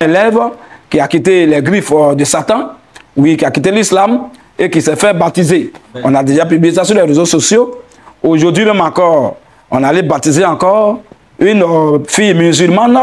élève qui a quitté les griffes de Satan, oui, qui a quitté l'islam et qui s'est fait baptiser. On a déjà publié ça sur les réseaux sociaux. Aujourd'hui même encore, on allait baptiser encore une fille musulmane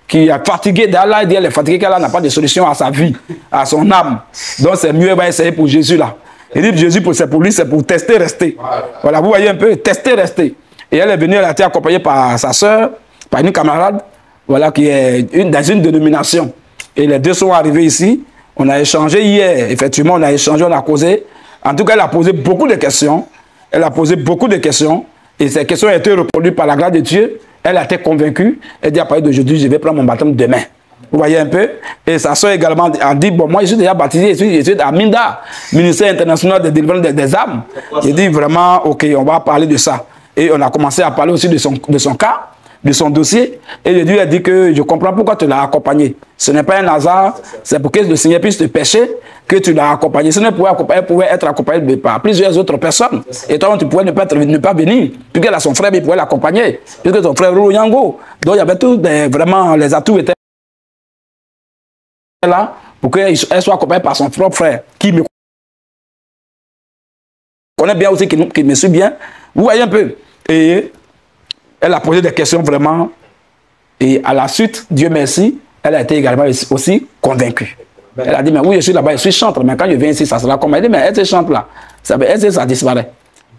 qui est fatiguée d'Allah. Elle est fatiguée qu'Allah n'a pas de solution à sa vie, à son âme. Donc c'est mieux, elle va essayer pour Jésus là. Il dit Jésus, c'est pour lui, c'est pour tester, rester. Voilà, vous voyez un peu, tester, rester. Et elle est venue, elle a été accompagnée par sa soeur, par une camarade, voilà, qui est dans une dénomination. Et les deux sont arrivés ici. On a échangé hier, effectivement, on a échangé, on a causé. En tout cas, elle a posé beaucoup de questions. Elle a posé beaucoup de questions. Et ces questions ont été reproduites par la grâce de Dieu. Elle a été convaincue. Elle dit à partir d'aujourd'hui, je vais prendre mon baptême demain. Vous voyez un peu? Et sa soeur également a dit, bon, moi je suis déjà baptisé, je suis à MINDA, ministère international de délivrance des âmes. J'ai dit vraiment, ok, on va parler de ça. Et on a commencé à parler aussi de son cas, de son dossier. Et Dieu a dit que je comprends pourquoi tu l'as accompagné. Ce n'est pas un hasard, c'est pour que le Seigneur puisse te pêcher que tu l'as accompagné. Ce n'est pas elle pouvait être accompagnée par plusieurs autres personnes. Et toi, tu pouvais ne pas venir. Puisqu'elle a son frère, il pouvait l'accompagner. Puisque son frère Rolo Yango. Donc il y avait tout, vraiment, les atouts étaient là pour qu'elle soit accompagnée par son propre frère qui me connaît bien aussi, qui me suit bien. Vous voyez un peu. Et elle a posé des questions vraiment. Et à la suite, Dieu merci, elle a été également aussi convaincue. Elle a dit, mais oui, je suis là-bas, je suis chantre, mais quand je viens ici, ça sera comme elle dit, mais elle chante là. Ça disparaît.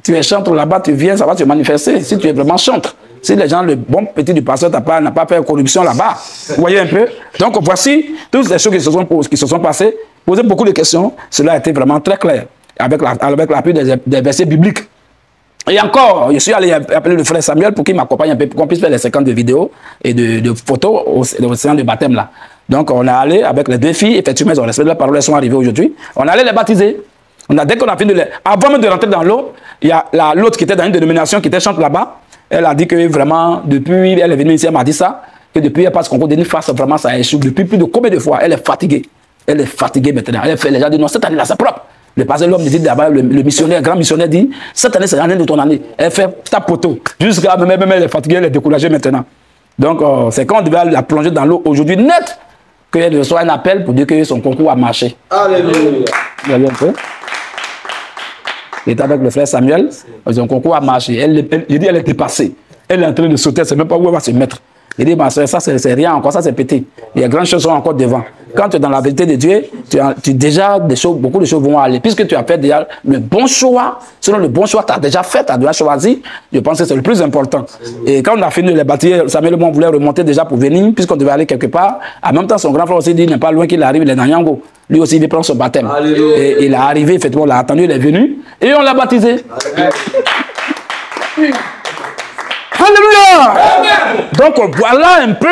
Tu es chantre là-bas, tu viens, ça va te manifester. Si tu es vraiment chantre. Si les gens, le bon petit du pasteur n'a pas fait corruption là-bas. Vous voyez un peu? Donc voici toutes les choses qui se sont passées. Poser beaucoup de questions. Cela a été vraiment très clair. Avec l'appui des versets bibliques. Et encore, je suis allé appeler le frère Samuel pour qu'il m'accompagne un peu, pour qu'on puisse faire les séquences de vidéos et de photos au séance de baptême là. Donc on est allé avec les deux filles, effectivement, ils ont respecté la parole, elles sont arrivées aujourd'hui. On allait les baptiser. Dès qu'on a fini avant même de rentrer dans l'eau, il y a l'autre qui était dans une dénomination qui était chante là-bas. Elle a dit que vraiment, depuis, elle est venue ici, elle m'a dit ça, que depuis elle passe concours de face, vraiment ça échoue. Depuis plus de combien de fois, elle est fatiguée. Elle est fatiguée maintenant. Elle fait, les gens disent non, cette année-là, c'est propre. Le pasteur, l'homme dit d'abord, le missionnaire, grand missionnaire dit, cette année, c'est l'année de ton année. Elle fait ta poteau. Jusqu'à même elle est fatiguée, elle est découragée maintenant. Donc, c'est quand on devait la plonger dans l'eau aujourd'hui net, qu'elle reçoit un appel pour dire que son concours a marché. Alléluia. Vous voyez un peu? Il était avec le frère Samuel, son concours a marché. Il dit, elle est dépassée. Elle est en train de sauter, elle ne sait même pas où elle va se mettre. Il dit, ma soeur, ça c'est rien encore, ça c'est pété. Il y a grandes choses sont encore devant. Quand tu es dans la vérité de Dieu, beaucoup de choses vont aller. Puisque tu as fait déjà le bon choix, selon le bon choix, tu as déjà fait, tu as déjà choisi, je pense que c'est le plus important. Et quand on a fini de les bâtir, Samuel et moi, on voulait remonter déjà pour venir, puisqu'on devait aller quelque part. En même temps, son grand frère aussi dit, il n'est pas loin qu'il arrive, il est dans Yango. Lui aussi, il veut prendre son baptême. Alléluia. Et il est arrivé, effectivement, on l'a attendu, il est venu, et on l'a baptisé. Alléluia. Donc voilà un peu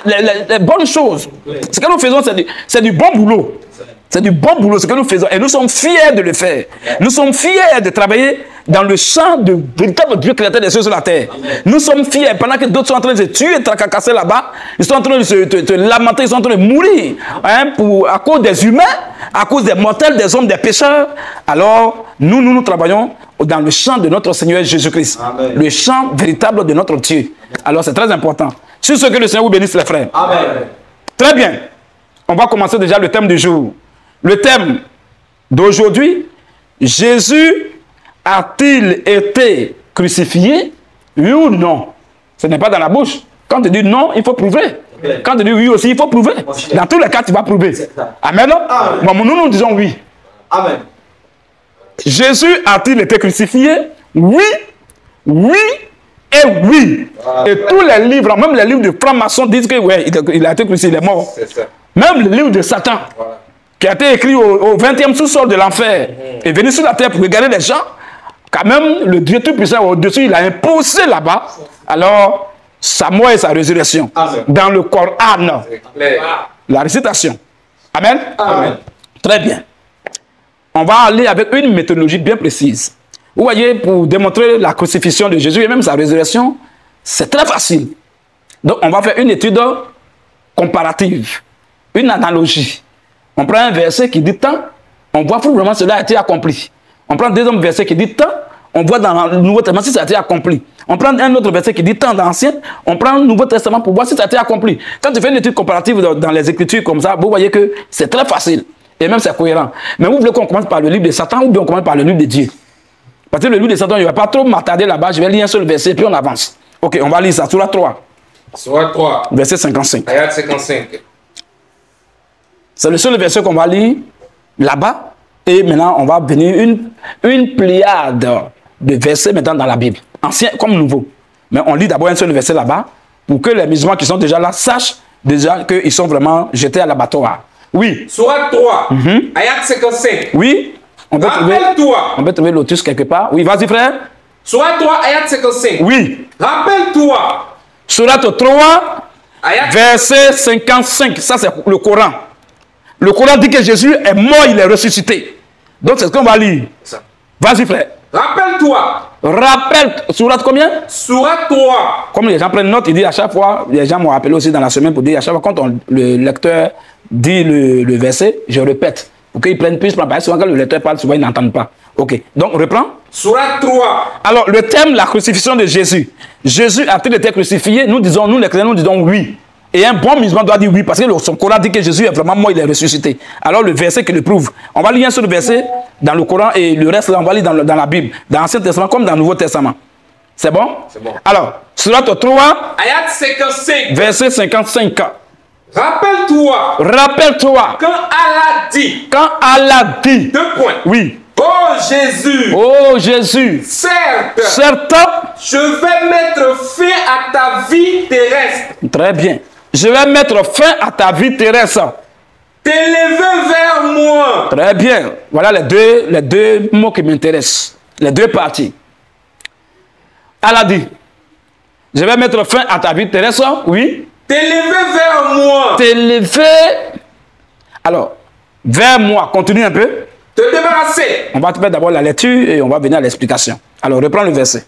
les bonnes choses. Ce que nous faisons, c'est du bon boulot. C'est du bon boulot ce que nous faisons. Et nous sommes fiers de le faire. Nous sommes fiers de travailler dans le champ de véritable Dieu créateur des cieux sur la terre. Nous sommes fiers. Pendant que d'autres sont en train de se tuer, de tracasser là-bas, ils sont en train de se lamenter, ils sont en train de mourir à cause des humains, à cause des mortels, des hommes, des pécheurs. Alors, nous travaillons dans le champ de notre Seigneur Jésus-Christ. Le champ véritable de notre Dieu. Alors, c'est très important. Sur ce, que le Seigneur vous bénisse, les frères. Amen. Très bien. On va commencer déjà le thème du jour. Le thème d'aujourd'hui, Jésus a-t-il été crucifié? Oui ou non? Ce n'est pas dans la bouche. Quand tu dis non, il faut prouver. Quand tu dis oui aussi, il faut prouver. Dans tous les cas, tu vas prouver. Amen. Bon, nous disons oui. Amen. Jésus a-t-il été crucifié? Oui, oui et oui. Et tous les livres, même les livres de francs-maçons disent que ouais, il a été crucifié, il est mort. Même le livre de Satan, qui a été écrit au 20e sous-sol de l'enfer, est venu sur la terre pour regarder les gens. Quand même, le Dieu Tout-Puissant au-dessus, il a imposé là-bas. Alors, sa mort et sa résurrection. Amen. Dans le Coran. La récitation. Amen. Amen. Très bien. On va aller avec une méthodologie bien précise. Vous voyez, pour démontrer la crucifixion de Jésus et même sa résurrection, c'est très facile. Donc, on va faire une étude comparative, une analogie. On prend un verset qui dit tant, on voit vraiment cela a été accompli. On prend un deuxième verset qui dit tant, on voit dans le Nouveau Testament si ça a été accompli. On prend un autre verset qui dit tant d'Ancien, on prend le Nouveau Testament pour voir si ça a été accompli. Quand tu fais une étude comparative dans les Écritures comme ça, vous voyez que c'est très facile. Et même c'est cohérent. Mais vous voulez qu'on commence par le livre de Satan ou bien on commence par le livre de Dieu? Parce que le livre de Satan, je ne vais pas trop m'attarder là-bas, je vais lire un seul verset, puis on avance. Ok, on va lire ça, Sourate 3. Sourate 3. Verset 55. Ayat 55. C'est le seul verset qu'on va lire là-bas. Et maintenant, on va venir une pléiade de versets maintenant dans la Bible. Ancien comme nouveau. Mais on lit d'abord un seul verset là-bas pour que les musulmans qui sont déjà là sachent déjà qu'ils sont vraiment jetés à l'abattoir. Oui. Sourate 3. Ayat 55. Oui. On peut trouver Lotus quelque part. Oui, vas-y frère. Sourate 3, ayat 55. Oui. Rappelle-toi. Sourate 3, verset 55. Ça, c'est le Coran. Le Coran dit que Jésus est mort, il est ressuscité. Donc, c'est ce qu'on va lire. Vas-y, frère. Rappelle-toi. Rappelle. Sourate combien? Sourate 3. Comme les gens prennent note, ils disent à chaque fois, les gens m'ont appelé aussi dans la semaine pour dire à chaque fois, quand le lecteur dit le verset, je répète. Pour qu'ils prennent plus, parce que souvent quand le lecteur parle, souvent ils n'entendent pas. Ok, donc reprends. Sourate 3. Alors, le thème, la crucifixion de Jésus. Jésus a-t-il été crucifié? Nous disons, nous les chrétiens, nous disons oui. Et un bon musulman doit dire oui, parce que son Coran dit que Jésus est vraiment mort, il est ressuscité. Alors, le verset qui le prouve. On va lire un seul verset dans le Coran et le reste, là, on va lire dans la Bible, dans l'Ancien Testament comme dans le Nouveau Testament. C'est bon? C'est bon. Alors, Sourate 3, ayat 55. Verset 55. Rappelle-toi. Rappelle-toi. Quand Allah dit. Quand Allah dit. 2 points. Oui. Oh Jésus. Oh Jésus. Certes. Certes. Je vais mettre fin à ta vie terrestre. Très bien. Je vais mettre fin à ta vie terrestre. T'élever vers moi. Très bien. Voilà les deux mots qui m'intéressent. Les deux parties. Allah dit. Je vais mettre fin à ta vie terrestre. Oui. T'élever vers moi. T'élever. Alors, vers moi. Continue un peu. Te débarrasser. On va te faire d'abord la lecture et on va venir à l'explication. Alors, reprends le verset.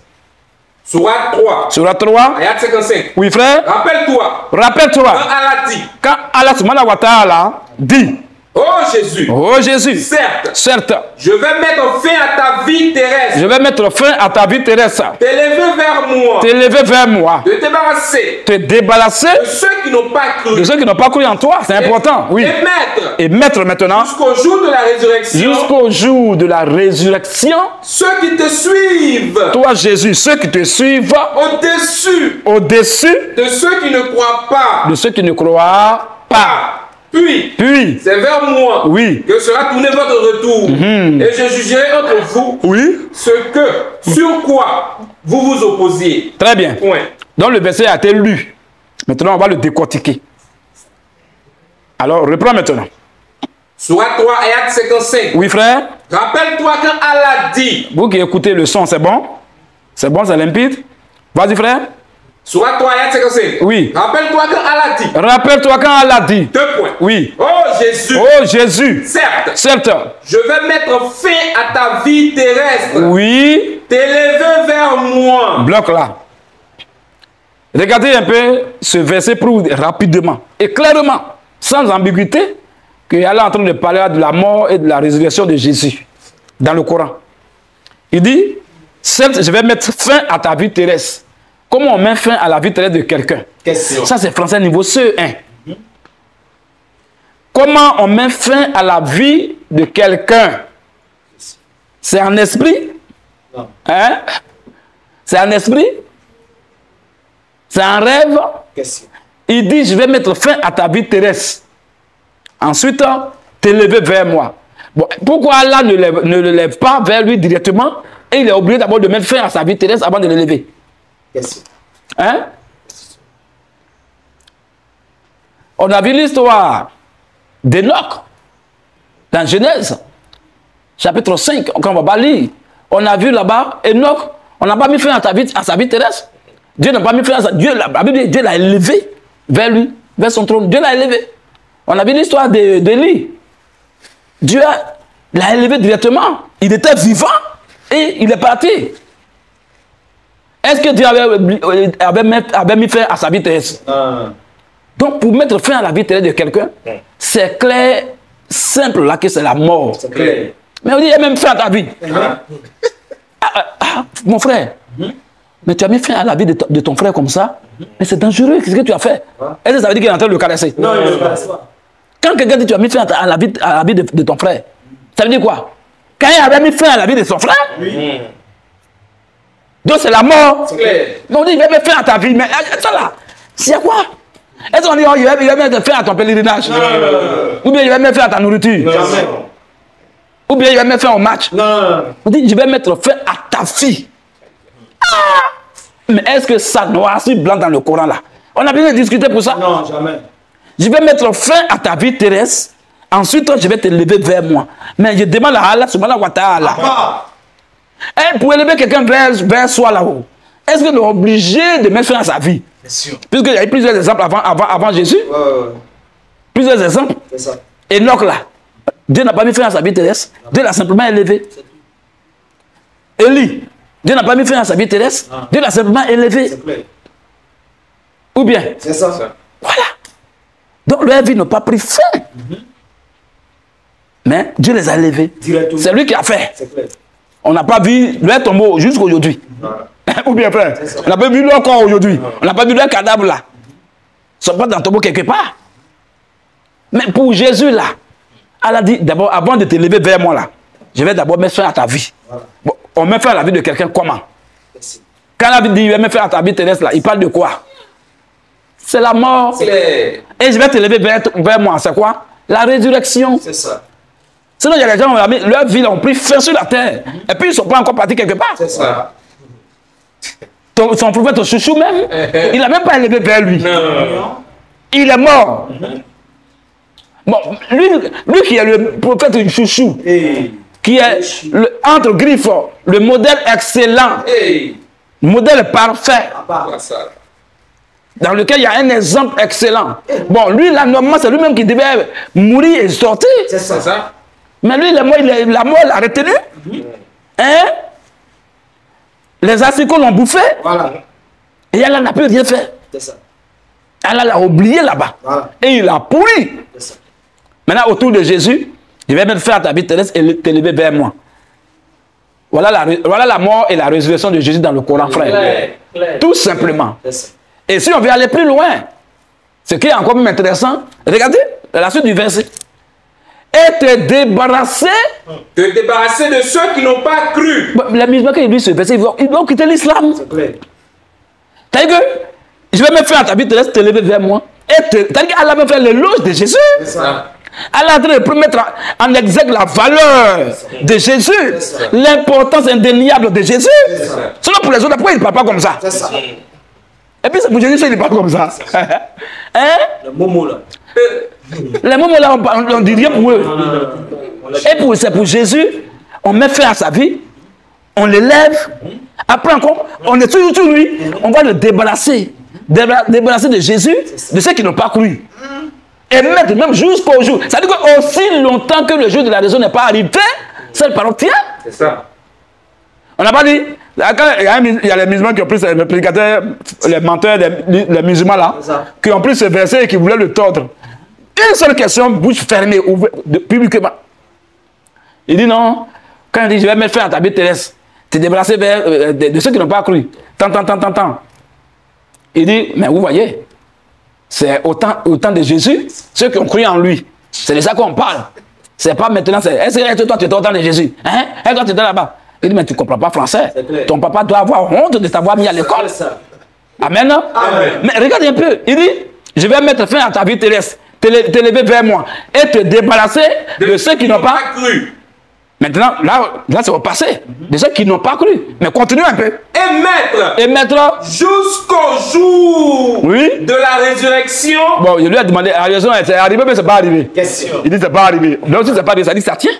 Sourate 3. Sourate 3. Ayat 55. Oui, frère. Rappelle-toi. Rappelle-toi. Quand Allah dit. Quand Allah subhanahu wa ta'ala dit. Oh Jésus. Oh Jésus. Certes. Certes. Je vais mettre fin à ta vie terrestre. Je vais mettre fin à ta vie terrestre. T'élever vers moi. T'élever vers moi. Te débarrasser. Te débarrasser. De ceux qui n'ont pas cru. De ceux qui n'ont pas cru en toi. C'est important. Oui. Et mettre maintenant. Jusqu'au jour de la résurrection. Jusqu'au jour de la résurrection. Ceux qui te suivent. Toi Jésus, ceux qui te suivent. Au-dessus. Au-dessus. De ceux qui ne croient pas. De ceux qui ne croient pas. Puis, c'est vers moi que sera tourné votre retour. Et je jugerai entre vous sur quoi vous vous opposiez. Très bien. Point. Donc le verset a été lu. Maintenant, on va le décortiquer. Alors, reprends maintenant. Sourate 3, ayat 55. Oui, frère. Rappelle-toi quand Allah dit. Vous qui écoutez le son, c'est bon? C'est bon, c'est limpide? Vas-y, frère. Sourate 3, ayat 55. Oui. Rappelle-toi quand Allah dit. Rappelle-toi quand Allah dit. 2 points. Oui. Oh Jésus. Oh Jésus. Certes. Certes. Je vais mettre fin à ta vie terrestre. Oui. T'élever vers moi. Bloc là. Regardez un peu ce verset prouve rapidement et clairement, sans ambiguïté, que Allah est en train de parler de la mort et de la résurrection de Jésus dans le Coran. Il dit, certes, je vais mettre fin à ta vie terrestre. Comment on met fin à la vie terrestre de quelqu'un? Ça, c'est français niveau CE1. Comment on met fin à la vie de quelqu'un? C'est en esprit? Non. Hein? C'est en esprit? C'est un rêve? Question. Il dit, je vais mettre fin à ta vie terrestre. Ensuite, t'élever vers moi. Bon, pourquoi Allah ne le lève pas vers lui directement et il est obligé d'abord de mettre fin à sa vie terrestre avant de l'élever? Question. Hein? On a vu l'histoire d'Enoch dans Genèse, chapitre 5, quand on va pas lire. On a vu là-bas, Enoch, on n'a pas mis fin à sa vie terrestre. Dieu n'a pas mis fin à sa vie. La Bible dit Dieu l'a élevé vers lui, vers son trône. Dieu l'a élevé. On a vu l'histoire d'Élie. Dieu l'a élevé directement. Il était vivant et il est parti. Est-ce que Dieu avait mis fin à sa vie terrestre? Donc, pour mettre fin à la vie terrestre de quelqu'un, c'est clair, simple là que c'est la mort. C'est clair. Mais on dit, il y a même fin à ta vie. Mon frère, Mais tu as mis fin à la vie de ton frère comme ça. Mais c'est dangereux. Qu'est-ce que tu as fait? Est-ce que ça veut dire qu'il est en train de le caresser? Non, il ne le caresse pas. Quand quelqu'un dit tu as mis fin à la vie de ton frère, ça veut dire quoi? Quand il avait mis fin à la vie de son frère, oui. Donc c'est la mort. C'est clair. Donc on dit il va mettre fin à ta vie. Mais ça là, c'est quoi? Est-ce qu'on dit oh, il va mettre fin à ton pèlerinage? Non. Ou bien il va mettre fin à ta nourriture? Non. Ou bien il va mettre fin au match? Non. On dit je vais mettre fin à ta vie. Mais est-ce que ça noir sur blanc dans le Coran là? On a besoin de discuter pour ça? Non, jamais. Je vais mettre fin à ta vie terrestre. Ensuite, je vais te lever vers moi. Mais je demande à Allah subhanahu wa ta'ala. Pour élever quelqu'un vers soi là-haut, est-ce qu'on est obligé de mettre fin à sa vie? Bien sûr. Puisqu'il y a eu plusieurs exemples avant Jésus. Plusieurs exemples. C'est ça. Enoch là. Dieu n'a pas mis fin à sa vie terrestre. Dieu l'a simplement élevé. Élie. Dieu n'a pas mis fin à sa vie terrestre. Dieu l'a simplement élevé. C'est clair. Ou bien. C'est ça. Voilà. Donc leur vie n'a pas pris fin. Mais Dieu les a élevés. C'est lui qui a fait. C'est clair. On n'a pas vu leur tombeau jusqu'à aujourd'hui. Ou bien frère, on n'a pas vu leur corps aujourd'hui. On n'a pas vu leur cadavre là. Ils sont pas dans le tombeau quelque part. Mais pour Jésus là, elle a dit d'abord, avant de te lever vers moi là, je vais d'abord mettre fin à ta vie. Voilà. Bon, on met fin à la vie de quelqu'un comment? Merci. Quand elle a dit il va mettre fin à ta vie terrestre là, il parle de quoi? C'est la mort. Et je vais te lever vers moi, c'est quoi? La résurrection. C'est ça. Sinon, il y a des gens, leur vie ont pris fin sur la terre. Et puis, ils ne sont pas encore partis quelque part. C'est ça. Son prophète chouchou même, il n'a même pas élevé vers lui. Non. Il est mort. Bon, lui qui est le prophète chouchou, qui est entre griffes, le modèle excellent, le modèle parfait, dans lequel il y a un exemple excellent. Bon, lui, là, normalement, c'est lui-même qui devait mourir et sortir. C'est ça. Mais lui, la mort l'a retenu. Hein? Les asticots l'ont bouffé. Voilà. Et elle n'a plus rien fait. C'est ça. Elle l'a oublié là-bas. Voilà. Et il a pourri. C'est ça. Maintenant, autour de Jésus, je vais mettre fin à ta vie terrestre et t'élever vers moi. Voilà la mort et la résurrection de Jésus dans le Coran, frère. Tout simplement. Et si on veut aller plus loin, ce qui est encore même intéressant, regardez la suite du verset. Et te débarrasser. Te débarrasser de ceux qui n'ont pas cru. Les musulmans, quand ils lisent ce verset, ils doivent quitter l'islam. C'est clair. C'est-à-dire que je vais me faire à ta vie terrestre, te lever vers moi. C'est-à-dire qu'elle va me faire l'éloge de Jésus. C'est ça. Elle est en train de mettre en exergue la valeur de Jésus, l'importance indéniable de Jésus. Sinon pour les autres, pourquoi il ne parle pas comme ça? C'est ça. Et puis c'est pour Jésus, il ne parle pas comme ça. Hein? Le momo là. Les moments là, on ne dit rien pour eux. Et c'est pour Jésus, on met fin à sa vie, on l'élève. Après encore, on est toujours sur lui, on va le débarrasser. Débarrasser de Jésus, de ceux qui n'ont pas cru. Et mettre même jusqu'au jour. Ça veut dire qu'aussi longtemps que le jour de la raison n'est pas arrivé, cette parole tient. C'est ça. On n'a pas dit, il y a les musulmans qui ont pris, les prédicateurs, les menteurs, les musulmans là, qui ont pris ce verset et qui voulaient le tordre. Une seule question, bouche fermée, ouverte, publiquement. Il dit non, quand il dit je vais mettre fin à ta vie terrestre, te débarrasser de ceux qui n'ont pas cru. Tant. Il dit, mais vous voyez, c'est au temps de Jésus, ceux qui ont cru en lui. C'est de ça qu'on parle. C'est pas maintenant, est-ce que toi tu es au temps de Jésus? Hein? Et toi tu es là-bas. Il dit, mais tu ne comprends pas français. Ton papa doit avoir honte de t'avoir mis à l'école. Amen. Amen. Mais regarde un peu, il dit, je vais mettre fin à ta vie terrestre, te lever vers moi et te débarrasser de ceux qui n'ont pas cru. Maintenant, là c'est au passé. De ceux qui n'ont pas cru. Mais continue un peu. Et mettre jusqu'au jour de la résurrection. Bon, je lui ai demandé, la résurrection est arrivée, mais ce n'est pas arrivé. Question. Il dit c'est pas arrivé. Donc si c'est pas arrivé, ça dit ça tient.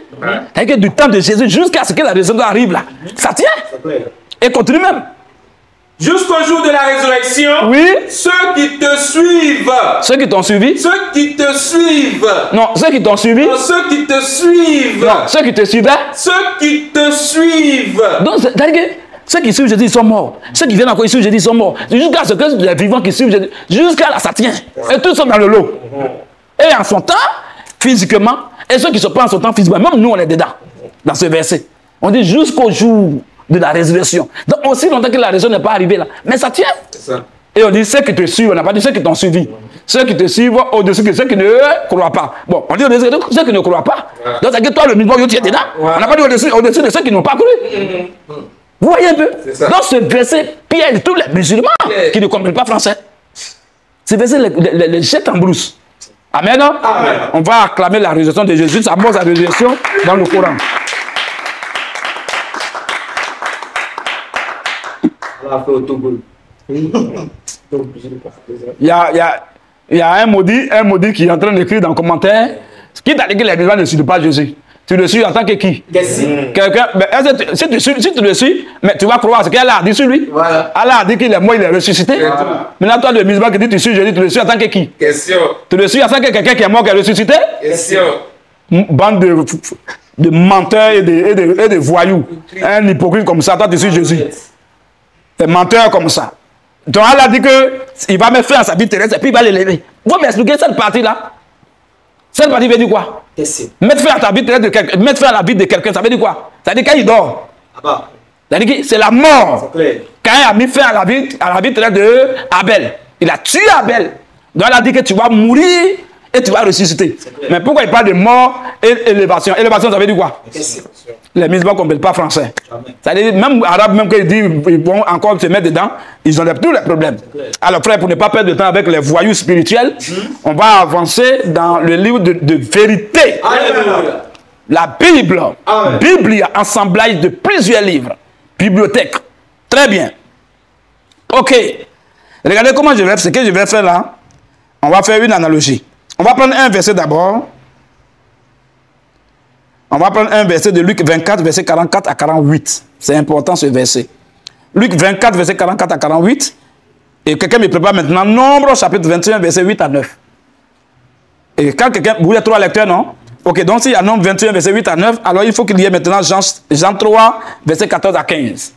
C'est-à-dire que du temps de Jésus jusqu'à ce que la résurrection arrive là, ça tient. Et continue même. Jusqu'au jour de la résurrection, ceux qui te suivent. Ceux qui t'ont suivi. Ceux qui te suivent. Non, ceux qui t'ont suivi. Non, ceux qui te suivent. Non, ceux qui te suivaient. Ceux qui te suivent. Donc, c'est-à-dire que ceux qui suivent Jésus, ils sont morts. Ceux qui viennent encore suivre Jésus, ils sont morts. Jusqu'à ce que les vivants qui suivent Jésus, jusqu'à là, ça tient. Et tous sont dans le lot. Et en son temps, physiquement, et ceux qui ne sont pas en son temps physiquement, même nous, on est dedans, dans ce verset. On dit jusqu'au jour de la résurrection. Donc, aussi longtemps que la résurrection n'est pas arrivée là. Mais ça tient. Ça. Et on dit ceux qui te suivent, on n'a pas dit ceux qui t'ont suivi. Ceux qui te suivent au-dessus de ceux qui ne croient pas. Bon, on dit au-dessus de ceux qui ne croient pas. Ouais. Donc, c'est que toi, le musulman, tu es dedans. Ouais. On n'a pas dit au-dessus de ceux qui n'ont pas cru. Vous voyez un peu? Dans ce verset, piège tous les musulmans qui ne comprennent pas français. Ce verset les jette en brousse. Amen. Amen. On va acclamer la résurrection de Jésus, sa mort, sa résurrection dans le Coran. Il y a un maudit qui est en train d'écrire dans le commentaire. Qui t'a dit que les musulmans ne suivent pas Jésus? Tu le suis en tant que qui? Quelqu'un. Si tu le suis, mais tu vas croire ce qu'Allah a dit sur lui. Voilà. Allah a dit qu'il est mort, il est ressuscité. Maintenant, toi, le musulman qui dit tu suis Jésus, tu le suis en tant que qui? Question. Tu le suis en tant que quelqu'un qui est mort, qui est ressuscité? Question. Bande de menteurs et de voyous. Un hypocrite comme ça, toi, tu suis Jésus. Des menteurs comme ça. Donc, Allah dit qu'il va mettre fin à sa vie terrestre et puis il va l'élever. Vous m'expliquez cette partie-là? Cette partie veut dire quoi? Mettre fin à ta vie terrestre de quelqu'un, mettre fin à la vie de quelqu'un, ça veut dire quoi? Ça veut dire quand il dort. Ça veut dire que c'est la mort. Quand il a mis fin à la vie terrestre de Abel, il a tué Abel. Donc, Allah dit que tu vas mourir et tu vas ressusciter. Mais pourquoi il parle de mort et élévation? Élévation, ça veut dire quoi? Les musulmans ne comprennent pas français. Ça veut dire, même arabe, même quand ils disent qu'ils vont encore se mettre dedans, ils ont tous les problèmes. Alors frère, pour ne pas perdre de temps avec les voyous spirituels, on va avancer dans le livre de vérité. Alléluia. La Bible. Amen. Bible, il y a assemblage de plusieurs livres. Bibliothèque. Très bien. Ok. Regardez comment je vais faire. Ce que je vais faire là, on va faire une analogie. On va prendre un verset d'abord. On va prendre un verset de Luc 24, verset 44 à 48. C'est important ce verset. Luc 24, verset 44 à 48. Et quelqu'un me prépare maintenant Nombre, chapitre 21, verset 8 à 9. Et quand quelqu'un... Vous êtes trois lecteurs, non? Ok, donc s'il y a Nombre 21, verset 8 à 9, alors il faut qu'il y ait maintenant Jean 3, verset 14 à 15.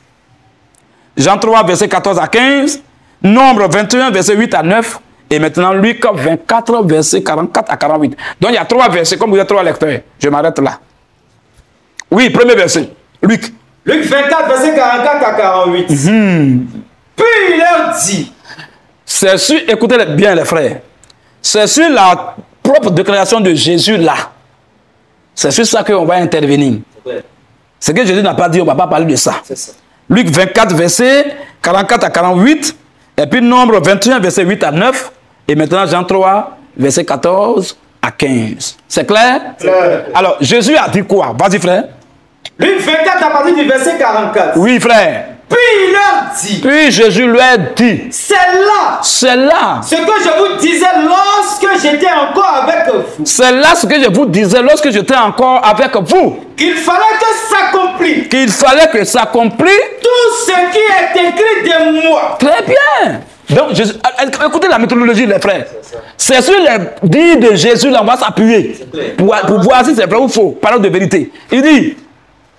Jean 3, verset 14 à 15. Nombre 21, verset 8 à 9. Et maintenant Luc 24, verset 44 à 48. Donc il y a trois versets, comme vous êtes trois lecteurs. Je m'arrête là. Oui, premier verset. Luc. Luc 24, verset 44 à 48. Puis il leur dit. C'est sur, écoutez bien les frères. C'est sur la propre déclaration de Jésus là. C'est sur ça qu'on va intervenir. Ce que Jésus n'a pas dit, on ne va pas parler de ça. C'est ça. Luc 24, verset 44 à 48. Et puis Nombre 21, verset 8 à 9. Et maintenant Jean 3, verset 14 à 15. C'est clair? Clair. Alors, Jésus a dit quoi? Vas-y, frère. Luc 24 à partir du verset 44. Oui, frère. Puis il leur dit. Puis Jésus lui a dit. C'est là. C'est là. Ce que je vous disais lorsque j'étais encore avec vous. C'est là ce que je vous disais lorsque j'étais encore avec vous. Qu'il fallait que s'accomplisse. Qu'il fallait que s'accomplisse. Tout ce qui est écrit de moi. Très bien. Donc, écoutez la méthodologie, les frères. C'est sur les dits de Jésus, là, on va s'appuyer pour voir si c'est vrai ou faux. Parole de vérité. Il dit.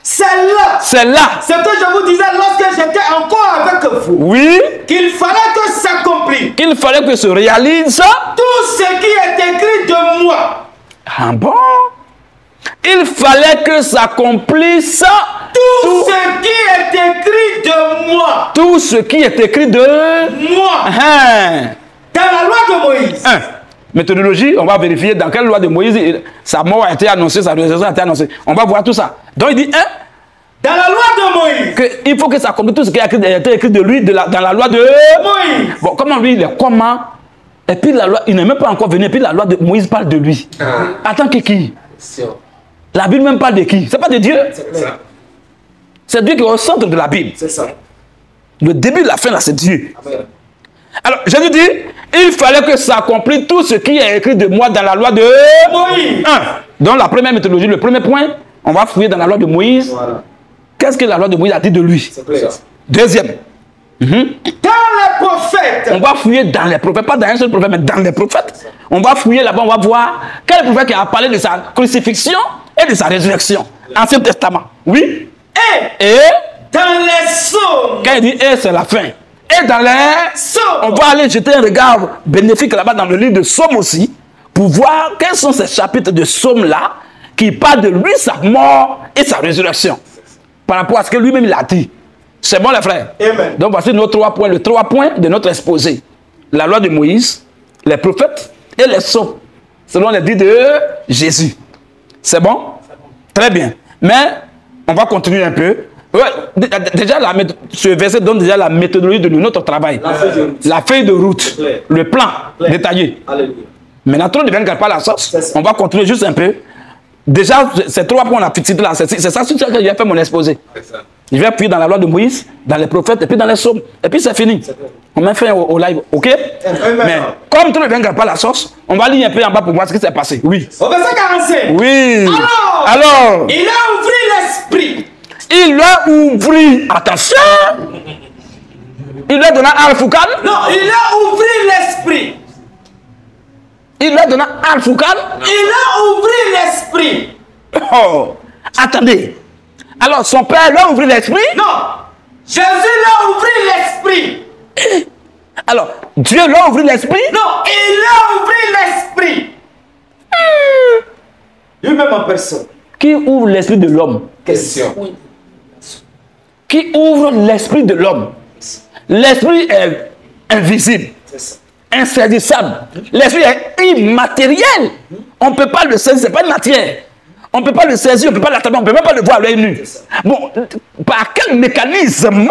C'est là. C'est là. Ce que je vous disais lorsque j'étais encore avec vous. Oui. Qu'il fallait que s'accomplisse. Qu'il fallait que se réalise. Tout ce qui est écrit de moi. Ah bon? Il fallait que s'accomplisse Tout ce qui est écrit de moi. Tout ce qui est écrit de moi. Dans la loi de Moïse. Méthodologie, on va vérifier dans quelle loi de Moïse sa mort a été annoncée, sa résurrection a été annoncée. On va voir tout ça. Donc il dit, dans la loi de Moïse. Il faut que ça accomplisse tout ce qui a été écrit de lui dans la loi de Moïse. Bon, comment lui, il est comment? Et puis la loi, il n'est même pas encore venu. Et puis la loi de Moïse parle de lui. Attends, qui? La Bible même parle de qui? C'est pas de Dieu. C'est Dieu qui est au centre de la Bible. C'est ça. Le début et la fin, là, c'est Dieu. Amen. Alors, Jésus dit, il fallait que ça accomplisse tout ce qui est écrit de moi dans la loi de Moïse. Donc, la première méthodologie, le premier point, on va fouiller dans la loi de Moïse. Voilà. Qu'est-ce que la loi de Moïse a dit de lui? Deuxième. Dans les prophètes. On va fouiller dans les prophètes, pas dans un seul prophète, mais dans les prophètes. On va fouiller là-bas, on va voir quel prophète qui a parlé de sa crucifixion et de sa résurrection. Ancien Testament. Oui. Et dans les psaumes. Quand il dit et, c'est la fin. Et dans les psaumes, on va aller jeter un regard bénéfique là-bas dans le livre de Psaumes aussi, pour voir quels sont ces chapitres de Psaumes là qui parlent de lui, sa mort et sa résurrection. Par rapport à ce que lui-même il a dit. C'est bon les frères? Amen. Donc voici nos 3 points, les 3 points de notre exposé. La loi de Moïse, les prophètes et les psaumes, selon les dits de Jésus. C'est bon? Très bien. Mais on va continuer un peu. Ouais, déjà, ce verset donne déjà la méthodologie de notre travail. La feuille de route. Le plan détaillé. Alléluia. Maintenant, trop ne viennent pas la sauce. On va continuer juste un peu. Déjà, ces 3 points, on a fixé là. C'est ça que je vais faire mon exposé. Je vais appuyer dans la loi de Moïse, dans les prophètes, et puis dans les psaumes. Et puis c'est fini. On met fin au live, ok? Mais comme tout ne vient pas la sauce, on va lire un peu en bas pour voir ce qui s'est passé. Oui. Au verset 45. Oui. Alors, il a ouvert l'esprit. Il lui a ouvert. Attention. Il lui a donné Al-Foukan. Non, il a ouvert l'esprit. Il lui a donné Al-Foukan. Il a ouvert l'esprit. Oh, attendez. Alors, son père lui a ouvert l'esprit? Non. Jésus lui a ouvert l'esprit. Alors, Dieu lui a ouvert l'esprit? Non, il a ouvert l'esprit. Lui-même en personne. Qui ouvre l'esprit de l'homme? Question. Qui ouvre l'esprit de l'homme? L'esprit est invisible, insaisissable. L'esprit est immatériel. On ne peut pas le saisir, ce n'est pas une matière. On ne peut pas le saisir, on ne peut pas l'atteindre, on ne peut même pas le voir à l'œil nu. Bon, par quel mécanisme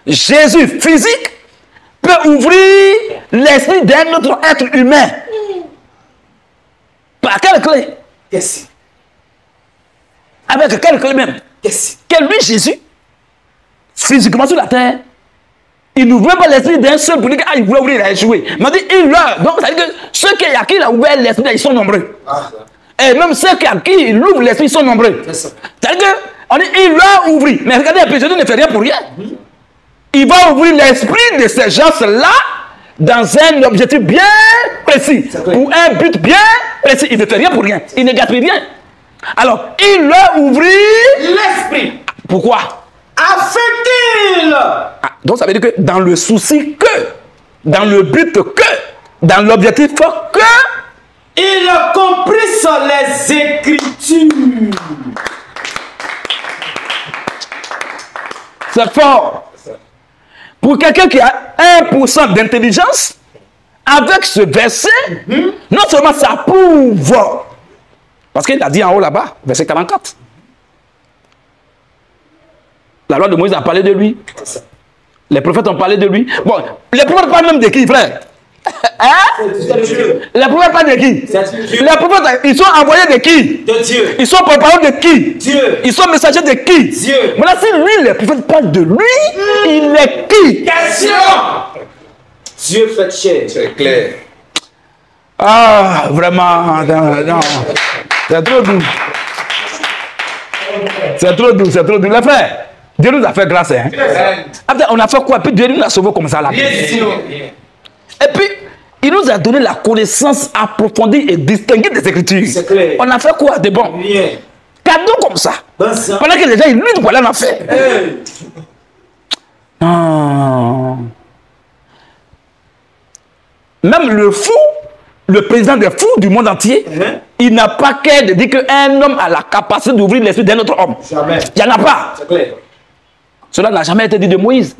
Jésus physique peut ouvrir l'esprit d'un autre être humain? Par quelle clé? Question. Avec quelle clé même? Question. Quel lui Jésus, physiquement sur la terre, il n'ouvrait pas l'esprit d'un seul pour dire qu'il voulait ouvrir, il a échoué. Mais il l'a. Donc, ça veut dire que ceux qui a qui il a ouvert l'esprit, ils sont nombreux. Et même ceux à qui il ouvre l'esprit, ils sont nombreux. C'est-à-dire qu'on dit, il l'a ouvert. Mais regardez, un Jésus ne fait rien pour rien. Il va ouvrir l'esprit de ces gens-là dans un objectif bien précis. Pour un but bien précis. Il ne fait rien pour rien. Il ne gaspille rien. Alors, il l'a ouvert l'esprit. Pourquoi? Afin qu'il. Donc, ça veut dire que dans le souci que, dans le but que, dans l'objectif que, il a compris sur les Écritures. C'est fort. Pour quelqu'un qui a 1% d'intelligence, avec ce verset, non seulement ça prouve, parce qu'il a dit en haut là-bas, verset 44. La loi de Moïse a parlé de lui. Les prophètes ont parlé de lui. Bon, les prophètes parlent même de qui, frère? Hein? Les prophètes parlent de qui? Les prophètes, ils sont envoyés de qui? De Dieu. Ils sont préparés de qui? Dieu. Ils sont messagers de qui? Dieu. Maintenant, si lui, les prophètes parlent de lui, il est qui? Question. Dieu fait chair. C'est clair. Ah, vraiment, non. C'est trop doux. C'est trop doux, c'est trop doux. Les frères, Dieu nous a fait grâce. Hein? Après, on a fait quoi? Puis Dieu nous a sauvés comme ça là. Et puis, il nous a donné la connaissance approfondie et distinguée des Écritures. C'est clair. On a fait quoi de bon? Rien. Cadeau comme ça. Pendant que les gens, ils lisent, voilà, on a fait. Non. Même le fou, le président des fous du monde entier, il n'a pas qu'à de dire qu'un homme a la capacité d'ouvrir l'esprit d'un autre homme. Jamais. Il n'y en a pas. C'est clair. Cela n'a jamais été dit de Moïse,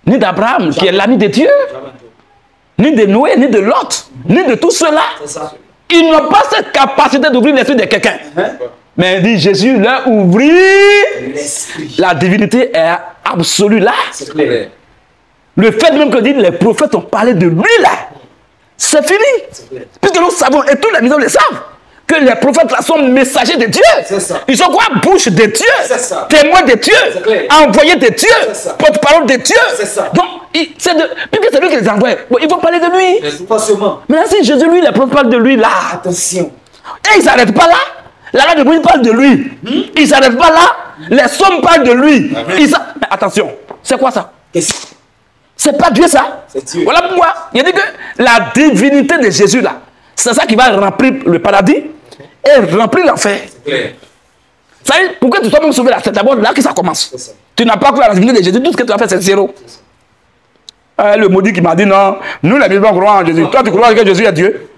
ni d'Abraham, qui est l'ami de Dieu, ni de Noé, ni de Lot, ni de tout cela. Ils n'ont pas cette capacité d'ouvrir l'esprit de quelqu'un. Mais il dit, Jésus leur ouvrit L'esprit. la divinité est absolue là. C'est clair. Le fait même que dit les prophètes ont parlé de lui là, c'est fini. Puisque nous savons, et tous les maisons le savent, que les prophètes là sont messagers de Dieu. Ils sont quoi? Bouche de Dieu, témoins de Dieu, envoyés de Dieu, porte-parole de Dieu. Donc, puisque c'est lui qui les envoie, bon, ils vont parler de lui. Maintenant, si Jésus, lui, les prophètes parlent de lui là, attention. Et ils ne s'arrêtent pas là. La loi de Moïse parle de lui. Ils ne s'arrêtent pas là. Les psaumes parlent de lui. Mais attention, c'est quoi ça? C'est pas Dieu ça? Dieu. Voilà pourquoi il a dit que la divinité de Jésus là, c'est ça qui va remplir le paradis et remplir l'enfer. Ça veut dire, pour que tu sois même sauvé là, c'est d'abord là que ça commence. Tu n'as pas cru à la divinité de Jésus, tout ce que tu as fait c'est zéro. Le maudit qui m'a dit non, nous les musulmans croyons en Jésus. Toi tu crois que Jésus est Dieu?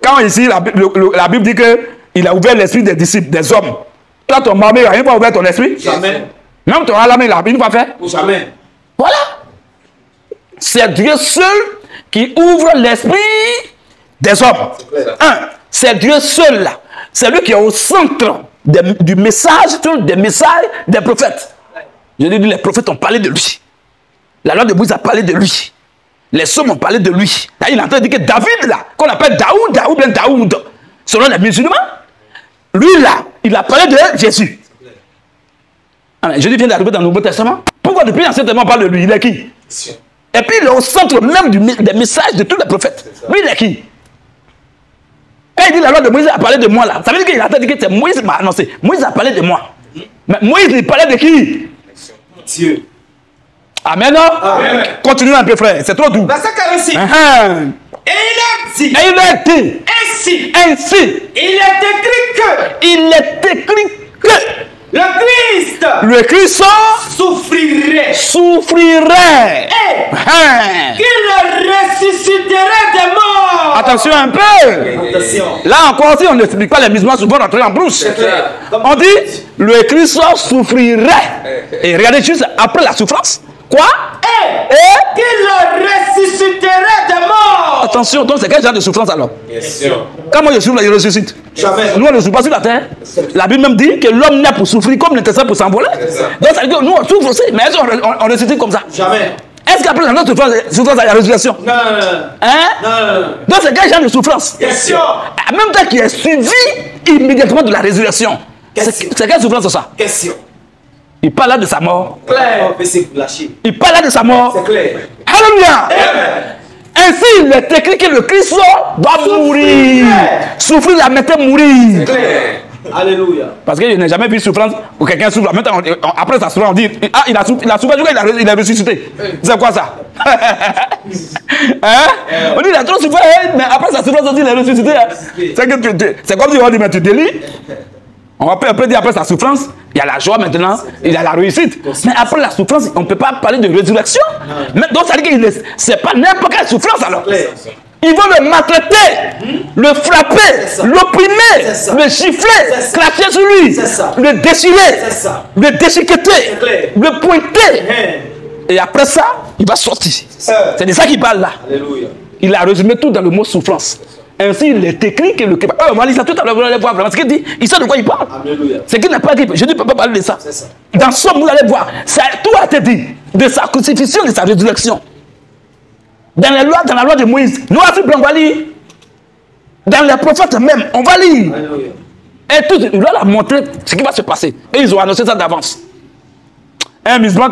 Quand ici la Bible dit qu'il a ouvert l'esprit des disciples, des hommes. Toi ton mari n'a rien pas ouvert ton esprit? Jamais. Même ton alamé là, il ne va faire? Jamais. Voilà. C'est Dieu seul qui ouvre l'esprit des hommes. C'est Dieu seul là. C'est lui qui est au centre du message, des messages des prophètes. Je dis, les prophètes ont parlé de lui. La loi de Moïse a parlé de lui. Les psaumes ont parlé de lui. Là, il est en train de dire que David, là, qu'on appelle Daoud, selon les musulmans, lui, là, il a parlé de Jésus. Alors, Jésus vient d'arriver dans le Nouveau Testament. Pourquoi depuis l'Ancien Testament on parle de lui? Il est qui? Et puis, il est au centre même des messages de tous les prophètes. Lui, il est qui? Quand il dit la loi de Moïse a parlé de moi, là, ça veut dire qu'il a dit que c'est Moïse qui m'a annoncé. Moïse a parlé de moi. Mais Moïse, il parlait de qui? Dieu. Amen. Amen. Continuons un peu, frère. C'est trop doux. Verset 46. Et il est dit. Ainsi. Il est écrit que. Le Christ souffrirait. Et qu'il ressusciterait des morts. Attention un peu. Attention. Là encore, si on n'explique pas les musulmans, souvent rentrer en brousse. On dit le Christ souffrirait. Et regardez juste après la souffrance. Quoi? Et qu'il ressusciterait des morts. Attention, donc c'est quel genre de souffrance alors? Quand moi je souffre, je ressuscite. Jamais. Nous on ne souffre pas sur la terre. La Bible même dit que l'homme naît pour souffrir comme l'intestin pour s'envoler. Donc ça veut dire que nous on souffre aussi, mais est-ce qu'on ressuscite comme ça? Jamais. Est-ce qu'après la souffrance, il y a la résurrection? Non. Hein? Non. Donc c'est quel genre de souffrance? Question. En même temps qui est suivi immédiatement de la résurrection. C'est quelle souffrance ça? Question. Il parle là de sa mort. Claire. Il parle là de sa mort. C'est clair. Alléluia. Ainsi, il est écrit que le Christ va mourir. Souffrir la mettre mourir. C'est clair. Alléluia. Parce que je n'ai jamais vu souffrance où quelqu'un souffre. Maintenant, après sa souffrance, on dit ah, il a souffert, il a ressuscité. C'est quoi ça? Hein? On dit il a trop souffert, mais après sa souffrance, on dit il a ressuscité. C'est comme si on dit mais tu délis. On peut dire après sa souffrance, il y a la joie maintenant, il y a la réussite. Mais après la souffrance, on ne peut pas parler de résurrection. Mais donc ça veut dire que ce n'est pas n'importe quelle souffrance alors. Ils vont le maltraiter, le frapper, l'opprimer, le gifler, cracher sur lui, le déchirer, le déchiqueter, le pointer. Et après ça, il va sortir. C'est de ça qu'il parle là. Il a résumé tout dans le mot souffrance. Ainsi, il est écrit que le Québec. On va lire ça tout à l'heure, vous allez voir vraiment ce qu'il dit. Il sait de quoi il parle. C'est qu'il n'a pas dit. Je ne peux pas parler de ça. Dans Somme, vous allez voir. Ça, tout a été dit. De sa crucifixion, de sa résurrection. Dans la loi de Moïse. Nous, on va lire. Dans les prophètes même, on va lire. Et tout, il va leur montrer ce qui va se passer. Et ils ont annoncé ça d'avance. Un musulman,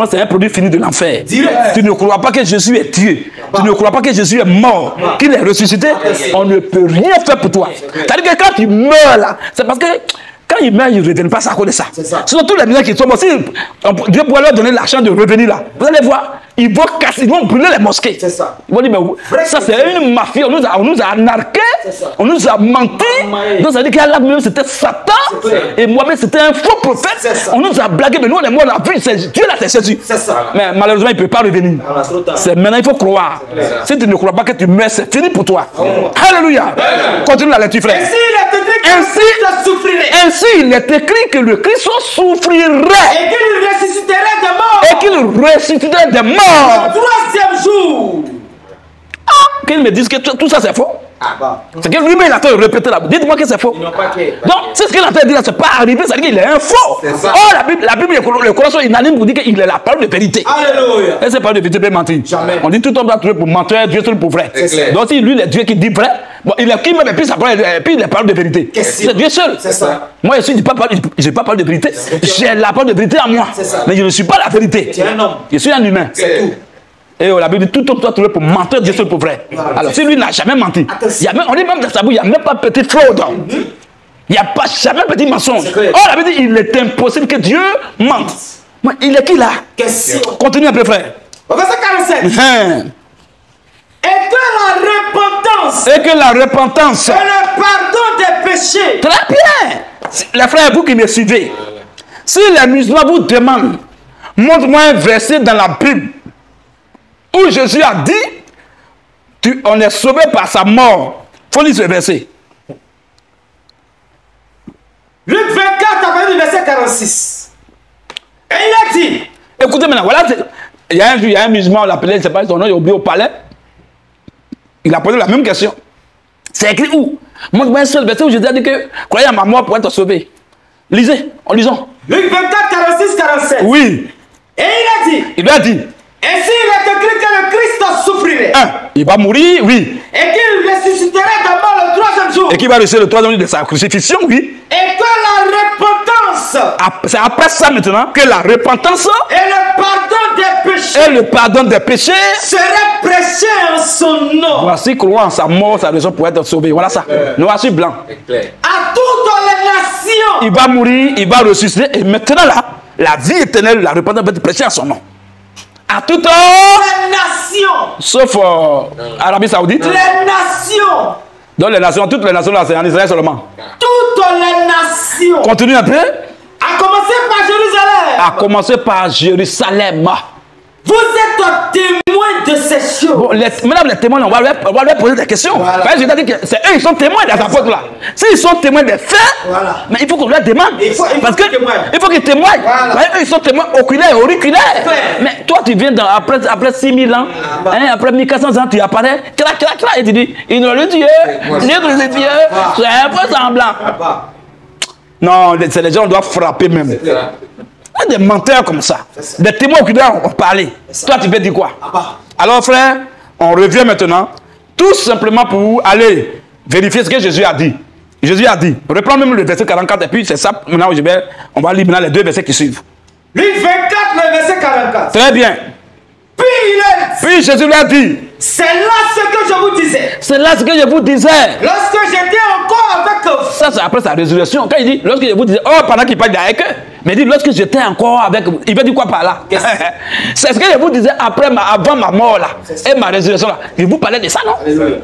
c'est un produit fini de l'enfer. Tu ne crois pas que Jésus est Dieu. Tu ne crois pas que Jésus est mort, qu'il est ressuscité. On ne peut rien faire pour toi. C'est-à-dire que quand tu meurs là, c'est parce que quand il meurt, il ne reviennent pas, ça connaît ça. Sinon, tous les musulmans qui sont morts, si Dieu pourrait leur donner l'argent de revenir là, vous allez voir, ils vont casser, ils vont brûler les mosquées. Ils vont dire, mais ça c'est une mafia, on nous a arnaqués, on nous a menti. Donc ça veut dire qu'Allah même c'était Satan, et moi-même c'était un faux prophète. On nous a blagué, mais nous on est morts, on a vu, Dieu là c'est Jésus. Mais malheureusement, il ne peut pas revenir. Maintenant, il faut croire. Si tu ne crois pas que tu meurs, c'est fini pour toi. Alléluia. Continue la lecture, frère. Ainsi, il est écrit que le Christ souffrirait. Et qu'il ressusciterait des morts. Et qu'il ressusciterait des morts. Le troisième jour. Ah, qu'ils me disent que tout ça c'est faux. C'est que lui-même il a fait répéter là. Dites-moi que c'est faux. Donc, c'est ce qu'il a fait dire là, c'est pas arrivé, ça veut dire qu'il est un faux. Oh, la Bible, le Coran sont unanimes pour dire qu'il est la parole de vérité. Alléluia. Et cette parole de vérité peut mentir. Jamais. On dit tout homme doit trouver pour menteur, Dieu trouve pour vrai. Donc, si lui, il est Dieu qui dit vrai, bon, il est qui même, et puis sa parole, et puis il est parole de vérité. C'est Dieu seul. C'est ça. Moi, je n'ai pas parole de vérité. J'ai la parole de vérité en moi. Mais je ne suis pas la vérité. Tu es un homme. Je suis un humain. C'est tout. Et la Bible dit tout homme doit trouver pour menteur, Dieu seul pour vrai. Alors si lui n'a jamais menti, on dit même dans sa bouche, il n'y a même pas petite fraude. Il n'y a pas jamais petit mensonge. Oh, la Bible dit il est impossible que Dieu mente. Mais il est qui là? Question. Continue un peu, frère. Verset 47. Et que la repentance. Et le pardon des péchés. Très bien. Les frères, vous qui me suivez, si les musulmans vous demandent, montre-moi un verset dans la Bible où Jésus a dit, on est sauvé par sa mort. Il faut lire ce verset. Luc 24, à partir du verset 46. Et il a dit. Écoutez maintenant, voilà. Il y a un jour, il y a un musulman, on l'appelait, je ne sais pas son nom, il a oublié au palais. Il a posé la même question. C'est écrit où? Montre-moi un seul verset où Jésus a dit que croyez à ma mort pour être sauvé. Lisez, en lisant. Luc 24, 46, 47. Oui. Et il a dit. Il lui a dit. Ainsi il est écrit que le Christ souffrirait. Il va mourir, oui. Et qu'il ressusciterait d'abord le troisième jour. Et qu'il va ressusciter le troisième jour de sa crucifixion, oui. Et que la repentance. C'est après ça maintenant que la repentance. Et le pardon des péchés. Et le pardon des péchés. Serait prêché en son nom. Voici croire en sa mort, sa raison pour être sauvé. Voilà ça. Noir sur blanc. À toutes les nations. Il va mourir, il va ressusciter. Et maintenant là, la vie éternelle, la repentance va être prêchée en son nom. À toutes les nations. Sauf Arabie Saoudite. Les nations. Donc les nations, toutes les nations là, c'est en Israël seulement. Toutes les nations. Continue un peu. À commencer par Jérusalem. À commencer par Jérusalem. Vous êtes témoins de ces choses. Bon, maintenant les témoins, on va leur poser des questions. Voilà. Parce que je t'ai dit que c'est eux, ils sont témoins des apôtres là. S'ils sont témoins des faits, voilà. Mais il faut qu'on leur demande. Parce que il faut qu'ils témoignent. Voilà. Eux, ils sont témoins oculaires et auriculaires. Ouais. Mais toi, tu viens après 6000 ans, après 1400 ans, tu apparais, et tu dis, il nous le Dieu, notre Dieu, c'est un peu semblant. Non, c'est les gens qui doivent frapper même. Il y a des menteurs comme ça. Des témoins qui doivent parler. Toi, tu veux dire quoi? Alors, frère, on revient maintenant, tout simplement pour aller vérifier ce que Jésus a dit. Jésus a dit, reprends même le verset 44, et puis c'est ça, maintenant, on va lire maintenant les deux versets qui suivent. Luc 24, le verset 44. Très bien. Puis Jésus lui a dit, c'est là ce que je vous disais. C'est là ce que je vous disais. Lorsque j'étais encore avec vous. Ça, c'est après sa résurrection. Quand il dit, lorsque je vous disais, oh, pendant qu'il parle avec eux, mais il dit, lorsque j'étais encore avec vous. Il veut dire quoi par là? C'est ce que je vous disais avant ma mort là, et ma résurrection là. Il vous parlait de ça, non?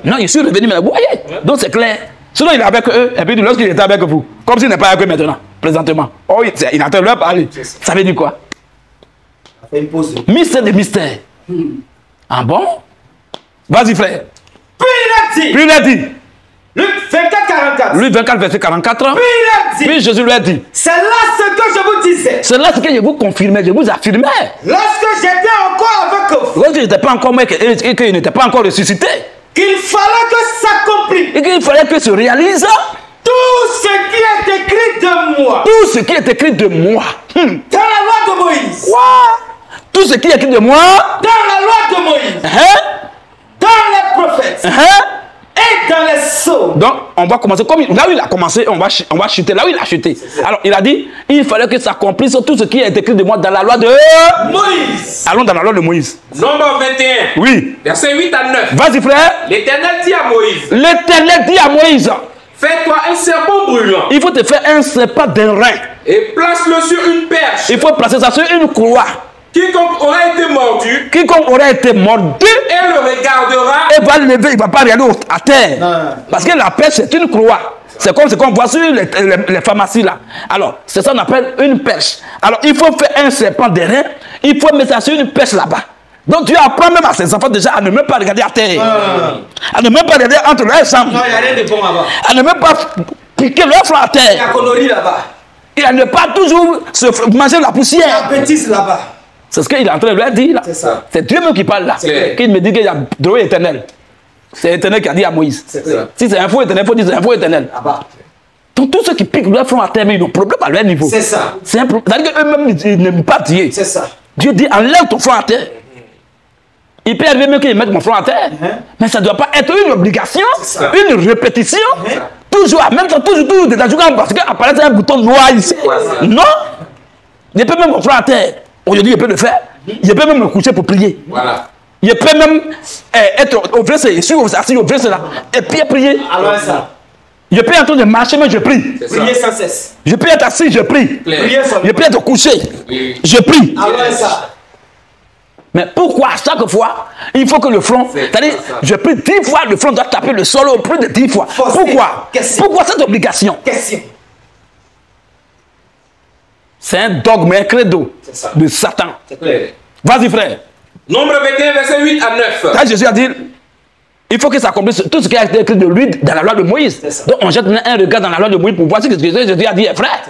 Non, je suis revenu, mais vous voyez. Donc c'est clair. Sinon, il est avec eux, et puis lorsqu'il était avec vous, comme s'il n'est pas avec eux maintenant, présentement. Oh, il est en train de leur parler. Ça veut dire quoi? Mystère de mystère. Ah bon? Vas-y, frère. Puis il a dit. Luc 24, 44. Luc 24, verset 44. Puis Jésus lui a dit. C'est là ce que je vous disais. C'est là ce que je vous confirmais, je vous affirmais. Lorsque j'étais encore avec vous. Lorsque j'étais pas encore mort et qu'il n'était pas encore ressuscité. Qu'il fallait que s'accomplisse. Et qu'il fallait que se réalise. Tout ce qui est écrit de moi. Tout ce qui est écrit de moi. Dans la loi de Moïse. Quoi? Tout ce qui est écrit de moi. Dans la loi de Moïse. Dans les prophètes. Et dans les sceaux. Donc, on va commencer. Comme là où il a commencé, on va chuter. Là où il a chuté. Alors, il a dit, il fallait que s'accomplisse tout ce qui est écrit de moi dans la loi de Moïse. Allons dans la loi de Moïse. Nombre 21. Oui. Verset 8 à 9. Vas-y, frère. L'Éternel dit à Moïse. L'Éternel dit à Moïse. Fais-toi un serpent brûlant. Il faut te faire un serpent d'airain. Et place-le sur une perche. Il faut placer ça sur une croix. Quiconque aurait été mordu. Quiconque aurait été mordu. Et le regardera. Et va lever, il ne va pas regarder à terre. Non. Parce que la perche, c'est une croix. C'est comme ce qu'on voit sur les pharmacies là. Alors, c'est ça qu'on appelle une perche. Alors, il faut faire un serpent d'airain. Il faut mettre ça sur une perche là-bas. Donc, tu apprends même à ses enfants déjà à ne même pas regarder à terre. À ne même pas regarder entre leurs jambes. Non, il n'y a rien de bon là-bas. À ne même pas piquer leur flanc à terre. Il y a connerie là-bas. Et à ne pas toujours manger la poussière. Il y a bêtise là-bas. C'est ce qu'il est en train de leur dire là. C'est ça. C'est Dieu même qui parle là. Qui me dit qu'il y a droit éternel. C'est l'éternel qui a dit à Moïse. Si c'est un faux éternel, il faut dire c'est un faux éternel. Donc tous ceux qui piquent leur front à terre, mais ils ont un problème à leur niveau. C'est ça. C'est un problème. C'est-à-dire qu'eux-mêmes, ils n'aiment pas Dieu. C'est ça. Dieu dit enlève ton front à terre. Il peut arriver même qu'ils mettent mon front à terre. Mais ça ne doit pas être une obligation, une répétition. Toujours, même temps, toujours, parce qu'apparaît un bouton noir ici. Non. Il peut même mon front à terre. Aujourd'hui, il peut le faire. Il peut même me coucher pour prier. Voilà. Il peut même être au verset, assis au verset là, et puis prier. Alors ça. Je peux être en train de marcher, mais je prie. Prier sans cesse. Je peux être assis, je prie. Je peux être couché, je prie. Alors ça. Mais pourquoi chaque fois, il faut que le front, c'est-à-dire, je prie 10 fois, le front doit taper le sol au plus de 10 fois. Pourquoi? Pourquoi cette obligation? C'est un dogme, un credo de Satan. Vas-y, frère. Nombre 21, verset 8 à 9. Là, Jésus a dit, il faut que ça accomplisse tout ce qui a été écrit de lui dans la loi de Moïse. Donc, on jette un regard dans la loi de Moïse pour voir ce que Jésus a dit, frère.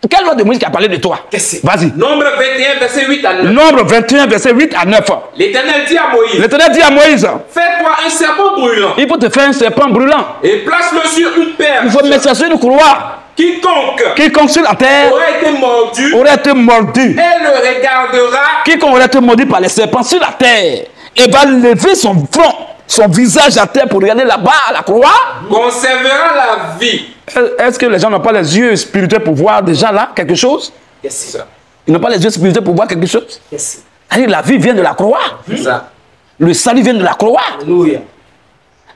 Quelle loi de Moïse qui a parlé de toi? Vas-y. Nombre 21, verset 8 à 9. Nombre 21, verset 8 à 9. L'Éternel dit à Moïse. L'Éternel dit à Moïse. Fais-toi un serpent brûlant. Il faut te faire un serpent brûlant. Et place-le sur une perche. Il faut mettre ça sur une croix. Quiconque sur la terre aurait été mordu. Et le regardera. Quiconque aurait été mordu par les serpents sur la terre et va lever son front, son visage à terre pour regarder là-bas à la croix. Conservera la vie. Est-ce que les gens n'ont pas les yeux spirituels pour voir déjà là quelque chose? Yes. Ils n'ont pas les yeux spirituels pour voir quelque chose? Yes. La vie vient de la croix. Ça. Le salut vient de la croix. Alléluia.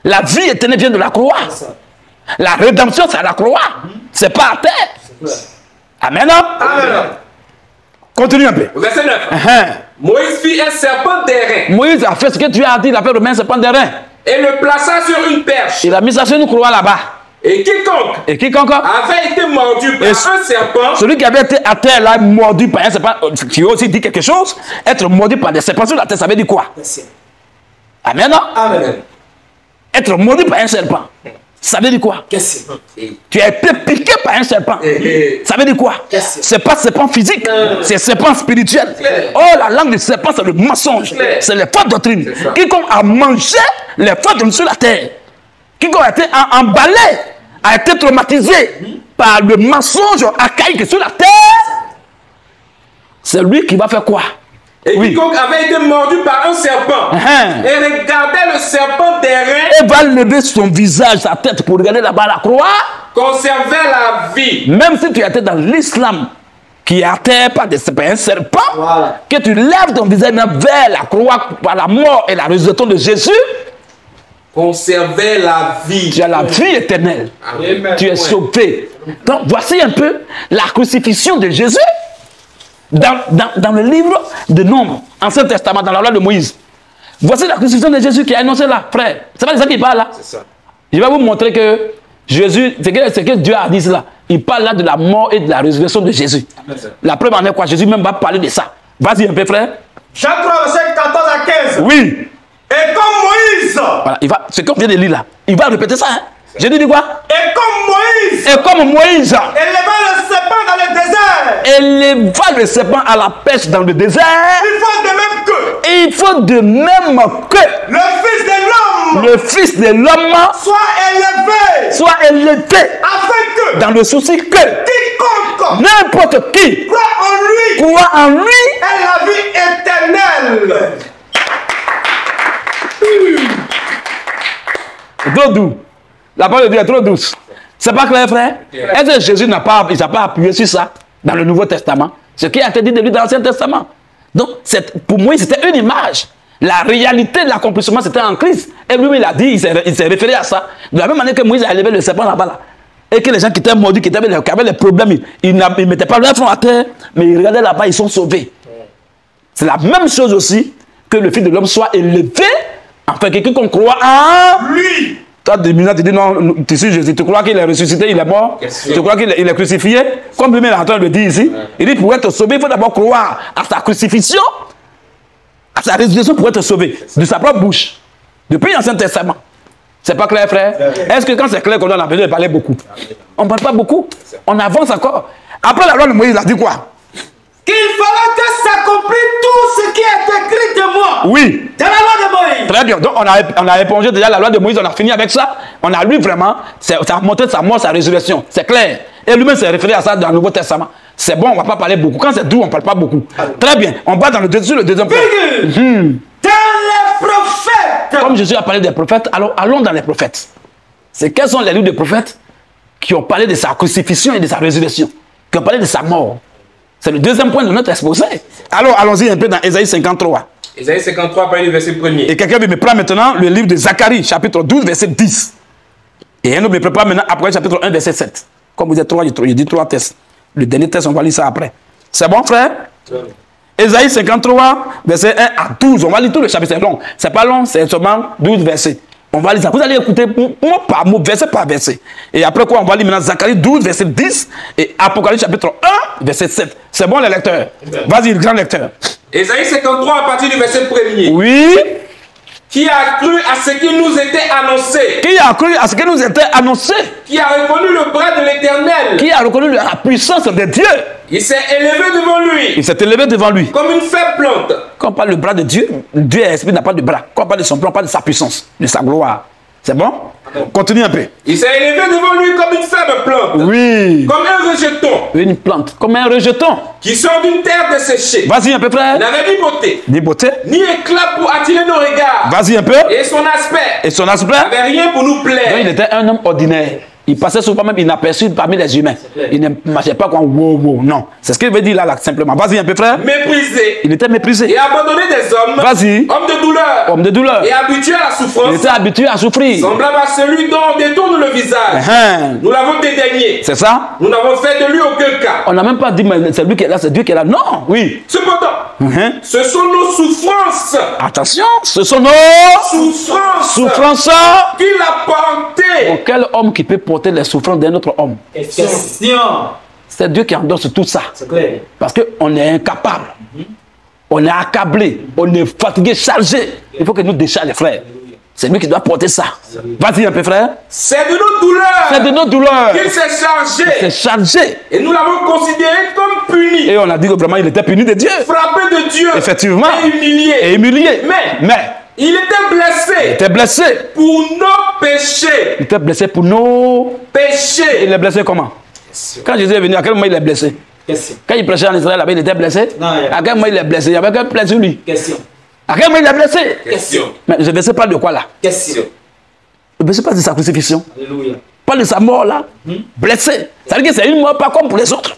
La vie éternelle vient de la croix. La rédemption, c'est à la croix. C'est pas à terre. Amen. Amen. Continue un peu. Verset 9. Moïse fit un serpent d'airain. Moïse a fait ce que tu as dit, il a fait le même serpent d'airain. Et le plaça sur une perche. Il a mis ça sur une croix là-bas. Et quiconque avait été mordu par un serpent. Celui qui avait été à terre là, mordu par un serpent, qui aussi dit quelque chose, être mordu par des serpents sur la terre, ça veut dire quoi? Amen. Amen. Être mordu par un serpent, ça veut dire quoi? Tu as été piqué par un serpent. Ça veut dire quoi? C'est pas serpent physique, c'est serpent spirituel. Oh, la langue du serpent, c'est le mensonge. C'est les fausses doctrines. Quiconque a mangé les fausses doctrines sur la terre, quiconque a été emballé, a été traumatisé par le mensonge archaïque sur la terre, c'est lui qui va faire quoi? Et quiconque avait été mordu par un serpent et regardait le serpent d'airain et va lever son visage, sa tête pour regarder là-bas la croix, conservait la vie. Même si tu étais dans l'islam qui est à terre par un serpent, que tu lèves ton visage vers la croix par la mort et la résurrection de Jésus, conservait la vie. Tu as la vie éternelle. Amen. Tu es sauvé. Donc voici un peu la crucifixion de Jésus. Dans le livre de Nombres, Ancien Testament, dans la loi de Moïse. Voici la crucifixion de Jésus qui est annoncée là, frère. C'est pas de ça qu'il parle là. C'est ça. Je vais vous montrer que Jésus, c'est que Dieu a dit là. Il parle là de la mort et de la résurrection de Jésus. Amen. La preuve en est quoi? Jésus même va parler de ça. Vas-y un peu, frère. Jean 3, verset 14 à 15. Oui. Et comme Moïse. Voilà, ce qu'on vient de lire là. Il va répéter ça. Hein? Jésus dit quoi? Et comme Moïse. Et comme Moïse. Éleva le serpent dans le désert. Éleva le serpent à la pêche dans le désert. Il faut de même que. Il faut de même que. Le Fils de l'homme. Le Fils de l'homme. Soit élevé. Afin que. Dans le souci que. Quiconque. N'importe qui. Croit en lui. Et la vie éternelle. Trop doux. La parole de Dieu est trop douce. C'est pas clair, frère? Est-ce que Jésus n'a pas appuyé sur ça dans le Nouveau Testament? Ce qui a été dit de lui dans l'Ancien Testament. Donc, pour moi, c'était une image. La réalité de l'accomplissement, c'était en Christ. Et lui, il a dit, il s'est référé à ça. De la même manière que Moïse a élevé le serpent là-bas. Là. Et que les gens qui étaient mordus, qui avaient les problèmes, ils ne mettaient pas leur front à terre, mais ils regardaient là-bas, ils sont sauvés. C'est la même chose aussi que le Fils de l'homme soit élevé, enfin, quelqu'un qu'on croit en lui. Toi, tu dis non, tu sais Jésus, tu crois qu'il est ressuscité, il est mort, tu crois qu'il est crucifié, comme lui-même est en train de le dire ici. Il dit pour être sauvé, il faut d'abord croire à sa crucifixion, à sa résurrection pour être sauvé, de sa propre bouche, depuis l'Ancien Testament. C'est pas clair, frère? Est-ce que quand c'est clair qu'on doit besoin de parler beaucoup? On ne parle pas beaucoup, on avance encore. Après la loi de Moïse, il a dit quoi? Qu'il fallait que s'accomplisse tout ce qui est écrit de moi. Oui. Dans la loi de Moïse. Très bien. Donc, on a épongé déjà la loi de Moïse, on a fini avec ça. On a lu vraiment, ça a montré sa mort, sa résurrection. C'est clair. Et lui-même s'est référé à ça dans le Nouveau Testament. C'est bon, on ne va pas parler beaucoup. Quand c'est doux, on ne parle pas beaucoup. Très bien. On va dans le deuxième point. Dans les prophètes. Comme Jésus a parlé des prophètes, alors allons dans les prophètes. Quels sont les livres de prophètes qui ont parlé de sa crucifixion et de sa résurrection, qui ont parlé de sa mort? C'est le deuxième point de notre exposé. Alors, allons-y un peu dans Ésaïe 53. Ésaïe 53, parlez du verset 1er. Et quelqu'un me prend maintenant le livre de Zacharie, chapitre 12, verset 10. Et un autre me prépare maintenant après chapitre 1, verset 7. Comme vous êtes 3, je dis 3 tests. Le dernier test, on va lire ça après. C'est bon, frère? Ésaïe 53, verset 1 à 12. On va lire tout le chapitre. C'est long. C'est pas long, c'est seulement 12 versets. On va lire ça. Vous allez écouter mot par mot, verset par verset. Et après quoi, on va lire maintenant Zacharie 12, verset 10 et Apocalypse chapitre 1, verset 7. C'est bon, les lecteurs? Vas-y, le grand lecteur. Ésaïe 53, à partir du verset 1er. Oui. Qui a cru à ce qui nous était annoncé. Qui a cru à ce qui nous était annoncé. Qui a reconnu le bras de l'Éternel. Qui a reconnu la puissance de Dieu. Il s'est élevé devant lui. Il s'est élevé devant lui. Comme une faible plante. Quand on parle du bras de Dieu, Dieu est esprit, n'a pas de bras. Quand on parle de son plan, on parle de sa puissance, de sa gloire. C'est bon? Continue un peu. Il s'est élevé devant lui comme une faible plante. Oui. Comme un rejeton. Une plante, comme un rejeton. Qui sort d'une terre desséchée. Vas-y un peu, frère. Il n'avait ni beauté. Ni beauté. Ni éclat pour attirer nos regards. Vas-y un peu. Et son aspect. Et son aspect. N'avait rien pour nous plaire. Donc, il était un homme ordinaire. Il passait souvent même inaperçu parmi les humains. Il ne marchait pas comme wow, wow, non. C'est ce qu'il veut dire là, simplement. Vas-y un peu, frère. Méprisé. Il était méprisé. Et abandonné des hommes. Vas-y. Homme de douleur. Homme de douleur. Et habitué à la souffrance. Il était habitué à souffrir. Semblable à celui dont on détourne le visage. Nous l'avons dédaigné. C'est ça? Nous n'avons fait de lui aucun cas. On n'a même pas dit, mais c'est lui qui est là, c'est Dieu qui est là. Non, oui. Cependant, ce sont nos souffrances. Attention, ce sont nos souffrances qu'il a portées. Quel homme qui peut porter les souffrances d'un autre homme? Question. C'est Dieu qui endosse tout ça. C'est clair. Parce qu'on est incapable. On est accablé. On est fatigué, chargé. Il faut que nous décharge les frères. C'est lui qui doit porter ça. Vas-y un peu, frère. C'est de nos douleurs. C'est de nos douleurs. Qu'il s'est chargé. Il s'est chargé. Et nous l'avons considéré comme puni. Et on a dit que vraiment il était puni de Dieu. Frappé de Dieu. Effectivement. Et humilié. Et humilié. Mais il était blessé. Il était blessé. Pour nos péchés. Il était blessé pour nos péchés. Il est blessé comment? Quand Jésus est venu, à quel moment il est blessé? Question. Quand il prêchait en Israël, là-bas, il était blessé? Non, à quel moment il est blessé? Il n'y avait qu'un plein sur lui. Question. À quel moment il est blessé? Question. Mais je ne sais pas de quoi là. Question. Je ne sais pas de sa crucifixion. Alléluia. Pas de sa mort là. Blessé. Ça veut dire que c'est une mort pas comme pour les autres.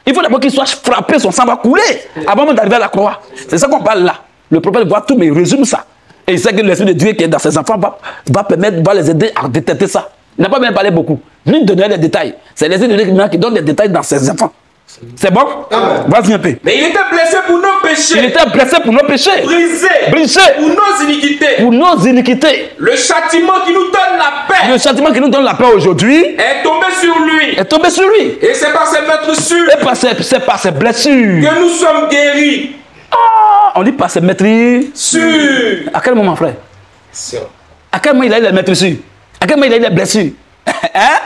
Il faut d'abord qu'il soit frappé, son sang va couler avant même d'arriver à la croix. C'est ça qu'on parle là. Le prophète voit tout, mais il résume ça. Et il sait que l'Esprit de Dieu qui est dans ses enfants va les aider à détecter ça. Il n'a pas bien parlé beaucoup, ni donner les détails. C'est l'Esprit de Dieu qui donne les détails dans ses enfants. C'est bon? Vas-y un peu. Mais il était blessé pour nos péchés. Il était blessé pour nos péchés. Brisé. Pour nos iniquités. Pour nos iniquités. Le châtiment qui nous donne la paix. Le châtiment qui nous donne la paix aujourd'hui est tombé sur lui. Est tombé sur lui. Et c'est par ses meurtrissures. Et c'est par ses blessures. Que nous sommes guéris. Ah, on dit par ses meurtrissures. À quel moment, frère? À quel moment il a eu les meurtrissures? À quel moment il a eu les blessures? Hein?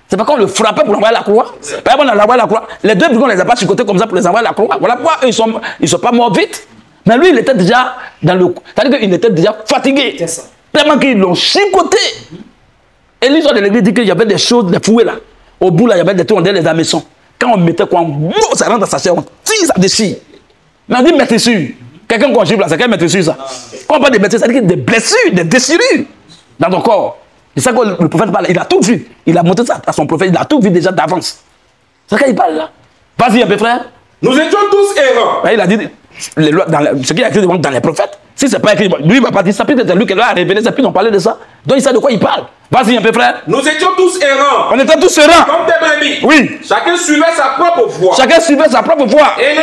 C'est pas qu'on le frappait pour l'envoyer à la croix. Pas qu'on l'envoie à la croix. Les deux brigands, on les a pas chicotés comme ça pour les envoyer à la croix. Voilà pourquoi eux, ils sont pas morts vite. Mais lui, il était déjà dans le... C'est-à-dire qu'il était déjà fatigué. Tellement qu'ils l'ont chicoté. Et l'histoire de l'église dit qu'il y avait des choses, des fouets là. Au bout là, il y avait des trucs, on dirait les hameçons. Quand on mettait quoi, ça rentre dans sa chair, on tire, ça déchire. Mais on dit meurtrissure. Quelqu'un qu'on gifle là, c'est quelle meurtrissure ça? Quand on parle de meurtrissure, ça veut dire des blessures, des déchirures dans ton corps. C'est ça que le prophète parle. Il a tout vu. Il a montré ça à son prophète. Il a tout vu déjà d'avance. C'est ça qu'il parle là. Vas-y un peu, frère. Nous étions tous errants. Il a dit ce qu'il a écrit dans les prophètes. Si ce n'est pas écrit, lui il va pas dire ça. Peut-être lui qui l'a révélé. C'est plus d'en parler de ça. Donc il sait de quoi il parle. Vas-y un peu, frère. Nous étions tous errants. On était tous errants. Comme des brebis. Oui. Chacun suivait sa propre voie. Chacun suivait sa propre voie. Et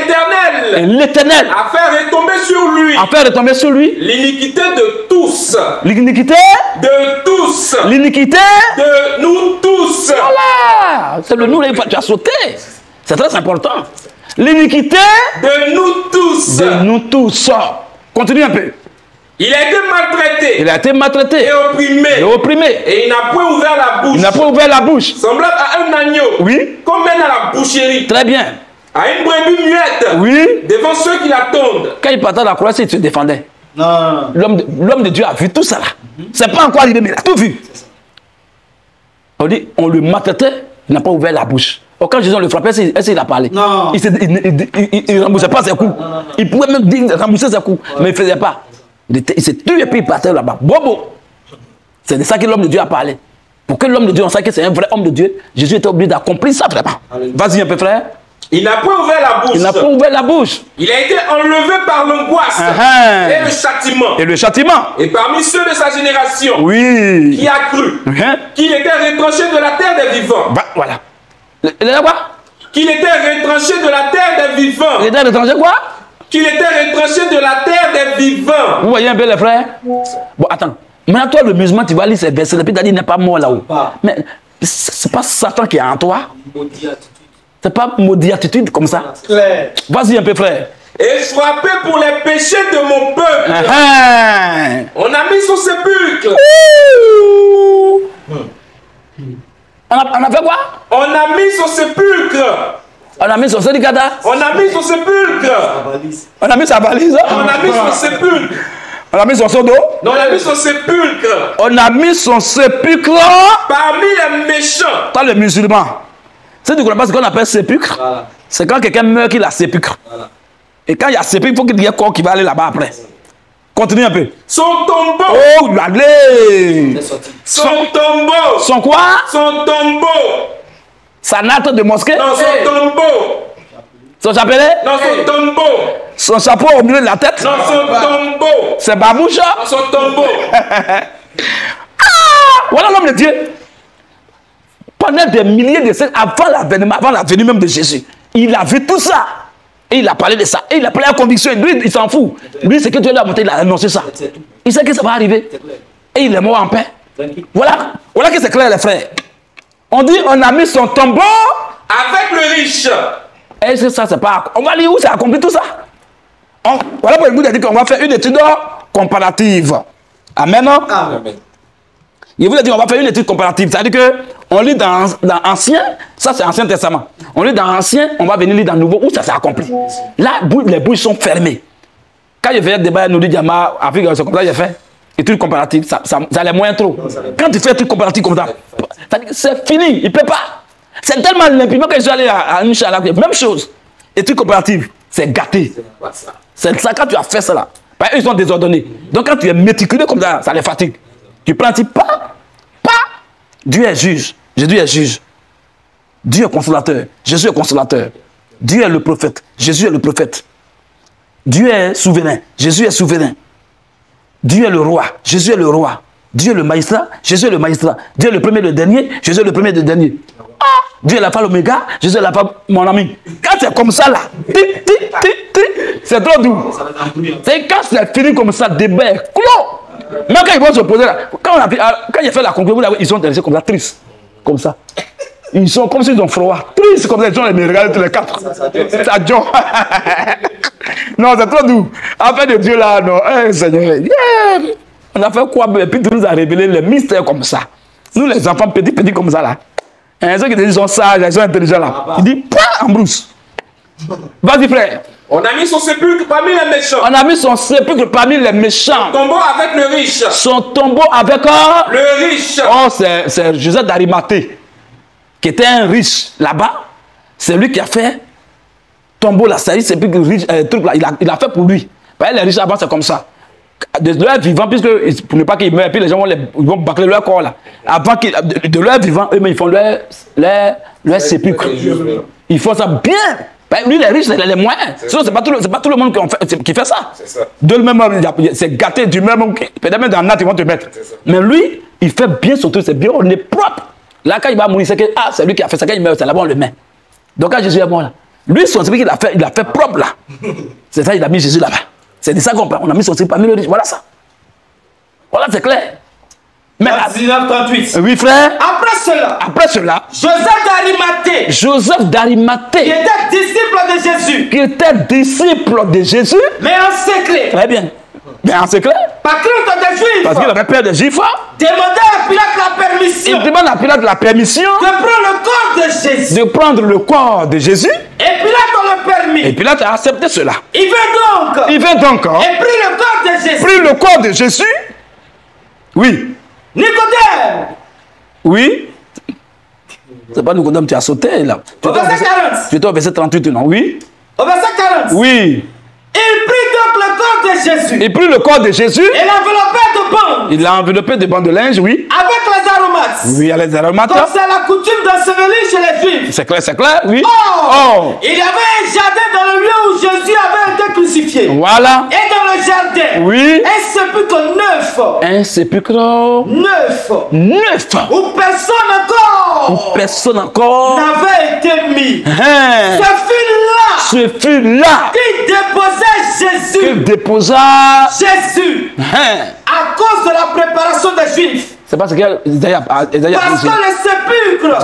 l'Éternel a fait retomber sur lui. A fait retomber sur lui l'iniquité de tous. L'iniquité de tous. L'iniquité de nous tous. Voilà. C'est le nous là, tu as sauté. C'est très important. L'iniquité de nous tous. De nous tous. Continue un peu. Il a été maltraité. Il a été maltraité. Et opprimé. Et opprimé. Et il n'a point ouvert la bouche. Il n'a pas ouvert la bouche. Semblable à un agneau. Oui. Qu'on mène à la boucherie. Très bien. À une brebis muette. Oui. Devant ceux qui l'attendent. Quand il partait à la croix, il se défendait. Non. L'homme de Dieu a vu tout ça là. C'est pas encore arrivé, mais il a tout vu. On dit, on le maltraitait, il n'a pas ouvert la bouche. Quand Jésus le frappait, est-ce qu'il a parlé? Non. Il ne remboursait pas ses coups. Il pouvait même dire rembourser ses coups, mais il ne faisait pas. Il s'est tué et puis il partait là-bas. Bobo! C'est de ça que l'homme de Dieu a parlé. Pour que l'homme de Dieu, on sait que c'est un vrai homme de Dieu, Jésus était obligé d'accomplir ça vraiment. Vas-y un peu, frère. Il n'a pas ouvert la bouche. Il n'a pas ouvert la bouche. Il a été enlevé par l'angoisse et le châtiment. Et le châtiment. Et parmi ceux de sa génération, oui, qui a cru qu'il était retranché de la terre des vivants. Bah, voilà. Il est quoi? Qu'il était retranché de la terre des vivants. Il était retranché quoi? Qu'il était retranché de la terre des vivants. Vous voyez un peu les frères? Bon, attends. Maintenant, toi, le musulman, tu vas lire ces versets, et puis tu as dit, il n'est pas mort là-haut. Mais c'est pas Satan qui est en toi. C'est pas maudit attitude comme ça. Claire. Vas-y un peu, frère. et frappé pour les péchés de mon peuple. On a mis son sépulcre. On a fait quoi? On a mis son sépulcre. On a mis son sépulcre. On a mis son sépulcre. On a mis sa valise. On a mis son sépulcre. On a mis son seau d'eau. Non, on a mis son sépulcre. On a mis son sépulcre. Parmi les méchants. Toi, les musulmans. Si tu ne connais pas ce qu'on appelle sépulcre, c'est quand quelqu'un meurt qu'il a sépulcre. Et quand il y a sépulcre, il faut qu'il y ait un corps qui va aller là-bas après. Continue un peu. Son tombeau. Oh, allez. Son tombeau. Son quoi? Son tombeau. Sa natte de mosquée? Non, son tombeau. Son chapelet? Non, son tombeau. Son chapeau au milieu de la tête? Non, son tombeau. C'est babouche? Non, son tombeau. Voilà l'homme de Dieu. Pendant des milliers de siècles, avant la venue même de Jésus, il a vu tout ça. Et il a parlé de ça. Et il a parlé à conviction. Lui, il s'en fout. Lui, c'est que Dieu l'a monté, il a annoncé ça. Il sait que ça va arriver. Et il est mort en paix. Voilà que c'est clair, les frères. On dit, on a mis son tombeau avec le riche. Est-ce que ça, c'est pas... On va lire où c'est accompli tout ça. Voilà pourquoi il a dit qu'on va faire une étude comparative. Amen. Amen. Il vous a dit on va faire une étude comparative. C'est-à-dire qu'on lit dans Ancien, ça c'est Ancien Testament. On lit dans Ancien, on va venir lire dans le Nouveau, où ça s'est accompli. Là, les bouches sont fermées. Quand je fais un débat, nous dit Diama, Afrique, c'est comme ça que j'ai fait. Étude comparative, ça allait moins trop. Quand tu fais étude comparative comme ça, c'est fini, il ne peut pas. C'est tellement limpide que je suis allé à Inch'Allah, même chose. Étude comparative, c'est gâté. C'est ça, quand tu as fait ça là, eux, ils sont désordonnés. Donc quand tu es méticuleux comme ça, ça les fatigue. Tu prends, tu pas. Dieu est juge. Jésus est juge. Dieu est consolateur. Jésus est consolateur. Dieu est le prophète. Jésus est le prophète. Dieu est souverain. Jésus est souverain. Dieu est le roi. Jésus est le roi. Dieu est le magistrat. Jésus est le magistrat. Dieu est le premier et le dernier. Jésus est le premier et le dernier. Dieu est l'alpha l'oméga. Jésus est l'alpha, mon ami. Quand c'est comme ça là, c'est trop doux. C'est quand c'est fini comme ça, débat est clos. Même quand ils vont se poser là, quand il a fait la conclusion, ils sont intéressés comme ça, tristes. Comme ça. Ils sont comme s'ils ont froid. Tristes comme ça, ils sont les regarder tous les quatre. Ça John. Non, c'est trop doux. Affaire de Dieu là, non. Seigneur. Yeah. On a fait quoi? Et puis Dieu nous a révélé les mystères comme ça. Nous les enfants petits comme ça là. Ceux qui disent sont sages, ils sont intelligents là. Il dit, pas en brousse. Vas-y frère. On a mis son sépulcre parmi les méchants. On a mis son sépulcre parmi les méchants. Son tombeau avec le riche. Son tombeau avec le riche. Oh, c'est Joseph d'Arimathée, qui était un riche là-bas. C'est lui qui a fait tombeau là, c'est sépulcre riche, truc là. Il a fait pour lui. Les riches là-bas, c'est comme ça. De leur vivant, puisque pour ne pas qu'ils meurent, puis les gens vont bâcler leur corps là. Avant de leur vivant, eux-mêmes ils font leur sépulcre. Ils font ça bien. Lui, les riches, c'est les moyens. Sinon, c'est pas tout le monde qui fait ça. De même, c'est gâté du même. Peut-être même dans la natte, ils vont te mettre. Mais lui, il fait bien son truc, c'est bien, on est propre. Là, quand il va mourir, c'est que c'est lui qui a fait ça. Quand il meurt, c'est là-bas, on le met. Donc, quand Jésus est mort là, lui, son truc, il a fait propre là. C'est ça, il a mis Jésus là-bas. C'est de ça qu'on parle. On a mis son truc parmi les riches. Voilà ça. Voilà, c'est clair. Mais 1938. Oui, frère. Après cela, Joseph d'Arimathée, qui était disciple de Jésus, mais en secret. Très bien. Mais en secret. Par crainte des Juifs. Parce qu'il avait peur des Juifs. Demandait à Pilate la permission. Il demande à Pilate la permission. De prendre le corps de Jésus. De prendre le corps de Jésus. Et Pilate en le permis. Et Pilate a accepté cela. Il vint donc. Et prit le corps de Jésus. Prit le corps de Jésus. Oui. Nicodème. Oui. C'est pas Nicodème, tu as sauté là. Au verset 40. Tu étais au verset 38, non? Oui. Au verset 40. Oui. Il prit donc le corps de Jésus. Il prit le corps de Jésus. Et l'enveloppait de bandes. Il l'a enveloppé de bandes de linge, oui. Avec les aromates. Oui, avec les aromates. Donc c'est la coutume d'ensevelir chez les Juifs. C'est clair, oui. Oh. Il y avait un jardin dans le lieu où Jésus avait été crucifié. Voilà. Et dans le jardin. Oui. Un sépulcre neuf. Un sépulcre neuf. Où personne encore n'avait été mis. Ce fut là qu'il déposa Jésus à cause de la préparation des Juifs. C'est parce que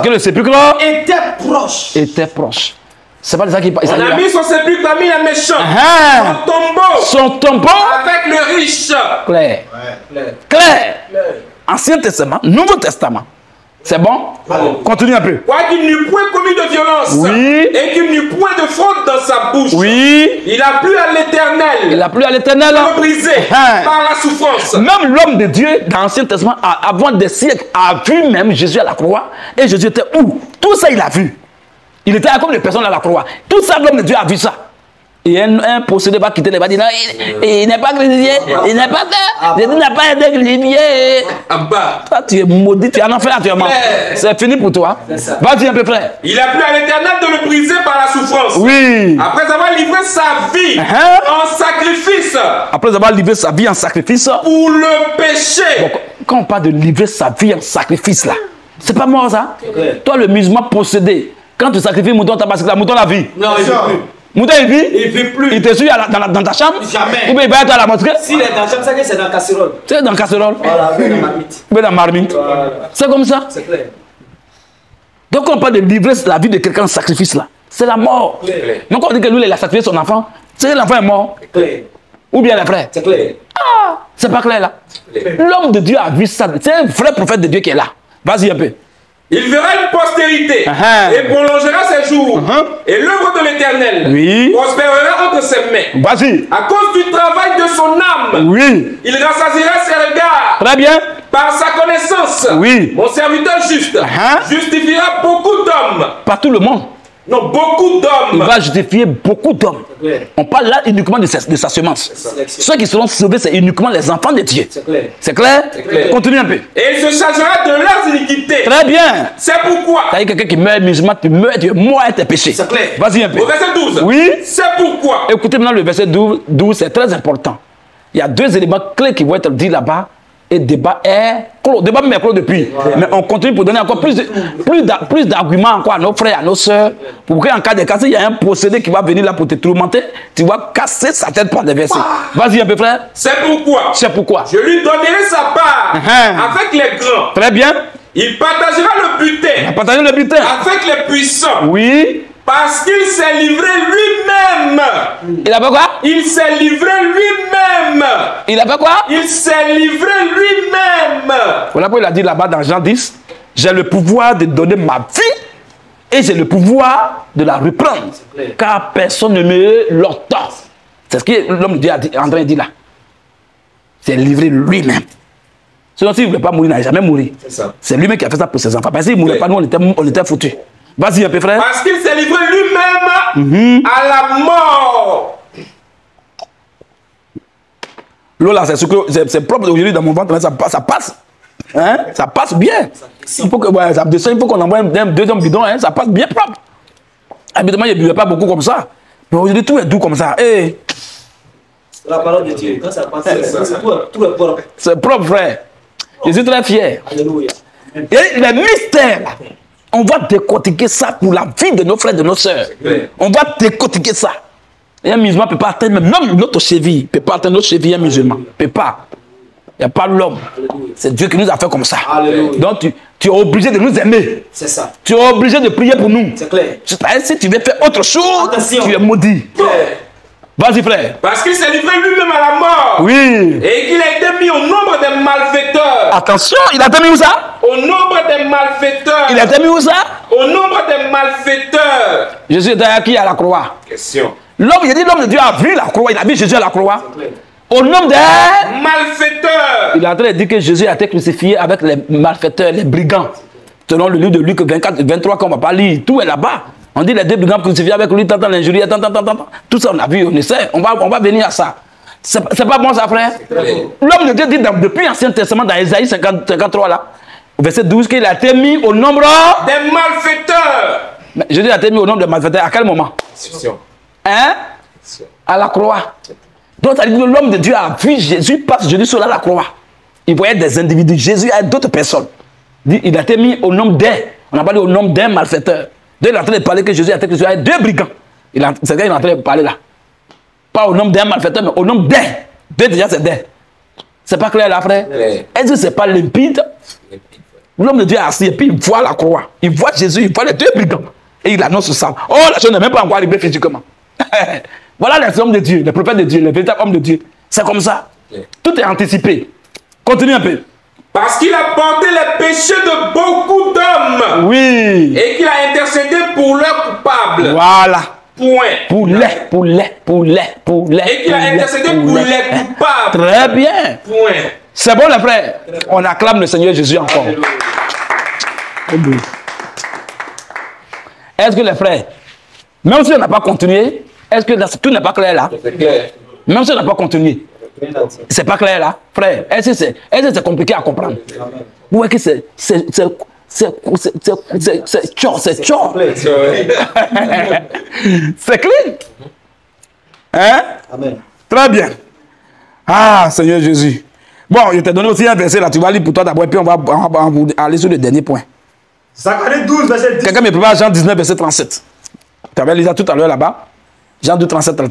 le sépulcre était proche. C'est pas de ça qu'il parle. On a mis son sépulcre, a mis les méchants. Son tombeau. Avec le riche. Clair. Clair. Ancien Testament, Nouveau Testament. C'est bon? Continue un peu. Quoi qu'il n'eût point commis de violence. Oui. Et qu'il n'eut point de fraude dans sa bouche. Oui. Il a plu à l'Éternel. Il a plu à l'Éternel. Brisé par la souffrance. Même l'homme de Dieu, dans l'Ancien Testament, avant des siècles, a vu même Jésus à la croix. Et Jésus était où? Tout ça, il a vu. Il était comme les personnes à la croix. Tout ça, l'homme de Dieu a vu ça. Et un possédé va quitter les bâtiments. Non, il n'est pas chrétien. Il n'est pas ça. Jésus n'a pas été chrétien. Toi, tu es maudit. Tu es en enfer actuellement. C'est fini pour toi. Vas-y un peu, frère. Il a plu à l'Éternel de le briser par la souffrance. Oui. Après avoir livré sa vie en sacrifice. Après avoir livré sa vie en sacrifice. Pour le péché. Donc, quand on parle de livrer sa vie en sacrifice, là, c'est pas mort ça. Toi, le musulman possédé, quand tu sacrifies le mouton, tu as passé la mouton la vie. Non, il ne veut plus. Mouton, il vit? Il ne vit plus. Il te suit dans ta chambre? Jamais. Ou bien il va être à la mosquée? S'il est dans la chambre, c'est dans la casserole. C'est dans la casserole? Voilà, dans la marmite. Dans la marmite. Voilà. C'est comme ça? C'est clair. Donc, quand on parle de livrer la vie de quelqu'un en sacrifice, là, c'est la mort. Mais quand on dit que lui, il a sacrifié son enfant, c'est que l'enfant est mort. C'est clair. Ou bien les frères? C'est clair. Ah, c'est pas clair là. L'homme de Dieu a vu ça. C'est un vrai prophète de Dieu qui est là. Vas-y un peu. Il verra une postérité et prolongera ses jours. Et l'œuvre de l'Éternel prospérera entre ses mains. Vas-y. À cause du travail de son âme, il rassasiera ses regards. Très bien. Par sa connaissance, mon serviteur juste justifiera beaucoup d'hommes. Pas tout le monde. Non, beaucoup d'hommes. Il va justifier beaucoup d'hommes. On parle là uniquement de sa semence. Ceux qui seront sauvés, c'est uniquement les enfants de Dieu. C'est clair. C'est clair? Continue un peu. Et il se chargera de leurs iniquités. Très bien. C'est pourquoi. T'as dit quelqu'un qui meurt musulman, tu meurs, tu meurs à tes péchés. C'est clair. Vas-y un peu. Au verset 12. Oui. C'est pourquoi. Écoutez maintenant le verset 12, c'est très important. Il y a deux éléments clés qui vont être dits là-bas. Et le débat est clos. Le débat même est clos depuis. Voilà. Mais on continue pour donner encore plus d'arguments encore à nos frères, à nos soeurs. Pour qu'en cas de casse, il y a un procédé qui va venir là pour te tourmenter. Tu vas casser sa tête par des versets. Vas-y un peu, frère. C'est pourquoi. C'est pourquoi. Je lui donnerai sa part avec les grands. Très bien. Il partagera le butin. Il va partager le butin. Avec les puissants. Oui. Parce qu'il s'est livré lui-même. Il a fait quoi? Il s'est livré lui-même. Il a fait quoi? Il s'est livré lui-même. Voilà pourquoi il a dit là-bas dans Jean 10, j'ai le pouvoir de donner ma vie et j'ai le pouvoir de la reprendre. Car personne ne me l'entend. C'est ce que l'homme de Dieu est en train de dire là. C'est livré lui-même. Sinon, s'il ne voulait pas mourir, il n'a jamais mouru. C'est lui-même qui a fait ça pour ses enfants. Parce qu'il ne mourrait pas, nous, on était foutus. Vas-y un peu, frère. Parce qu'il s'est livré lui-même à la mort. L'eau là, c'est propre aujourd'hui dans mon ventre, mais ça passe. Hein? Ça passe bien. Il faut qu'on envoie un deuxième bidon, hein? Ça passe bien propre. Évidemment, il ne buvait pas beaucoup comme ça. Mais aujourd'hui, tout est doux comme ça. Hey. La parole de Dieu, quand ça passe, tout est propre. C'est propre, frère. Je suis très fier. Alléluia. Et les mystères, on va décortiquer ça pour la vie de nos frères et de nos sœurs. On va décortiquer ça. Et un musulman ne peut pas atteindre, même notre cheville, ne peut pas atteindre notre cheville, un musulman. Ne peut pas. Il n'y a pas l'homme. C'est Dieu qui nous a fait comme ça. Alléluia. Donc tu es obligé de nous aimer. C'est ça. Tu es obligé de prier pour nous. C'est clair. Si tu veux faire autre chose, attention, tu es maudit. Vas-y, frère. Parce qu'il s'est livré lui-même à la mort. Oui. Et qu'il a été mis au nombre des malfaiteurs. Attention, il a été mis où ça? Au nombre des malfaiteurs. Il a été mis où ça? Au nombre des malfaiteurs. Jésus était à qui à la croix? Question. L'homme, il a dit l'homme de Dieu a vu la croix. Il a vu Jésus à la croix. Au nombre des malfaiteurs. Il est en train de dire que Jésus a été crucifié avec les malfaiteurs, les brigands. Selon le livre de Luc 24, 23, qu'on ne va pas lire, tout est là-bas. On dit les deux brigands crucifiés avec lui, tant l'injurie, tant. Tout ça, on a vu, on essaie. On va venir à ça. C'est pas bon, ça, frère? L'homme de Dieu dit depuis l'Ancien Testament, dans Ésaïe 53, là, au verset 12, qu'il a été mis au nombre des malfaiteurs. Mais Jésus a été mis au nombre des malfaiteurs. À quel moment? Hein? À la croix. Donc, l'homme de Dieu a vu Jésus parce que Jésus sur la croix. Il voyait des individus. Jésus a d'autres personnes. Il a été mis au nombre des. On n'a pas dit au nombre d'un malfaiteur. Donc, il est en train de parler que Jésus a été crucifié avec deux brigands. C'est ce qu'il est en train de parler là. Pas au nombre d'un malfaiteur, mais au nombre d'un. Deux déjà, c'est des. C'est pas clair là, frère? Est-ce que c'est pas limpide? L'homme de Dieu est assis et puis il voit la croix. Il voit Jésus, il voit les deux brigands. Et il annonce ça. Oh, la chose n'est même pas encore arrivée physiquement. Voilà les hommes de Dieu, les prophètes de Dieu, les véritables hommes de Dieu. C'est comme ça. Tout est anticipé. Continue un peu. Parce qu'il a porté les péchés de beaucoup d'hommes. Oui. Et qu'il a intercédé pour leurs coupables. Voilà. Point. Pour les. Et qu'il a intercédé pour les coupables. Très bien. Point. C'est bon, les frères. On acclame le Seigneur Jésus encore. Est-ce que les frères, même si on n'a pas continué, est-ce que tout n'est pas clair là? C'est clair. Même si on n'a pas continué, c'est pas clair là, frère. Est-ce que c'est compliqué à comprendre? Vous voyez que c'est tchor. C'est clean. Hein? Amen. Très bien. Ah, Seigneur Jésus. Bon, je t'ai donné aussi un verset là, tu vas lire pour toi d'abord, et puis on va aller sur le dernier point. Zacharie 12, verset 10. Quelqu'un me prépare Jean 19, verset 37. Tu avais lu ça tout à l'heure là-bas. Jean 12, 37,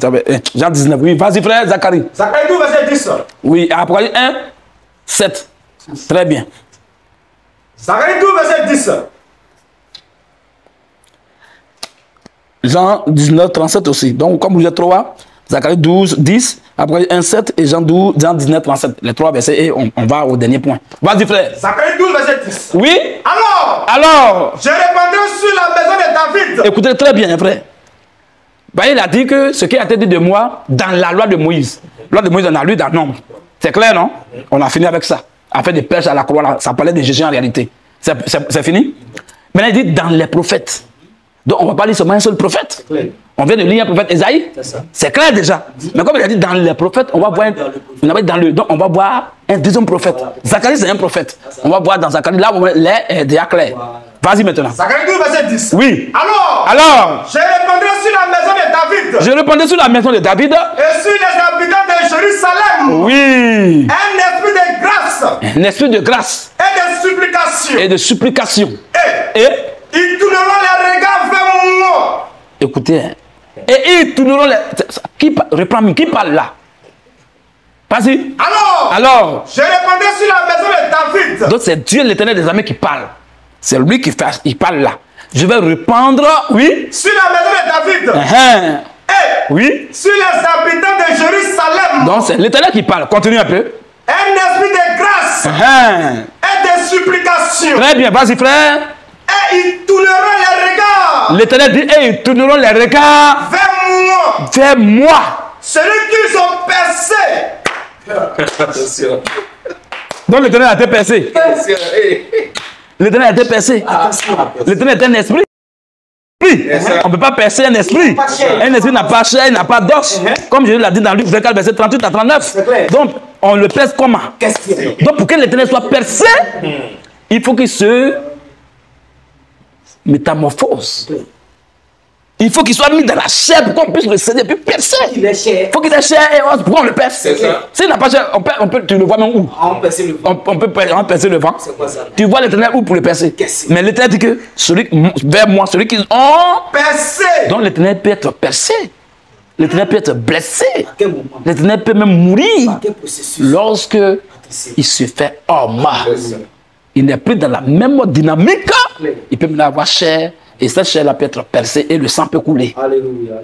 Jean 19. Oui, vas-y frère, Zacharie. Zacharie 12, verset 10. Oui, Apocalypse 1, 7. Très bien. Zacharie 12, verset 10. Jean 19, 37 aussi. Donc, comme vous êtes trois, Zacharie 12, 10, Apocalypse 1, 7 et Jean 19, 37. Les trois versets et on va au dernier point. Vas-y frère. Zacharie 12, verset 10. Oui. Alors. Je répandrai sur la maison de David. Écoutez très bien, frère. Ben, il a dit que ce qui a été dit de moi dans la loi de Moïse. La loi de Moïse, on a lu dans Nombre. C'est clair, non? On a fini avec ça. Afin de pêche à la croix, là, ça parlait de Jésus en réalité. C'est fini? Maintenant, il dit dans les prophètes. Donc, on ne va pas lire seulement un seul prophète. On vient de lire un prophète Esaïe. C'est clair déjà. Mais comme il a dit dans les prophètes, on va voir donc on va voir un deuxième prophète. Zacharie, c'est un prophète. On va voir dans Zacharie, là où l'air est déjà clair. Vas-y maintenant. Zacharie 12, verset 10. Oui. Alors, je répandrai sur la maison de David. Je répandrai sur la maison de David. Et sur les habitants de Jérusalem. Oui. Un esprit de grâce. Un esprit de grâce. Et de supplication. Et de supplication. Et ils tourneront les regards vers moi. Écoutez. Et ils tourneront les... Reprends-moi. Qui parle là? Vas-y. Alors. Je répandrai sur la maison de David. Donc c'est Dieu l'Éternel des armées qui parle. C'est lui qui parle là. Je vais répandre, oui. Sur la maison de David. Et oui. Sur les habitants de Jérusalem. Donc c'est l'Éternel qui parle. Continue un peu. Un esprit de grâce. Et de supplication. Très bien, vas-y frère. Et ils tourneront les regards. L'Éternel dit, et ils tourneront les regards. Vers moi. Vers moi. Celui qu'ils ont percé. Donc l'Éternel a été percé. L'Éternel a été percé. L'Éternel est un esprit. On ne peut pas percer un esprit. Un esprit n'a pas chair, il n'a pas d'os. Comme je l'ai dit dans Luc 24, verset 38 à 39. Donc, on le perce comment? Donc, pour que l'Éternel soit percé, il faut qu'il se métamorphose. Il faut qu'il soit mis dans la chair pour qu'on puisse le saisir et puis percer. Il faut qu'il ait chair et os. Pourquoi on le perce? S'il n'a pas chair, tu le vois même où? On peut percer le vent. Tu vois l'Éternel où pour le percer? Mais l'Éternel dit que vers moi, celui qui ont percé. Donc l'Éternel peut être percé. L'Éternel peut être blessé. L'Éternel peut même mourir lorsque il se fait homme. Il n'est plus dans la même dynamique. Il peut même avoir chair. Et cette chair-là peut être percée et le sang peut couler. Alléluia.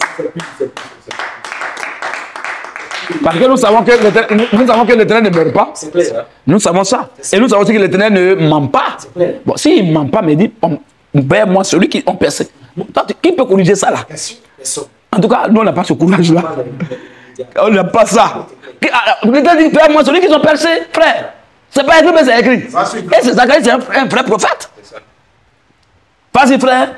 Parce que nous savons que l'Éternel ne meurt pas. C'est clair. Nous savons ça. Et nous savons aussi que l'Éternel ne ment pas. Bon, s'il ne ment pas, mais dit, vers moi, celui qui ont percé. Qui peut corriger ça là? En tout cas, nous, on n'a pas ce courage-là. On n'a pas ça. L'Éternel dit, vers moi, celui qui ont percé, frère. C'est pas écrit, mais c'est écrit. Et c'est Zacharie, c'est un vrai prophète. Vas-y, frère.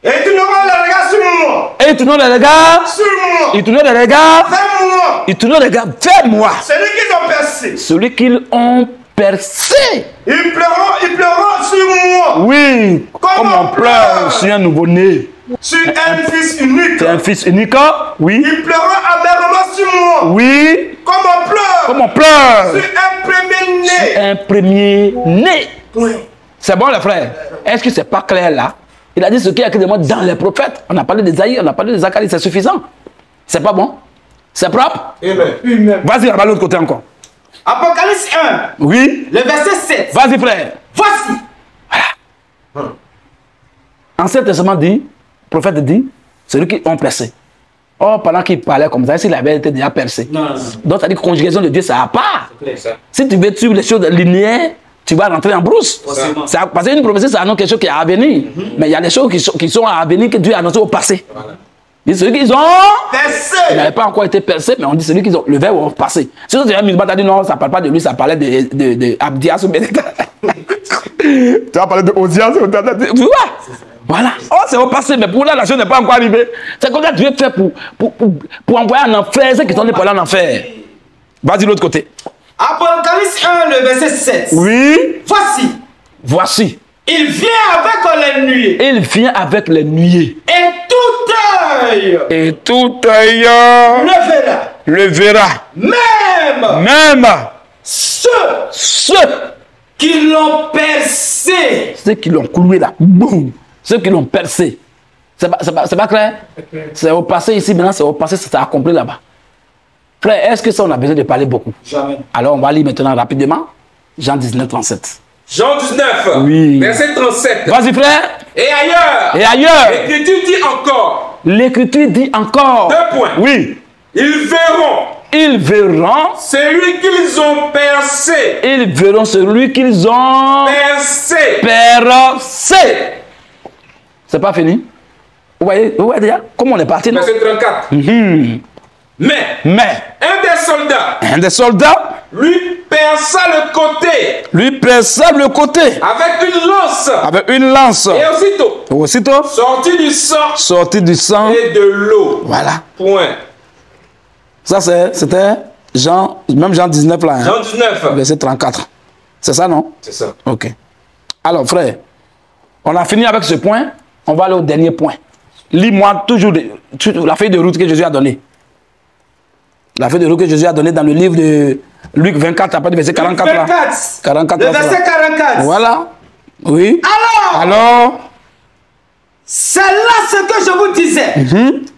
Et ils tourneront les regards sur moi. Et ils tourneront les regards sur moi. Ils tourneront les regards vers moi. Ils tourneront les regards vers moi. Celui qu'ils ont percé. Celui qu'ils ont percé. Ils pleureront sur moi. Oui. Comme on pleure sur un nouveau-né. Sur un fils unique. C'est un fils unique, oui. Ils pleureront amèrement sur moi. Oui. Comme on pleure. Comme on pleure. Sur un premier-né. Sur un premier-né. Oui. C'est bon, les frères. Est-ce que c'est pas clair là? Il a dit ce qui est écrit de moi dans les prophètes. On a parlé d'Esaïe, on a parlé de Zacharie, c'est suffisant. C'est pas bon? C'est propre? Amen. Vas-y, là-bas, l'autre côté encore. Apocalypse 1. Oui. Le verset 7. Vas-y, frère. Voici. Voilà. Ancien Testament dit, prophète dit, celui qui ont percé. Or, pendant qu'il parlait comme ça, s'il avait été déjà percé. Non. Donc, ça dit que la conjugaison de Dieu, ça a part. Si tu veux suivre les choses linéaires, tu vas rentrer en brousse. Parce qu'une prophétie, ça annonce quelque chose qui est à venir. Mais il y a des choses qui sont à venir que Dieu a annoncé au passé. Il dit celui qu'ils ont percé. Il n'avait pas encore été percé, mais on dit celui qu'ils ont le verbe au passé. Si tu as mis le dit non, ça ne parle pas de lui, ça parlait de Abdias ou Bénéta. Tu vas parler de Osias. Voilà. Oh, c'est au passé, mais pour là, la chose n'est pas encore arrivée. C'est comme ça que Dieu fait pour envoyer en enfer ceux qui sont allés pour aller en enfer. Vas-y de l'autre côté. Apocalypse 1, le verset 7. Oui. Voici. Voici. Il vient avec les nuées. Il vient avec les nuées. Et tout œil. Et tout œil le verra. Même ceux qui l'ont percé. Ceux qui l'ont cloué là. Boum. Ceux qui l'ont percé. C'est pas clair? C'est au passé ici, maintenant c'est au passé, ça s'est accompli là-bas. Frère, est-ce que ça on a besoin de parler beaucoup? Jamais. Alors on va lire maintenant rapidement Jean 19, 37. Jean 19, oui. Verset 37. Vas-y frère. Et ailleurs. L'Écriture dit encore. L'Écriture dit encore. 2 points. Oui. Ils verront celui qu'ils ont percé. Ils verront celui qu'ils ont percé. C'est pas fini. Vous voyez déjà comment on est parti? Verset 34. Mais un des soldats lui perça le côté. Avec une lance. Et aussitôt sorti du sang et de l'eau. Voilà. Point. Ça c'était même Jean 19 là. Hein? Jean 19. Verset 34. C'est ça, non? C'est ça. Ok. Alors frère, on a fini avec ce point. On va aller au dernier point. Lis-moi toujours la feuille de route que Jésus a donnée. La feuille de route que Jésus a donnée dans le livre de Luc 24, après le verset 44. 44 le verset 44. Voilà. Oui. Alors c'est là ce que je vous disais.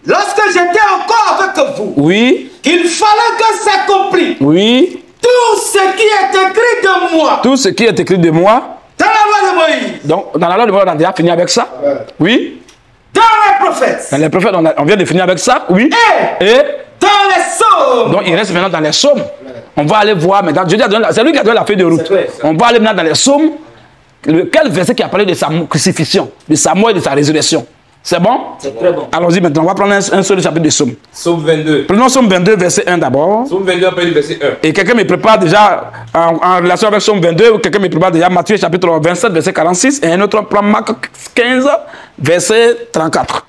Lorsque j'étais encore avec vous. Oui. Qu'il fallait que s'accomplisse. Oui. Tout ce qui est écrit de moi. Tout ce qui est écrit de moi. Dans la loi de Moïse. Donc, dans la loi de Moïse, on a déjà fini avec ça. Oui. Dans les prophètes. Dans les prophètes, on vient de finir avec ça. Oui. Et dans les psaumes. Donc, il reste maintenant dans les psaumes. On va aller voir maintenant. C'est lui qui a donné la feuille de route. On va aller maintenant dans les psaumes. Quel verset qui a parlé de sa crucifixion, de sa mort et de sa résurrection? C'est bon? C'est très bon. Allons-y maintenant. On va prendre un seul chapitre de psaume. Psaume 22. Prenons psaume 22, verset 1 d'abord. Psaume 22, après le verset 1. Et quelqu'un me prépare déjà, en relation avec psaume 22, quelqu'un me prépare déjà Matthieu chapitre 27, verset 46. Et un autre prend Marc 15, verset 34.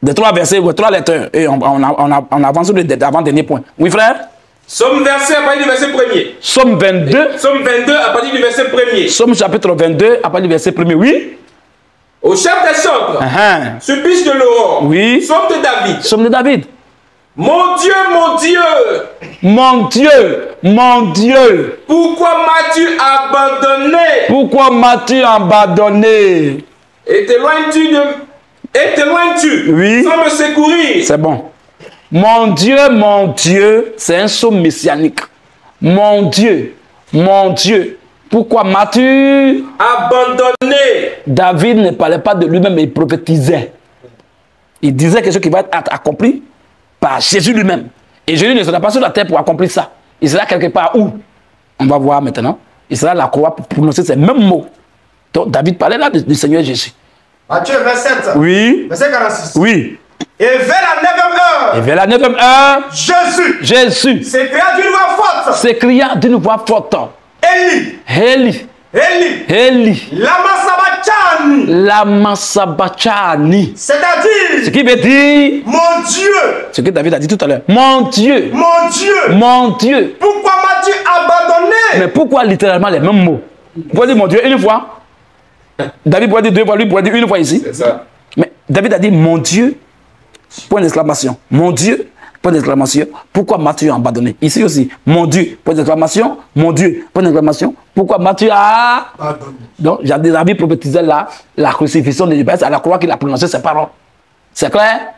Des trois versets, trois lecteurs. Et on avance sur l'avant-dernier point. Oui, frère? Psaume verset à partir du verset 1er. Psaume 22. Psaume 22 à partir du verset 1er. Psaume chapitre 22 à partir du verset 1er. Oui. Au chef des chantres. Supplice de l'aurore. Oui. Psaume de David. Psaume de David. Mon Dieu, mon Dieu. Mon Dieu, mon Dieu. Pourquoi m'as-tu abandonné? Pourquoi m'as-tu abandonné? Et t'éloignes-tu oui. Sans me secourir? C'est bon. Mon Dieu, c'est un psaume messianique. Mon Dieu, pourquoi m'as-tu abandonné? David ne parlait pas de lui-même, mais il prophétisait. Il disait quelque chose qui va être accompli par Jésus lui-même. Et Jésus ne sera pas sur la terre pour accomplir ça. Il sera quelque part où? On va voir maintenant. Il sera à la croix pour prononcer ces mêmes mots. Donc David parlait là du Seigneur Jésus. Matthieu 27. Oui. Verset 46. Oui. Et vers la 9e heure. Jésus. S'écria d'une voix forte. S'écria d'une voix forte. Élie. Lama sabachthani. C'est-à-dire. Ce qui veut dire. Mon Dieu. Ce que David a dit tout à l'heure. Mon Dieu. Pourquoi m'as-tu abandonné? Mais pourquoi littéralement les mêmes mots? Pourquoi dire mon Dieu une fois? David pourrait dire deux fois, lui pourrait dire une fois ici. C'est ça. Mais David a dit mon Dieu. Point d'exclamation. Mon Dieu. Point d'exclamation. Pourquoi m'as-tu abandonné? Ici aussi. Mon Dieu. Point d'exclamation. Mon Dieu. Point d'exclamation. Pourquoi m'as-tu abandonné? Donc, David prophétisait la crucifixion de Jésus à la croix qu'il a prononcé ses paroles. C'est clair?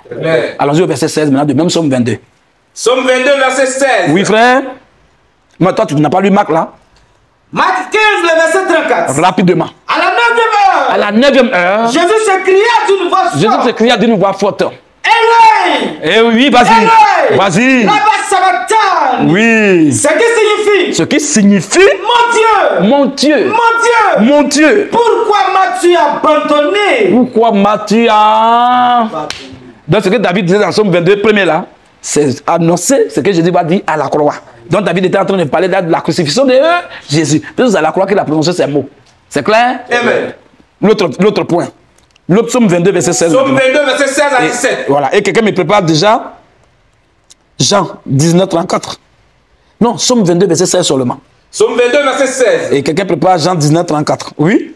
Allons-y au verset 16 maintenant de même psaume 22. Psaume 22, verset 16. Oui, frère. Mais toi, tu n'as pas lu Marc là? Marc 15, le verset 34. Rapidement. À la 9e heure. À la 9e heure. Jésus s'écria d'une voix forte. Jésus s'écria d'une voix forte. Éloi! Eh oui, vas-y. Vas-y. Lama sabachthani. Oui. Ce qui signifie. Ce qui signifie. Mon Dieu. Mon Dieu. Mon Dieu. Mon Dieu. Pourquoi m'as-tu abandonné? Pourquoi m'as-tu abandonné? Donc ce que David disait dans Somme 22, premier là, c'est annoncer ce que Jésus va dire à la croix. Donc David était en train de parler de la crucifixion de Jésus. C'est à la croix qu'il a prononcé ces mots. C'est clair? Amen. L'autre point. L'autre Somme 22, verset 16. Somme 22, verset 16 à 17. Voilà. Et quelqu'un me prépare déjà Jean 19, 34. Non, Somme 22, verset 16 seulement. Somme 22, verset 16. Et quelqu'un prépare Jean 19, 34. Oui?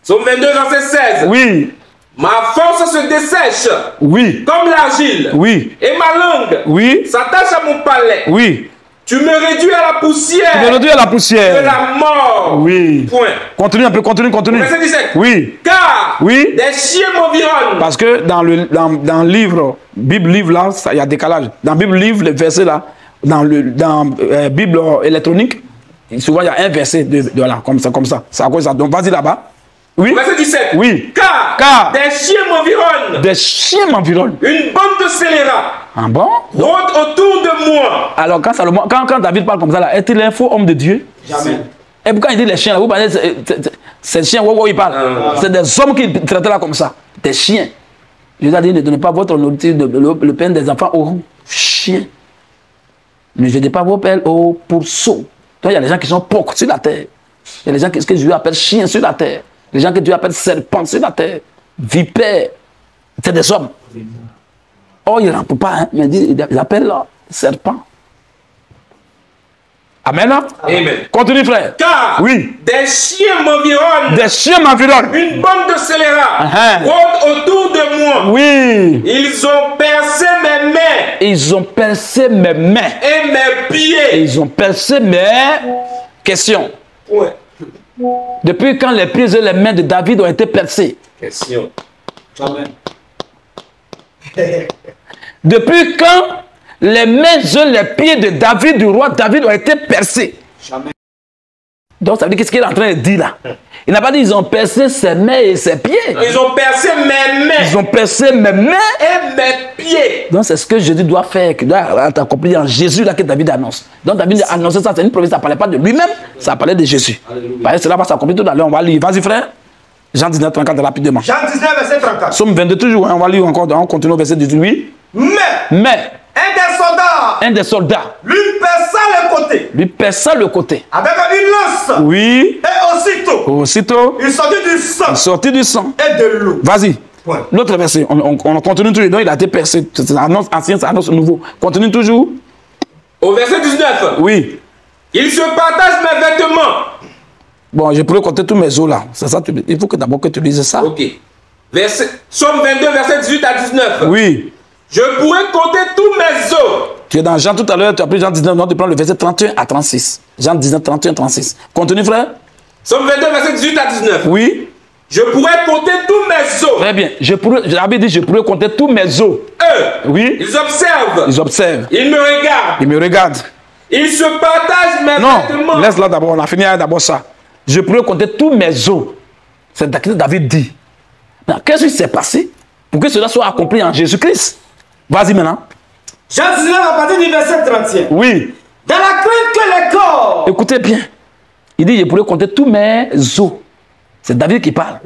Somme 22, verset 16. Oui. Ma force se dessèche. Oui. Comme l'argile. Oui. Et ma langue. Oui. S'attache à mon palais. Oui. Tu me réduis à la poussière. Tu me réduis à la poussière. De la mort. Oui. Point. Continue un peu, continue. Verset 17. Oui. Car oui. Des chiens m'environnent. Parce que dans le livre, Bible livre là, il y a décalage. Dans Bible livre, le verset là, dans Bible électronique, souvent il y a un verset de là, comme ça. C'est à cause de ça. Donc vas-y là-bas. Oui. Verset 17. Oui. Car des chiens m'environnent. Des chiens m'environnent. Une bande de scélérats. Ah bon? Rôde autour de moi. Alors quand David parle comme ça là, est-il un faux homme de Dieu? Jamais. Et pourquoi il dit les chiens là? Vous parlez c'est chiens, il parle. C'est des hommes qui traitaient là comme ça. Des chiens. Je vous ai dit, ne donnez pas votre nourriture, le pain des enfants aux chiens. Ne jetez pas vos pelles aux pourceaux. Donc il y a des gens qui sont porcs sur la terre. Il y a des gens que Dieu appelle chiens sur la terre. Les gens que Dieu appelle serpents sur la terre. Vipères. C'est des hommes. Oh, il n'en peut pas, hein, mais il appelle là serpent. Amen. Amen. Continue, frère. Car des chiens m'environnent. Des chiens m'environnent. Une bande de scélérats rôde autour de moi. Oui. Ils ont percé mes mains. Ils ont percé mes mains. Et mes pieds. Ils ont percé mes questions. Ouais. Depuis quand les pieds et les mains de David ont été percés? Question. Jamais. Depuis quand les mains et les pieds de David, du roi David, ont été percés? Jamais. Donc ça veut dire qu'est-ce qu'il est en train de dire là? Il n'a pas dit ils ont percé ses mains et ses pieds. Ils ont percé mes mains. Ils ont percé mes mains et mes pieds. Donc c'est ce que Jésus doit faire, qui doit accomplir en Jésus là que David annonce. Donc David a annoncé ça, c'est une promesse, ça ne parlait pas de lui-même, ça parlait de Jésus. Parce que cela va s'accomplir tout à l'heure, on va lire. Vas-y frère. Jean 19, 34 rapidement. Jean 19, verset 34. Somme 22 toujours, hein, on va lire encore, on continue au verset 18. Mais un des soldats lui perça le côté. Lui perça le côté. Avec une lance. Oui. Et aussitôt. Il sortit du sang. Et de l'eau. Vas-y. L'autre verset, on continue toujours. Donc il a été percé. C'est annonce ancien, c'est annonce nouveau. Continue toujours. Au verset 19. Oui. Il se partage mes vêtements. Bon, je pourrais compter tous mes os là. C'est ça, il faut que d'abord que tu lises ça. Ok. Somme 22, verset 18 à 19. Oui. Je pourrais compter tous mes os. Tu es dans Jean tout à l'heure, tu as pris Jean 19, non, tu prends le verset 31 à 36. Jean 19, 31, 36. Continue, frère. Somme 22, verset 18 à 19. Oui. Je pourrais compter tous mes os. Très bien. J'avais dit, je pourrais compter tous mes os. Eux. Oui. Ils observent. Ils observent. Ils me regardent. Ils me regardent. Ils se partagent mes vêtements. Non, laisse là d'abord, on a fini d'abord ça. Je pourrais compter tous mes os. C'est ce que David dit. Qu'est-ce qui s'est passé pour que cela soit accompli en Jésus-Christ? Vas-y maintenant. Jean 19 à partir du verset 31. Oui. Dans la crainte que les corps. Écoutez bien. Il dit, je pourrais compter tous mes os. C'est David qui parle.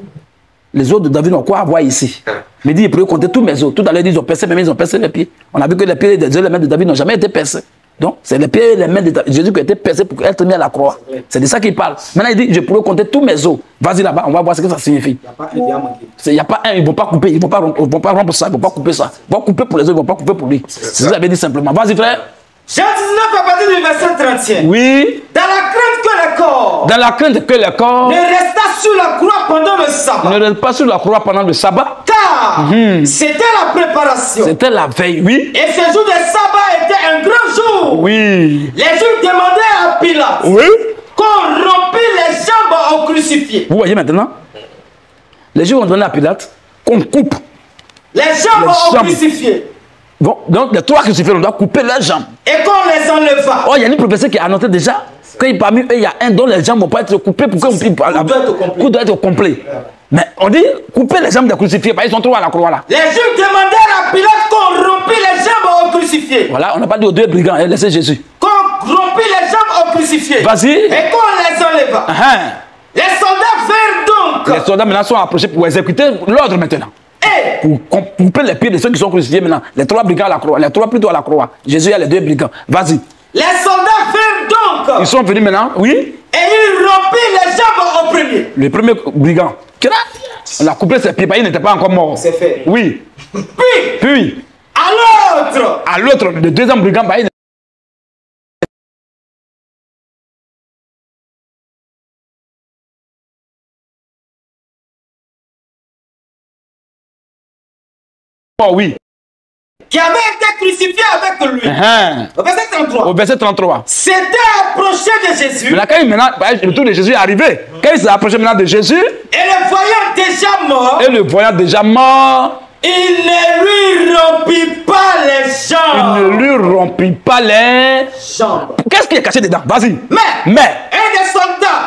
Les os de David n'ont quoi à voir ici. Mais il dit, je pourrais compter tous mes os. Tout à l'heure, ils ont percé mes mains, ils ont percé les pieds. On a vu que les pieds et les mains de David n'ont jamais été percés. Donc, c'est les pieds et les mains de Jésus qui ont été percés pour être mis à la croix. C'est de ça qu'il parle. Maintenant, il dit, je pourrais compter tous mes os. Vas-y là-bas, on va voir ce que ça signifie. Il n'y a pas un, ils ne vont pas couper, ils ne vont pas rompre ça, ils ne vont pas couper ça. Ils vont couper pour les autres, ils ne vont pas couper pour lui. C'est ce que j'avais dit simplement. Vas-y, frère. Jean 19 à partir du verset 31. Oui. Dans la crainte que les corps. Dans la crainte que les corps. Ne resta sur la croix pendant le sabbat. Ne reste pas sur la croix pendant le sabbat. Car c'était la préparation. C'était la veille, oui. Et ce jour de sabbat était un grand jour. Oui. Les Juifs demandaient à Pilate. Oui. Qu'on rompit les jambes au crucifié. Vous voyez maintenant? Les Juifs ont demandé à Pilate qu'on coupe les jambes au crucifié. Bon, donc les trois crucifiés, on doit couper leurs jambes. Et qu'on les enleva. Oh, il y a une prophétie qui a annoncé déjà Quand parmi eux, il y a un dont les jambes vont pas être coupées pour qu'on puisse... Tout doit être complet. Mais on dit, couper les jambes des crucifiés, ils sont trop à la croix là. Les Juifs demandèrent à Pilate qu'on rompit les jambes aux crucifiés. Voilà, on n'a pas dit aux deux brigands, laissez Jésus. Qu'on rompit les jambes aux crucifiés. Vas-y. Et qu'on les enleva. Les soldats vinrent donc. Les soldats maintenant sont approchés pour exécuter l'ordre maintenant. Pour couper les pieds de ceux qui sont crucifiés maintenant. Les trois brigands à la croix, les trois plutôt à la croix. Jésus a les deux brigands. Vas-y. Les soldats vinrent donc. Ils sont venus maintenant, oui. Et ils rompirent les jambes au premier. Le premier brigand. On a coupé ses pieds, il n'était pas encore mort. C'est fait. Oui. Puis. À l'autre. À l'autre, le deuxième brigand, il oui. Qui avait été crucifié avec lui. Au verset 33. Au verset 33. S'était approché de Jésus. Maintenant, le tour de Jésus est arrivé. Quand il s'est approché maintenant de Jésus. Et le voyant déjà mort. Et le voyant déjà mort. Il ne lui rompit pas les jambes. Il ne lui rompit pas les jambes. Qu'est-ce qui est caché dedans? Vas-y. Mais.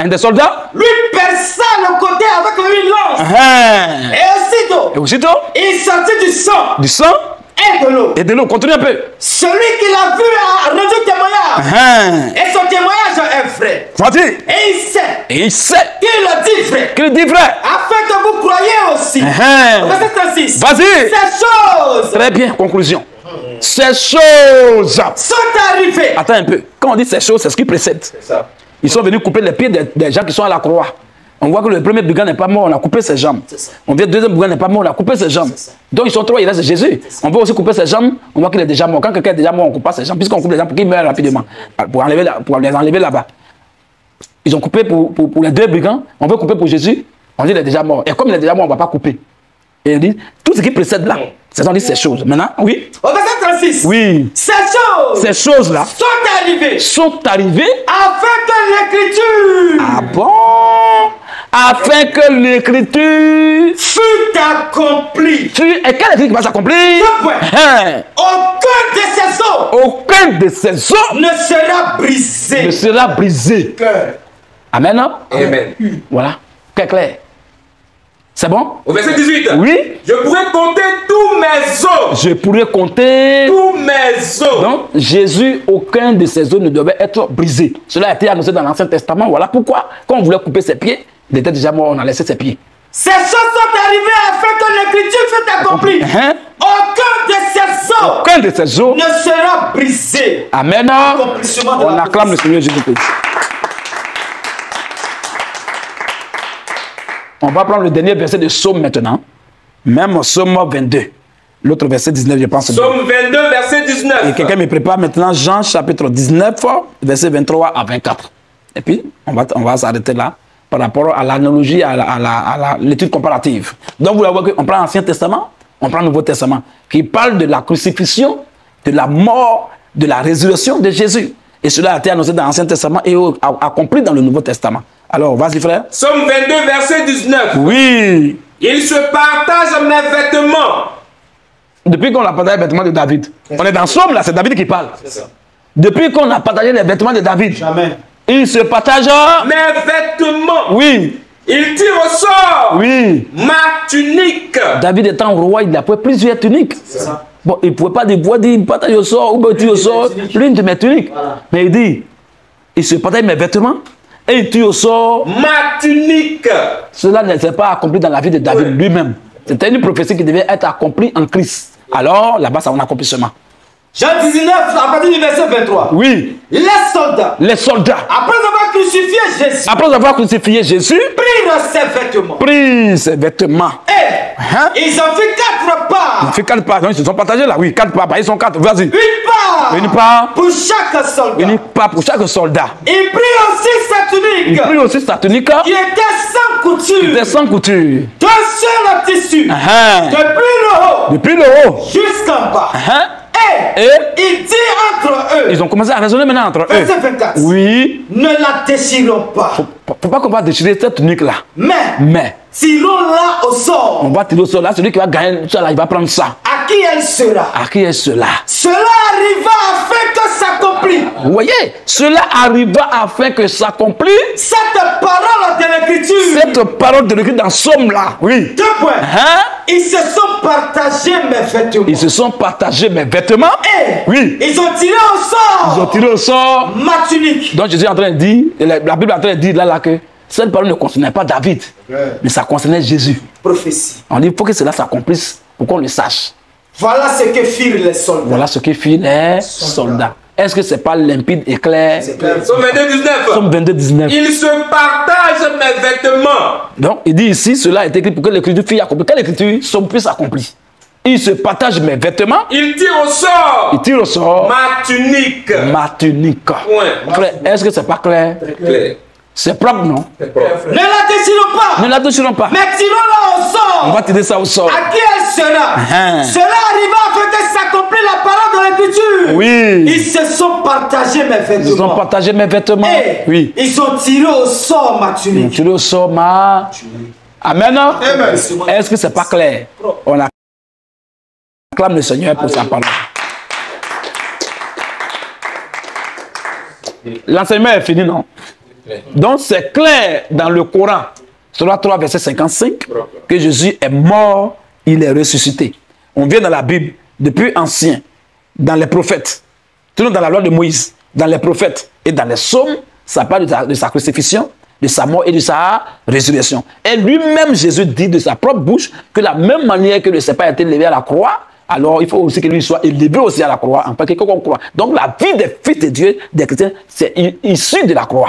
Un des soldats. Lui perça le côté avec une lance. Et aussitôt. Il sortit du sang. Du sang. Et de l'eau. Et de l'eau. Continue un peu. Celui qui l'a vu a rendu témoignage. Et son témoignage est vrai. Vas-y. Et il sait. Qu'il le dit vrai. Qu'il dit vrai. Afin que vous croyiez aussi. Verset 36. Vas-y. Ces choses. Très bien. Conclusion. Ces choses sont arrivées. Attends un peu. Quand on dit ces choses, c'est ce qui précède. C'est ça. Ils sont venus couper les pieds des gens qui sont à la croix. On voit que le premier brigand n'est pas mort, on a coupé ses jambes. On voit que le deuxième brigand n'est pas mort, on a coupé ses jambes. Donc ils sont trois, il reste Jésus. On veut aussi couper ses jambes, on voit qu'il est déjà mort. Quand quelqu'un est déjà mort, on ne coupe pas ses jambes, puisqu'on coupe les jambes pour qu'il meure rapidement. Pour les enlever là-bas. Ils ont coupé pour les deux brigands, on veut couper pour Jésus, on dit qu'il est déjà mort. Et comme il est déjà mort, on ne va pas couper. Et il dit, tout ce qui précède là, c'est on dit ces choses. Maintenant, oui. Au verset 36. Oui. Ces choses-là sont arrivées afin que l'écriture. Ah bon? Afin que l'écriture fût accomplie. Et quelle écriture va s'accomplir? Aucun de ces os ne sera brisé. Ne sera brisé. Amen. Amen. Voilà. C'est clair. C'est bon? Au verset 18. Oui. Je pourrais compter tous mes os. Je pourrais compter tous mes os. Donc, Jésus, aucun de ses os ne devait être brisé. Cela a été annoncé dans l'Ancien Testament. Voilà pourquoi, quand on voulait couper ses pieds, il était déjà mort, on a laissé ses pieds. Ces choses sont arrivées afin que l'écriture fût accomplie. Aucun de ces os ne sera brisé. Amen. On acclame le Seigneur Jésus-Christ. On va prendre le dernier verset de Psaume maintenant. Même Psaume 22. L'autre verset 19, je pense. Psaume 22, verset 19. Et quelqu'un me prépare maintenant Jean chapitre 19, verset 23 à 24. Et puis, on va s'arrêter là par rapport à l'analogie, à l'étude comparative. Donc, vous voyez qu'on prend l'Ancien Testament, on prend le Nouveau Testament, qui parle de la crucifixion, de la mort, de la résurrection de Jésus. Et cela a été annoncé dans l'Ancien Testament et accompli dans le Nouveau Testament. Alors, vas-y, frère. Psaume 22, verset 19. Oui. Il se partage mes vêtements. Depuis qu'on a partagé les vêtements de David. On est dans Psaume, là, c'est David qui parle. Ça. Depuis qu'on a partagé les vêtements de David. Jamais. Il se partage mes vêtements. Oui. Il tire au sort. Oui. Ma tunique. David étant roi, il a pris plusieurs tuniques. C'est ça. Bon, il ne pouvait pas dire, partage au sort, ou tire au sort, l'une de mes tuniques. Voilà. Mais il dit, il se partage mes vêtements. Et il tue au sort ma tunique. Cela ne s'est pas accompli dans la vie de David lui-même. C'était une prophétie qui devait être accomplie en Christ. Alors, là-bas, c'est un accomplissement. Jean 19, à partir du verset 23. Oui. Les soldats. Après avoir crucifié Jésus. Prirent ses vêtements. Et ils ont fait 4 parts. Ils ont fait 4 parts. Donc, ils se sont partagés là. Oui, 4 parts. Ils sont 4. Vas-y. Une part. Pour chaque soldat. Une part pour chaque soldat. Il prit aussi sa tunique. Qui était sans couture. D'un seul tissu. Depuis le haut. Jusqu'en bas. Et il dit entre eux. Ils ont commencé à raisonner maintenant entre eux. Verset 24. Oui. Ne la déchirons pas. Faut pas qu'on va déchirer cette tunique-là. Mais tirons-la au sort. On va tirer au sort. Là, celui qui va gagner ça, là, il va prendre ça. À qui elle sera? À qui est cela? Cela arriva afin que s'accomplisse. Vous voyez, cela arriva afin que s'accomplisse. Cette parole de l'Écriture. Cette parole de l'Écriture dans Somme là. Oui. 2 points. Ils se sont partagés mes vêtements. Ils se sont partagés mes vêtements. Et oui. Ils ont tiré au sort. Ils ont tiré au sort ma tunique. Donc Jésus est en train de dire, la Bible est en train de dire là que cette parole ne concernait pas David, mais ça concernait Jésus. Prophétie. On dit il faut que cela s'accomplisse pour qu'on le sache. Voilà ce que firent les soldats. Voilà ce que firent les soldats. Est-ce que c'est pas limpide et clair? C'est clair. Somme 22, 19. Somme 22, 19. Ils se partagent mes vêtements. Donc il dit ici, cela est écrit pour que l'écriture fût accomplie. Quelle écriture? Somme plus accomplie. Ils se partagent mes vêtements. Ils tirent au sort. Ils tirent au sort. Ma tunique. Ma tunique. Frère, est-ce que c'est pas clair? Très clair. C'est propre, non? Ne la déchirons pas. Ne la déchirons pas. Mais tirons-la au sort. On va tirer ça au sort. À qui elle sera? Cela arriva afin que s'accomplisse la parole de l'Écriture. Oui. Ils se sont partagés mes vêtements. Ils ont partagé mes vêtements. Et oui. Ils ont tiré au sort ma tunique. Ils ont tiré au sort ma tunique. Amen. Amen. Est-ce que c'est pas clair? On acclame le Seigneur pour sa parole. L'enseignement est fini, non? Donc c'est clair dans le Coran, Surah 3, verset 55, que Jésus est mort, il est ressuscité. On vient dans la Bible, depuis ancien, dans les prophètes, toujours dans la loi de Moïse, dans les prophètes et dans les psaumes, ça parle de sa crucifixion, de sa mort et de sa résurrection. Et lui-même, Jésus dit de sa propre bouche que la même manière que le serpent a été levé à la croix, alors il faut aussi que lui soit élevé aussi à la croix, en fait, qu'on croit. Donc la vie des fils de Dieu, des chrétiens, c'est issu de la croix.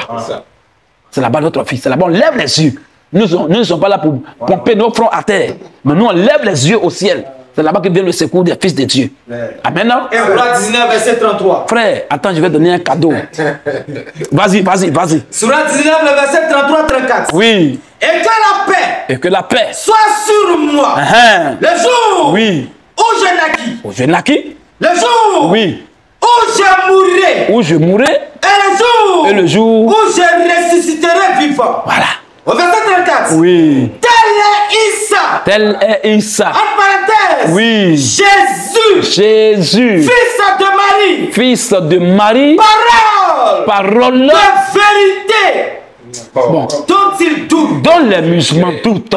C'est là-bas notre fils, c'est là-bas on lève les yeux. Nous ne sommes pas là pour pomper nos fronts à terre, mais nous on lève les yeux au ciel. C'est là-bas que vient le secours des fils de Dieu. Amen. Surah 19, verset 33. Frère, attends, je vais donner un cadeau. Vas-y. Surah 19, le verset 33-34. Oui. Et que la paix soit sur moi. Le jour où je naquis. Le jour où je mourrai. Et le jour où je ressusciterai vivant. Voilà. Au verset 34. Oui. Tel est Issa. En parenthèse. Oui. Jésus. Fils de Marie. Parole. De vérité. Bon. Dont il doute. Dont les musulmans doutent.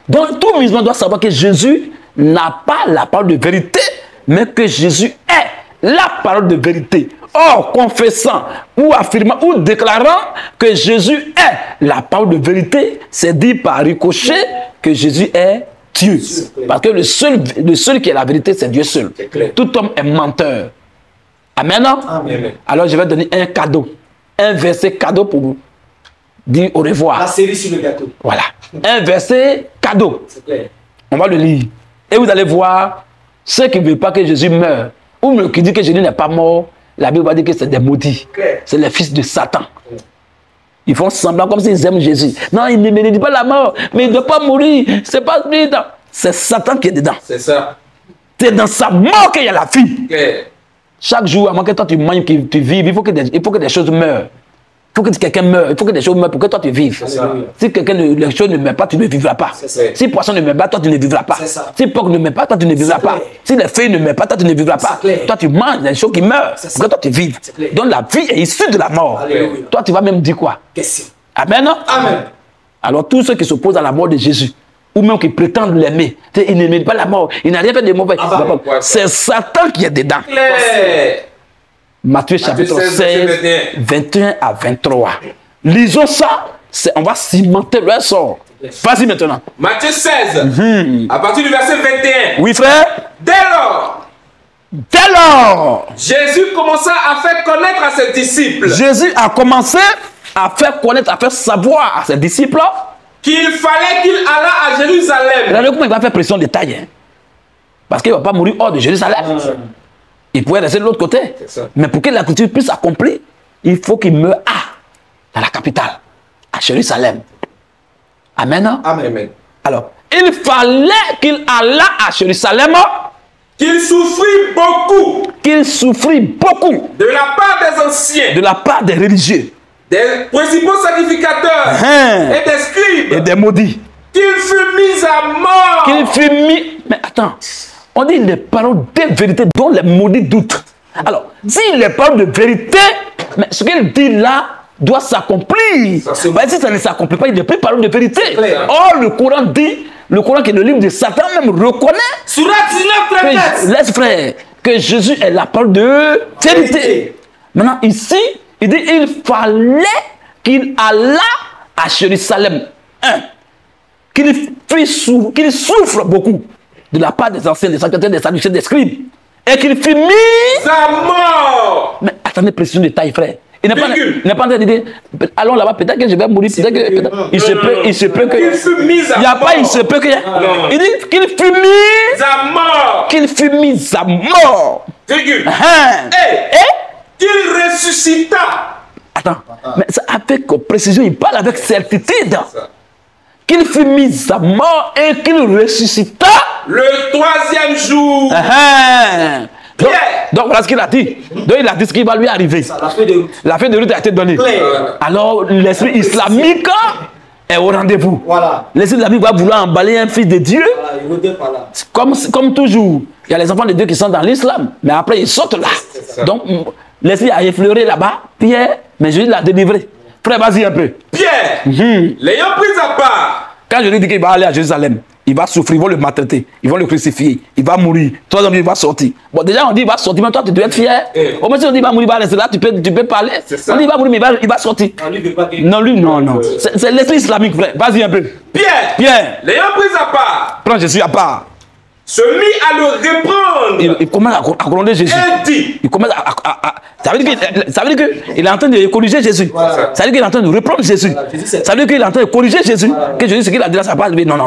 Donc tout musulman doit savoir que Jésus n'a pas la parole de vérité, mais que Jésus est la parole de vérité. Or, confessant ou affirmant ou déclarant que Jésus est la parole de vérité, c'est dit par ricochet que Jésus est Dieu. Parce que le seul qui est la vérité, c'est Dieu seul. Tout homme est menteur. Amen. Amen. Alors, je vais donner un cadeau. Un verset cadeau pour vous dire au revoir. La série sur le gâteau. Voilà. Un verset cadeau. On va le lire. Et vous allez voir ceux qui ne veulent pas que Jésus meure ou qui disent que Jésus n'est pas mort. La Bible va dire que c'est des maudits. C'est les fils de Satan. Ils font semblant comme s'ils aiment Jésus. Non, il ne mérite pas la mort, mais il ne doit pas mourir. C'est pas lui. C'est Satan qui est dedans. C'est ça. C'est dans sa mort qu'il y a la vie. Okay. Chaque jour, avant que toi tu manges, que tu vives, il faut que des choses meurent. Il faut que quelqu'un meure. Il faut que des choses meurent pour que toi tu vives. Si les choses ne meurent pas, tu ne vivras pas. Si poisson ne meurt pas, toi tu ne vivras pas. Si porc ne meurt pas, toi tu ne vivras pas. Si les feuilles ne meurent pas, toi tu ne vivras pas. Toi tu manges des choses qui meurent pour que toi tu vives. Donc la vie est issue de la mort. Alléluia. Toi tu vas même dire quoi? Question. Amen. Amen. Alors tous ceux qui s'opposent à la mort de Jésus, ou même qui prétendent l'aimer, ils ne méritent pas la mort. Il n'a rien fait de mauvais. C'est Satan qui est dedans. Matthieu chapitre 16, 21 à 23. Lisons ça, on va cimenter le sort. Vas-y maintenant. Matthieu 16, à partir du verset 21. Oui frère. Dès lors, Jésus commença à faire connaître à ses disciples. Jésus a commencé à faire connaître, à faire savoir à ses disciples qu'il fallait qu'il allât à Jérusalem. Regardez comment il va faire pression de taille. Hein? Parce qu'il ne va pas mourir hors de Jérusalem. Il pourrait rester de l'autre côté. Mais pour que la culture puisse s'accomplir, il faut qu'il meure dans la capitale, à Jérusalem. Amen. Amen. Alors, il fallait qu'il allât à Jérusalem. qu'il souffrit beaucoup. Qu'il souffrit beaucoup. De la part des anciens. De la part des religieux. Des principaux sacrificateurs. Et des scribes. Et des maudits. Qu'il fut mis à mort. Qu'il fut mis... Mais attends. On dit les paroles de vérité dont les maudits doutent. Alors, si les paroles de vérité, mais ce qu'il dit là doit s'accomplir. Ben, si ça ne s'accomplit pas, il n'y a plus de parole de vérité. Or, le Coran dit, le Coran qui est le livre de Satan même reconnaît. Surah 19, laisse frère, que Jésus est la parole de vérité. Maintenant, ici, il dit il fallait qu'il allât à Jérusalem. Qu'il souffre beaucoup de la part des anciens, des sacrificateurs, des sadducéens, des scribes. Et qu'il fut mis à mort. Mais attendez, précision de taille, frère. Il n'est pas en train de dire, allons là-bas, peut-être que je vais mourir, peut-être que... Il se peut que... Qu'il fut mis à mort. Il n'y a pas, il se peut que... Il dit qu'il fut mis à mort. Qu'il fut mis à mort. Virgule. Et qu'il ressuscita. Attends, mais ça, avec précision, il parle avec certitude. Qu'il fut mis à mort et qu'il ressuscita le 3e jour. Donc voilà ce qu'il a dit. Donc il a dit ce qui va lui arriver. La feuille de route a été donnée. Alors l'esprit islamique est au rendez-vous. L'esprit islamique va vouloir emballer un fils de Dieu. Comme toujours, il y a les enfants de Dieu qui sont dans l'islam. Mais après ils sortent là. Donc l'esprit a effleuré là-bas. Pierre, mais Jésus l'a délivré. Frère, vas-y un peu. Pierre, l'ayant pris à part. Quand je lui dis qu'il va aller à Jérusalem, il va souffrir, ils vont le maltraiter, ils vont le crucifier, il va mourir. 3 hommes, il va sortir. Bon, déjà, on dit il va sortir, mais toi, tu dois être fier. Au moins, si on dit il va mourir, il va rester là, tu peux parler. On dit il va mourir, mais il va sortir. Non, lui, non. C'est l'esprit islamique, frère. Vas-y un peu. Pierre, l'ayant pris à part. Prends Jésus à part. Se mit à le reprendre. Il commence à gronder Jésus. Il commence ça veut dire qu'il est en train de corriger Jésus. Ça veut dire qu'il est en train de reprendre Jésus. Ça veut dire qu'il est en train de corriger Jésus. Que Jésus, ce qu'il a dit là, ça va pas. Non.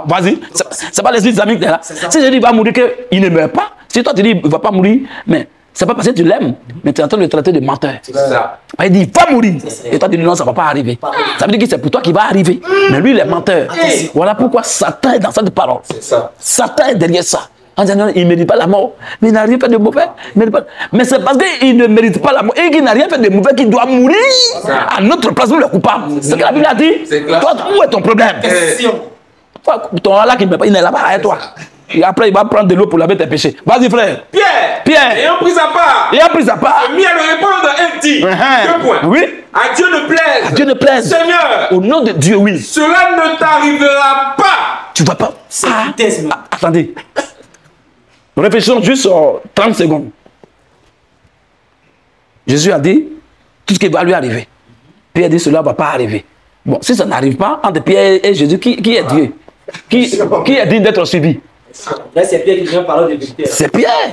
Vas-y. C'est pas l'esprit islamique là. Si Jésus va mourir, qu'il ne meurt pas. Si toi tu dis il ne va pas mourir, mais c'est pas parce que tu l'aimes, mais tu es en train de le traiter de menteur. Il dit il va mourir. Et toi tu dis non, ça ne va pas arriver. Ça veut dire que c'est pour toi qu'il va arriver. Mais lui, il est menteur. Voilà pourquoi Satan est dans cette parole. Satan est derrière ça. En disant non, il ne mérite pas la mort. Mais il n'a rien fait de mauvais. Mais c'est parce qu'il ne mérite pas la mort et qu'il n'a rien fait de mauvais qu'il doit mourir à notre place, nous le coupable. C'est ce que la Bible a dit. Toi, où est ton problème? Ton Allah qui ne il n'est là-bas avec toi. Et après, il va prendre de l'eau pour laver tes péchés. Vas-y, frère. Pierre. Ayant pris à part. Il a mis à le répondre et dit. 2 points. Oui. À Dieu ne plaise. À Dieu ne plaise. Seigneur. Au nom de Dieu, oui. Cela ne t'arrivera pas. Tu ne vas pas. Attendez. Réfléchissons juste 30 secondes. Jésus a dit tout ce qui va lui arriver. Pierre dit cela ne va pas arriver. Bon, si ça n'arrive pas, entre Pierre et Jésus, qui est Dieu? Qui est digne d'être suivi? Là, c'est Pierre qui vient parler de vérité. C'est Pierre.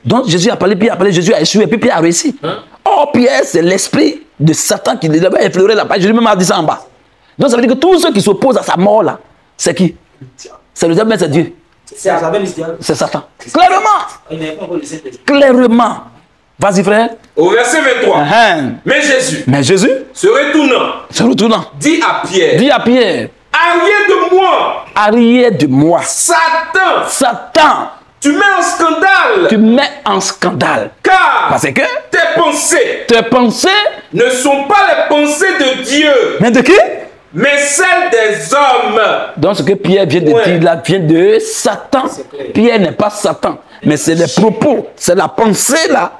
Donc Jésus a parlé, Pierre a parlé, Jésus a échoué, et puis Pierre a réussi. Or, Pierre, c'est l'esprit de Satan qui devait effleurer la page. Jésus même a dit ça en bas. Donc ça veut dire que tous ceux qui s'opposent à sa mort là, c'est qui? C'est le diable, mais c'est Dieu. C'est Satan. Clairement. Vas-y, frère. Au verset 23. Mais Jésus, se retournant, dit à Pierre. Arrière de moi. Satan. Tu mets en scandale. Car parce que tes pensées ne sont pas les pensées de Dieu. Mais de qui? Mais celles des hommes. Donc ce que Pierre vient de dire là vient de Satan. Pierre n'est pas Satan. Mais c'est les propos, c'est la pensée là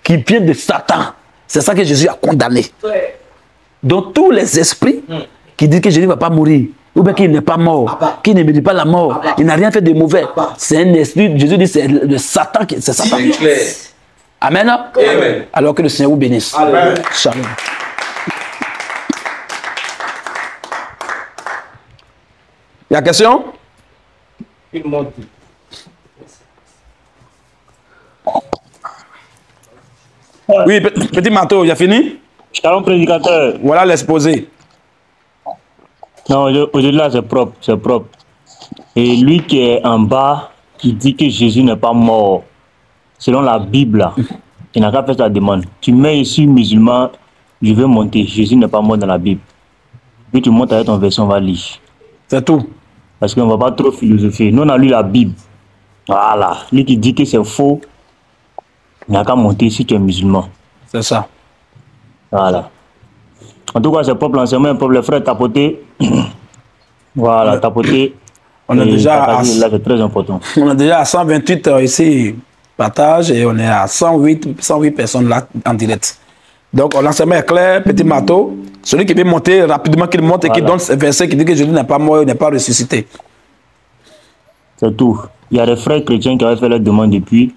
qui vient de Satan. C'est ça que Jésus a condamné. Donc tous les esprits qui disent que Jésus ne va pas mourir, ou bien qu'il n'est pas mort, qu'il ne mérite pas la mort, il n'a rien fait de mauvais. C'est un esprit, Jésus dit c'est le Satan, c'est Satan. Amen. Amen. Alors que le Seigneur vous bénisse. Amen. Shalom. Il y a question? Oui, petit manteau, il a fini? Shalom, prédicateur. Voilà l'exposé. Non, aujourd'hui là, c'est propre. Et lui qui est en bas, qui dit que Jésus n'est pas mort, selon la Bible, il n'a qu'à faire sa demande. Tu mets ici, musulman, je veux monter. Jésus n'est pas mort dans la Bible. Puis tu montes avec ton version, on va lire. C'est tout. Parce qu'on ne va pas trop philosopher. Nous, on a lu la Bible. Voilà. Lui qui dit que c'est faux, il n'a qu'à monter si tu es musulman. C'est ça. Voilà. En tout cas, c'est propre l'enseignement, un propre les frères tapoter. Voilà, tapoter. On est déjà à, là, c'est très important. On est déjà à 128 ici, partage, et on est à 108 personnes là en direct. Donc, l'enseignement est clair, petit marteau. Celui qui veut monter rapidement, qu'il monte et qui donne ce verset qui dit que Jésus n'est pas mort, il n'est pas ressuscité. C'est tout. Il y a des frères chrétiens qui avaient fait leur demande depuis.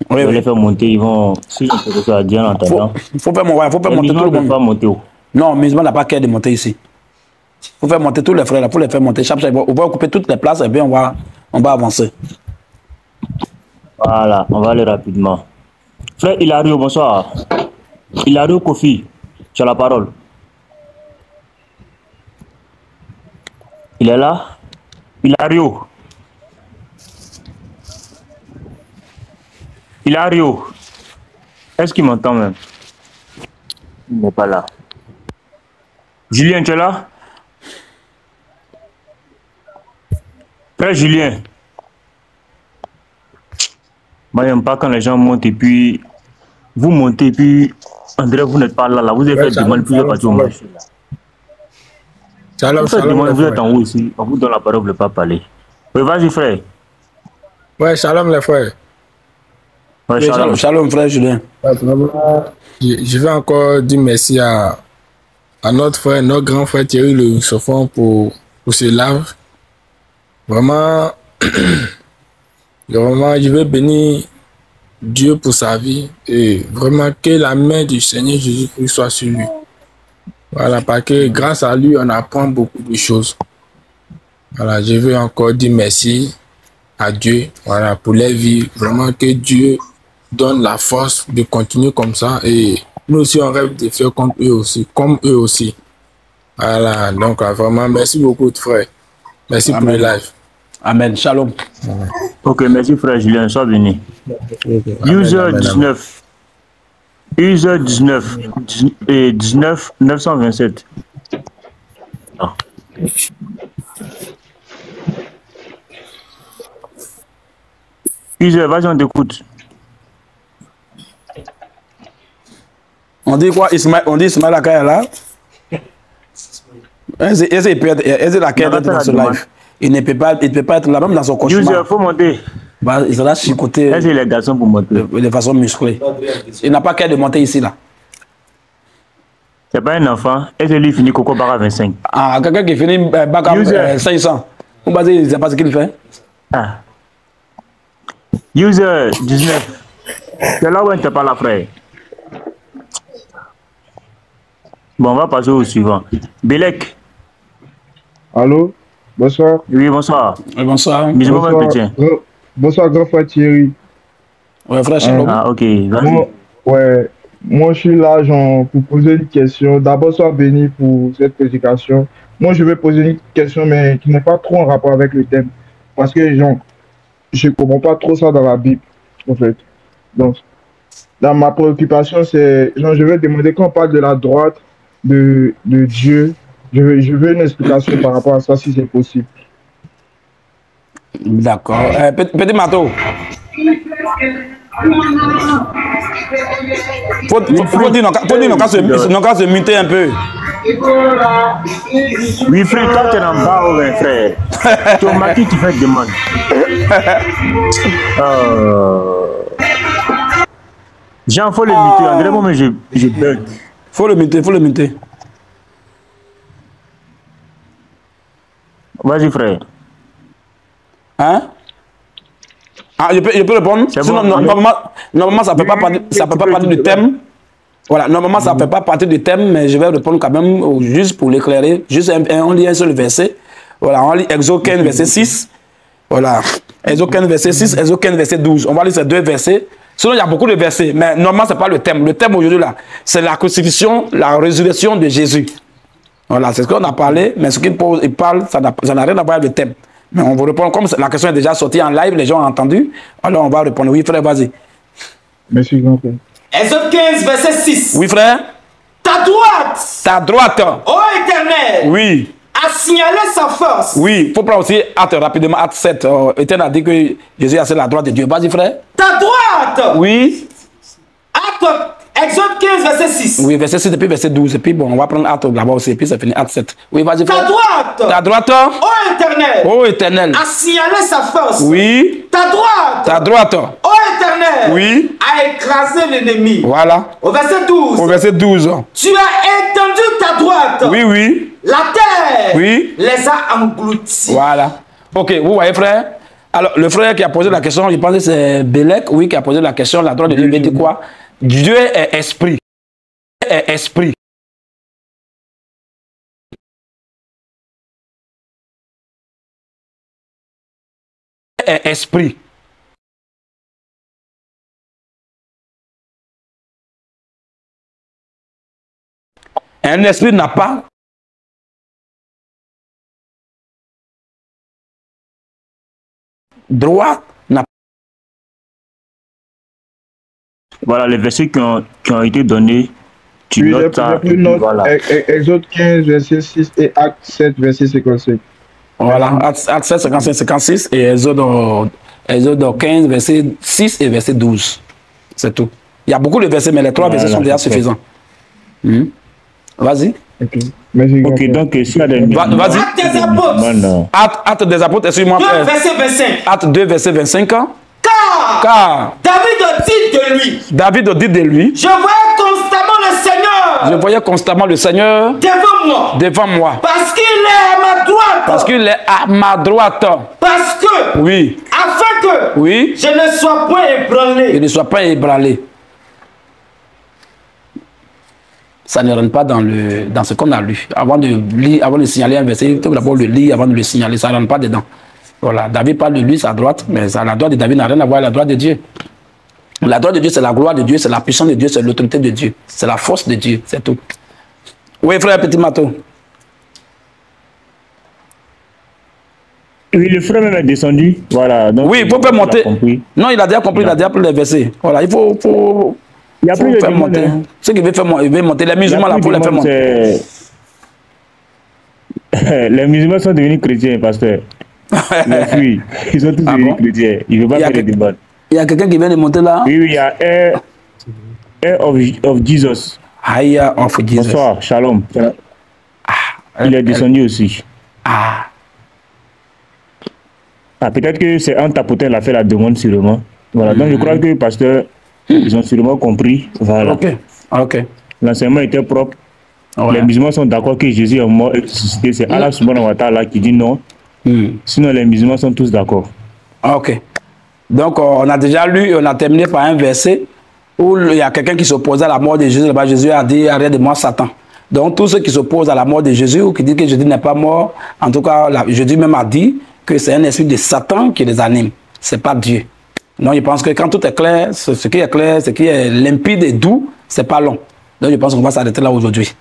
Oui, ils les faire monter, ils vont. Si je ça dire en attendant. Il faut faire monter tout le monde. Pas monter. Non, mais il n'a pas qu'à de monter ici. Il faut faire monter tous les frères, il faut les faire monter. On va occuper toutes les places et bien on va avancer. Voilà, on va aller rapidement. Frère Hilario, bonsoir. Hilario Kofi, tu as la parole. Il est là? Hilario. Hilario. Est-ce qu'il m'entend même? Il n'est pas là. Julien, tu es là? Frère Julien. Moi, j'aime pas quand les gens montent et puis vous montez et puis André, vous n'êtes pas là. Vous avez fait demande plusieurs parties au monde. Shalom, vous êtes en haut ici. On vous donne la parole, vous ne voulez pas parler. Oui, vas-y, frère. Ouais, shalom, les frères. Ouais, shalom. Shalom, frère Julien. Je vais encore dire merci à notre frère, notre grand frère Thierry Le Sophon pour ce live. Vraiment, je veux bénir Dieu pour sa vie et vraiment que la main du Seigneur Jésus-Christ soit sur lui. Voilà, parce que grâce à lui, on apprend beaucoup de choses. Voilà, je veux encore dire merci à Dieu, voilà, pour les vies. Vraiment que Dieu donne la force de continuer comme ça et nous aussi on rêve de faire comme eux aussi. Voilà, donc vraiment merci beaucoup frère. Merci Amen. Pour le live. Amen, shalom. Amen. Ok, merci frère Julien, sois béni. User 19. User 19 et 19 927. Ah. User, vas-y, on t'écoute. On dit quoi, Ismaël? On dit Ismaël Akaya là? Est-ce laquelle dans ce live? Il ne peut pas être là, même dans son cauchemar. User, il faut monter. Bah, il sera chicoté. Est-ce les garçons pour monter? De façon musclée. Il n'a pas qu'à de monter ici là. C'est pas un enfant. Est-ce que lui finit Coco Barra 25? Ah, quelqu'un qui finit Barra 500. Vous ne savez pas ce qu'il fait? Ah. User 19. C'est là où on ne pas là, frère. Bon, on va passer au suivant. Belek. Allô? Bonsoir. Oui, bonsoir. Oui, bonsoir. Bonsoir, grand frère Thierry. Ouais, frère Shalom. Ah, ok. Moi, je suis là pour poser une question. D'abord, sois béni pour cette prédication. Moi, je vais poser une question, mais qui n'est pas trop en rapport avec le thème. Parce que, je ne comprends pas trop ça dans la Bible, en fait. Donc, dans ma préoccupation, c'est, je vais demander, quand on parle de la droite de Dieu, je veux une explication par rapport à ça, si c'est possible. D'accord. Petit Mato. Faut dire, non, qu'à se muter un peu. Oui, frère, toi, tu es en bas, ouais, frère. Ton mari, tu fais une demande. Jean, faut le muter. André, moi, je bug. Faut le muter. Vas-y, frère. Hein? Ah, je peux répondre? Sinon, bon, normalement, ça ne peut pas partir du thème. Voilà, normalement, ça ne fait pas partie du thème, mais je vais répondre quand même, juste pour l'éclairer. Juste on lit un seul verset. Voilà, on lit Exode 15, verset 6. Voilà, Exode 15, verset 6, Exode 15, verset 12. On va lire ces deux versets. Sinon, il y a beaucoup de versets, mais normalement, ce n'est pas le thème. Le thème aujourd'hui, là, c'est la crucifixion, la résurrection de Jésus. Voilà, c'est ce qu'on a parlé, mais ce qu'il parle, ça n'a rien à voir avec le thème. Mais on va répondre, comme la question est déjà sortie en live, les gens ont entendu, alors on va répondre. Oui, frère, vas-y. Merci, grand frère. Exode 15, verset 6. Oui, frère. Ta droite, Ta droite. ô Éternel, oui, a signalé sa force. Oui, il faut prendre aussi Acte rapidement, Acte 7. Étienne a dit que Jésus est assis à la droite de Dieu. Vas-y, frère. Ta droite. Oui. Acte, Exode 15, verset 6. Oui, verset 6 et puis verset 12. Et puis bon, on va prendre Acte là-bas aussi. Et puis ça finit Acte 7. Oui, vas-y, frère. Ta droite. Ta droite. Ô Éternel. Ô Éternel. A signalé sa force. Oui. Ta droite. Ta droite. Ô Éternel. Oui. A écrasé l'ennemi. Voilà. Au verset 12. Au verset 12. Tu as étendu ta droite. Oui, oui. La terre. Oui. Les a engloutis. Voilà. Ok, vous voyez, frère. Alors, le frère qui a posé la question, je pense que c'est Bélec, oui, qui a posé la question. La droite de Dieu veut dire quoi? Dieu est esprit. Dieu est esprit. Dieu est esprit. Un esprit n'a pas droit, n'a pas. Voilà les versets qui ont été donnés. Tu Oui, notes ça. Voilà. Exode 15, verset 6 et Acte 7, verset 55. Voilà, Acte 7, 55, 56 et Exode 15, verset 6 et verset 12. C'est tout. Il y a beaucoup de versets, mais les trois versets sont déjà suffisants. Vas-y. Ok, donc s'il y a des... Vas-y. Acte des apôtres. Acte des apôtres, excuse-moi. 2, verset 25. Acte 2, verset 25. Car David dit de lui. David dit de lui. Je voyais constamment le Seigneur. Je voyais constamment le Seigneur devant moi. Devant moi. Parce qu'il est à ma droite. Parce qu'il est à ma droite. Parce que. Oui. Afin que. Oui. Je ne sois point ébranlé. Je ne sois pas ébranlé. Ça ne rentre pas dans ce qu'on a lu. Avant de lire, avant de signaler un verset, il faut d'abord le lire avant de le signaler. Ça ne rentre pas dedans. Voilà. David parle de lui, sa droite, mais la droite de David n'a rien à voir avec la droite de Dieu. La droite de Dieu, c'est la gloire de Dieu, c'est la puissance de Dieu, c'est l'autorité de Dieu, c'est la force de Dieu, c'est tout. Oui, frère Petit Mato. Oui, le frère même est descendu. Voilà. Donc, oui, il faut faire monter. Non, il a déjà compris, il a déjà pris les versets. Voilà, il faut il y a plus de faire monter. Ceux qui veulent faire monter, les musulmans là, pour les faire monter. Les musulmans sont devenus chrétiens, pasteur. Oui, ils sont tous devenus chrétiens. Il ne veut pas faire des débats. Il y a quelqu'un qui vient de monter là? Oui, il y a Air of Jesus. Air of Jesus. Bonsoir, shalom. Il est descendu aussi. Peut-être que c'est un tapoteur qui a fait la demande sûrement. Voilà, donc je crois que le pasteur, ils ont sûrement compris. Voilà. Ok. L'enseignement était propre. Ouais. Les musulmans sont d'accord que Jésus est mort et ressuscité. C'est Allah subhanahu wa ta'ala qui dit non. Sinon, les musulmans sont tous d'accord. Ok. Donc, on a déjà lu, on a terminé par un verset où il y a quelqu'un qui s'opposait à la mort de Jésus. Là-bas, Jésus a dit, arrête de moi, Satan. Donc, tous ceux qui s'opposent à la mort de Jésus ou qui disent que Jésus n'est pas mort, en tout cas, Jésus même a dit que c'est un esprit de Satan qui les anime. Ce n'est pas Dieu. Donc, je pense que quand tout est clair, ce qui est clair, ce qui est limpide et doux, ce n'est pas long. Donc, je pense qu'on va s'arrêter là aujourd'hui.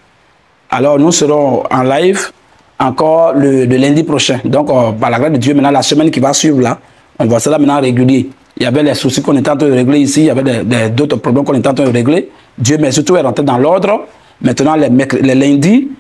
Alors, nous serons en live encore le lundi prochain. Donc, par la grâce de Dieu, maintenant, la semaine qui va suivre là, on voit cela maintenant régulier. Il y avait les soucis qu'on était en train de régler ici, il y avait d'autres problèmes qu'on était en train de régler. Dieu merci, tout est rentré dans l'ordre. Maintenant, les lundis,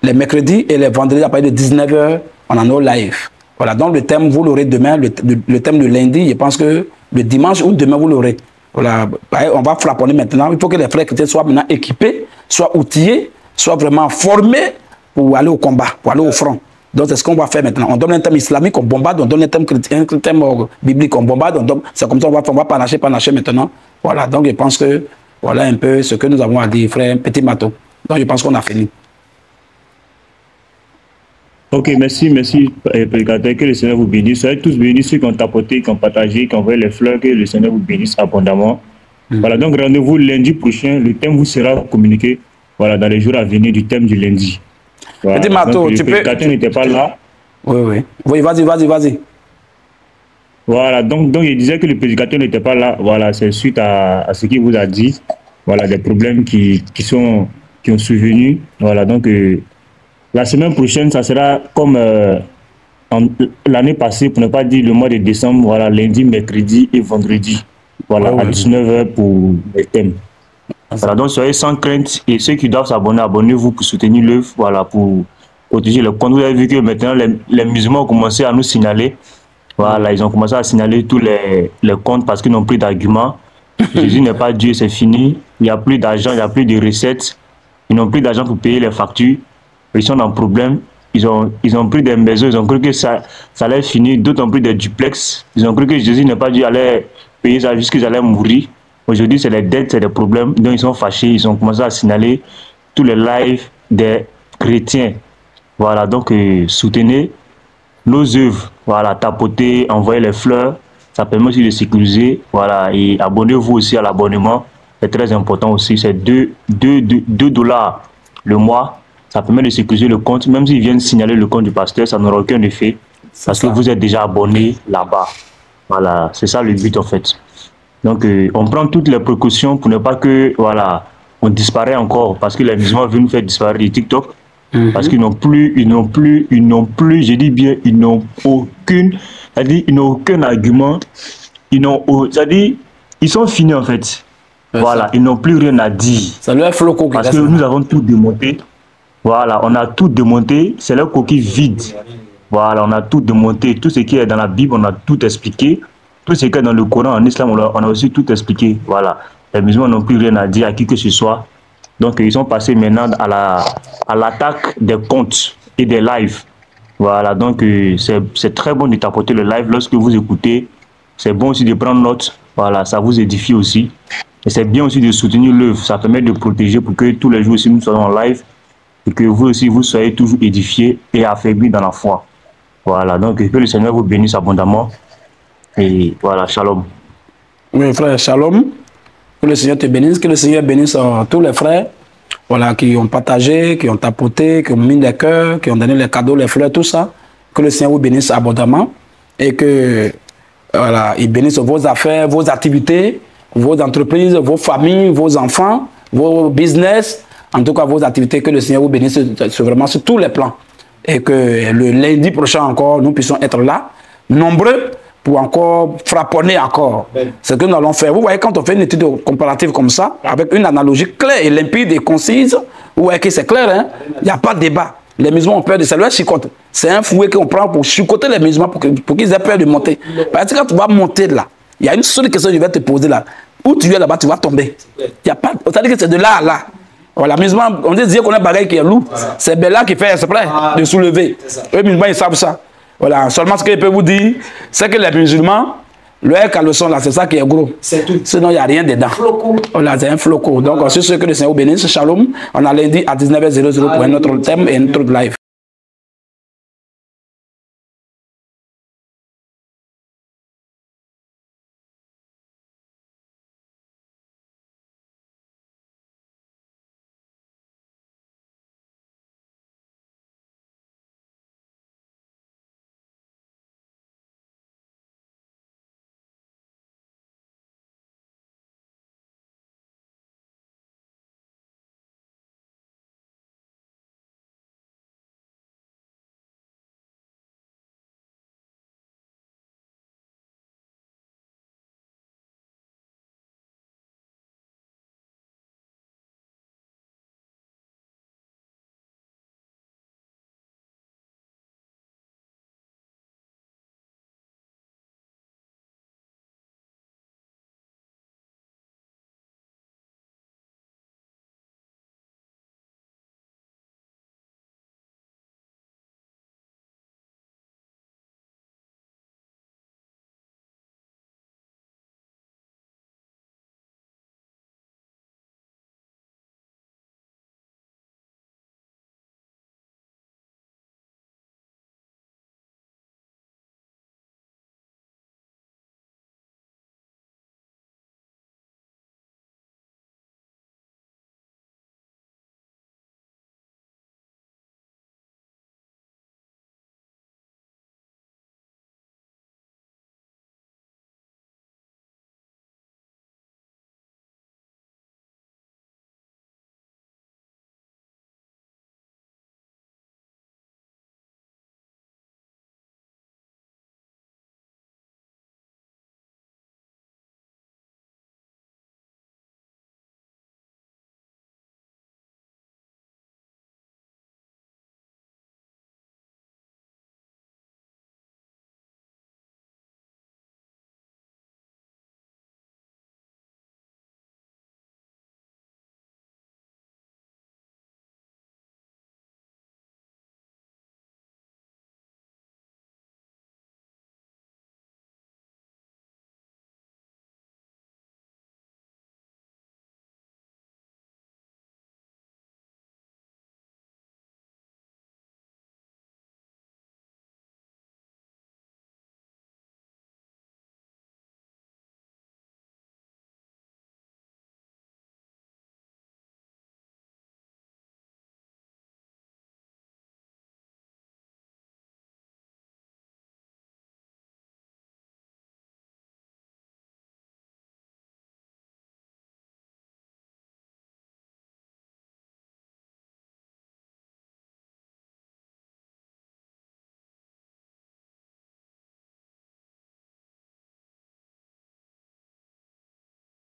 les mercredis et les vendredis, à partir de 19h, on a nos live. Voilà, donc le thème, vous l'aurez demain, le thème de lundi, je pense que le dimanche ou demain, vous l'aurez. Voilà, on va frapponner maintenant. Il faut que les frères chrétiens soient maintenant équipés, soient outillés, soient vraiment formés pour aller au combat, pour aller au front. Donc, c'est ce qu'on va faire maintenant. On donne un thème islamique, on bombarde, on donne un thème chrétien, un thème biblique, on bombarde. C'est comme ça qu'on va panacher maintenant. Voilà, donc je pense que voilà un peu ce que nous avons à dire, frère Petit Mato. Donc, je pense qu'on a fini. Ok, merci, prédicateur, que le Seigneur vous bénisse. Soyez tous bénis, ceux qui ont tapoté, qui ont partagé, qui ont envoyé les fleurs, que le Seigneur vous bénisse abondamment. Voilà, donc rendez-vous lundi prochain. Le thème vous sera communiqué voilà, dans les jours à venir du thème du lundi. Voilà. Petit Mato, tu peux... Le prédicateur n'était pas là. Oui. Oui, vas-y. Voilà, donc il disait que le prédicateur n'était pas là. Voilà, c'est suite à ce qu'il vous a dit. Voilà, des problèmes qui ont survenu. Voilà, donc la semaine prochaine, ça sera comme l'année passée, pour ne pas dire le mois de décembre. Voilà, lundi, mercredi et vendredi. Voilà, à 19h pour les thèmes. Voilà, donc soyez sans crainte et ceux qui doivent s'abonner, abonnez-vous pour soutenir l'œuvre, voilà, pour protéger les comptes. Vous avez vu que maintenant, les musulmans ont commencé à nous signaler. Voilà, ils ont commencé à signaler tous les comptes parce qu'ils n'ont plus d'arguments. Jésus n'est pas Dieu, c'est fini. Il n'y a plus d'argent, il n'y a plus de recettes. Ils n'ont plus d'argent pour payer les factures. Ils sont dans le problème. Ils ont pris des maisons, ils ont cru que ça allait finir. D'autres ont pris des duplex. Ils ont cru que Jésus n'est pas Dieu, allait payer ça jusqu'à qu'ils allaient mourir. Aujourd'hui, c'est les dettes, c'est des problèmes. Donc, ils sont fâchés. Ils ont commencé à signaler tous les lives des chrétiens. Voilà, donc soutenez nos œuvres. Voilà, tapotez, envoyez les fleurs. Ça permet aussi de sécuriser. Voilà, et abonnez-vous aussi à l'abonnement. C'est très important aussi. C'est 2 $ le mois. Ça permet de sécuriser le compte. Même s'ils viennent signaler le compte du pasteur, ça n'aura aucun effet. Parce que vous êtes déjà abonné là-bas. Voilà, c'est ça le but en fait. Donc, on prend toutes les précautions pour ne pas que, voilà, on disparaît encore. Parce que les musulmans veulent nous faire disparaître de TikTok. Parce qu'ils n'ont plus, je dis bien, ils n'ont aucune, c'est-à-dire, ils n'ont aucun argument. C'est-à-dire, ils sont finis en fait. Voilà, ils n'ont plus rien à dire. Ça leur flot. Parce que nous avons tout démonté. Voilà, on a tout démonté. C'est leur coquille vide. Voilà, on a tout démonté. Tout ce qui est dans la Bible, on a tout expliqué. Tout ce qui est dans le Coran, en islam, on a aussi tout expliqué. Voilà, les musulmans n'ont plus rien à dire à qui que ce soit. Donc, ils sont passés maintenant à l'attaque des comptes et des lives. Voilà, donc c'est très bon de tapoter le live lorsque vous écoutez. C'est bon aussi de prendre note. Voilà, ça vous édifie aussi. Et c'est bien aussi de soutenir l'œuvre. Ça permet de protéger pour que tous les jours aussi nous soyons en live. Et que vous aussi, vous soyez toujours édifiés et affaiblis dans la foi. Voilà, donc que le Seigneur vous bénisse abondamment. Et voilà, shalom. Oui, frère, shalom. Que le Seigneur te bénisse, que le Seigneur bénisse tous les frères, voilà, qui ont partagé, qui ont tapoté, qui ont mis les cœurs, qui ont donné les cadeaux, les fleurs, tout ça. Que le Seigneur vous bénisse abondamment et que, voilà, il bénisse vos affaires, vos activités, vos entreprises, vos familles, vos enfants, vos business, en tout cas vos activités, que le Seigneur vous bénisse vraiment sur tous les plans. Et que le lundi prochain encore, nous puissions être là, nombreux, pour encore frapponner encore. C'est ce que nous allons faire. Vous voyez, quand on fait une étude comparative comme ça, avec une analogie claire et limpide et concise, vous voyez que c'est clair, hein? Il n'y a pas de débat. Les musulmans ont peur de ça. C'est un fouet qu'on prend pour chicoter les musulmans pour qu'ils aient peur de monter. Parce que quand tu vas monter là, il y a une seule question que je vais te poser là. Où tu es là-bas, tu vas tomber. Il y a pas. C'est-à-dire que c'est de là à là. Voilà, musulmans, on dit qu'on a un bagage qui est lourd. C'est Bella qui fait exprès de soulever. Eux, musulmans, ils savent ça. Voilà, seulement ce que je peux vous dire, c'est que les musulmans, leur caleçon là, c'est ça qui est gros. C'est tout. Sinon, il n'y a rien dedans. Voilà, c'est un floco. Donc, c'est ce que le Seigneur bénisse. Shalom. On a lundi à 19h00 pour un autre thème et un autre live.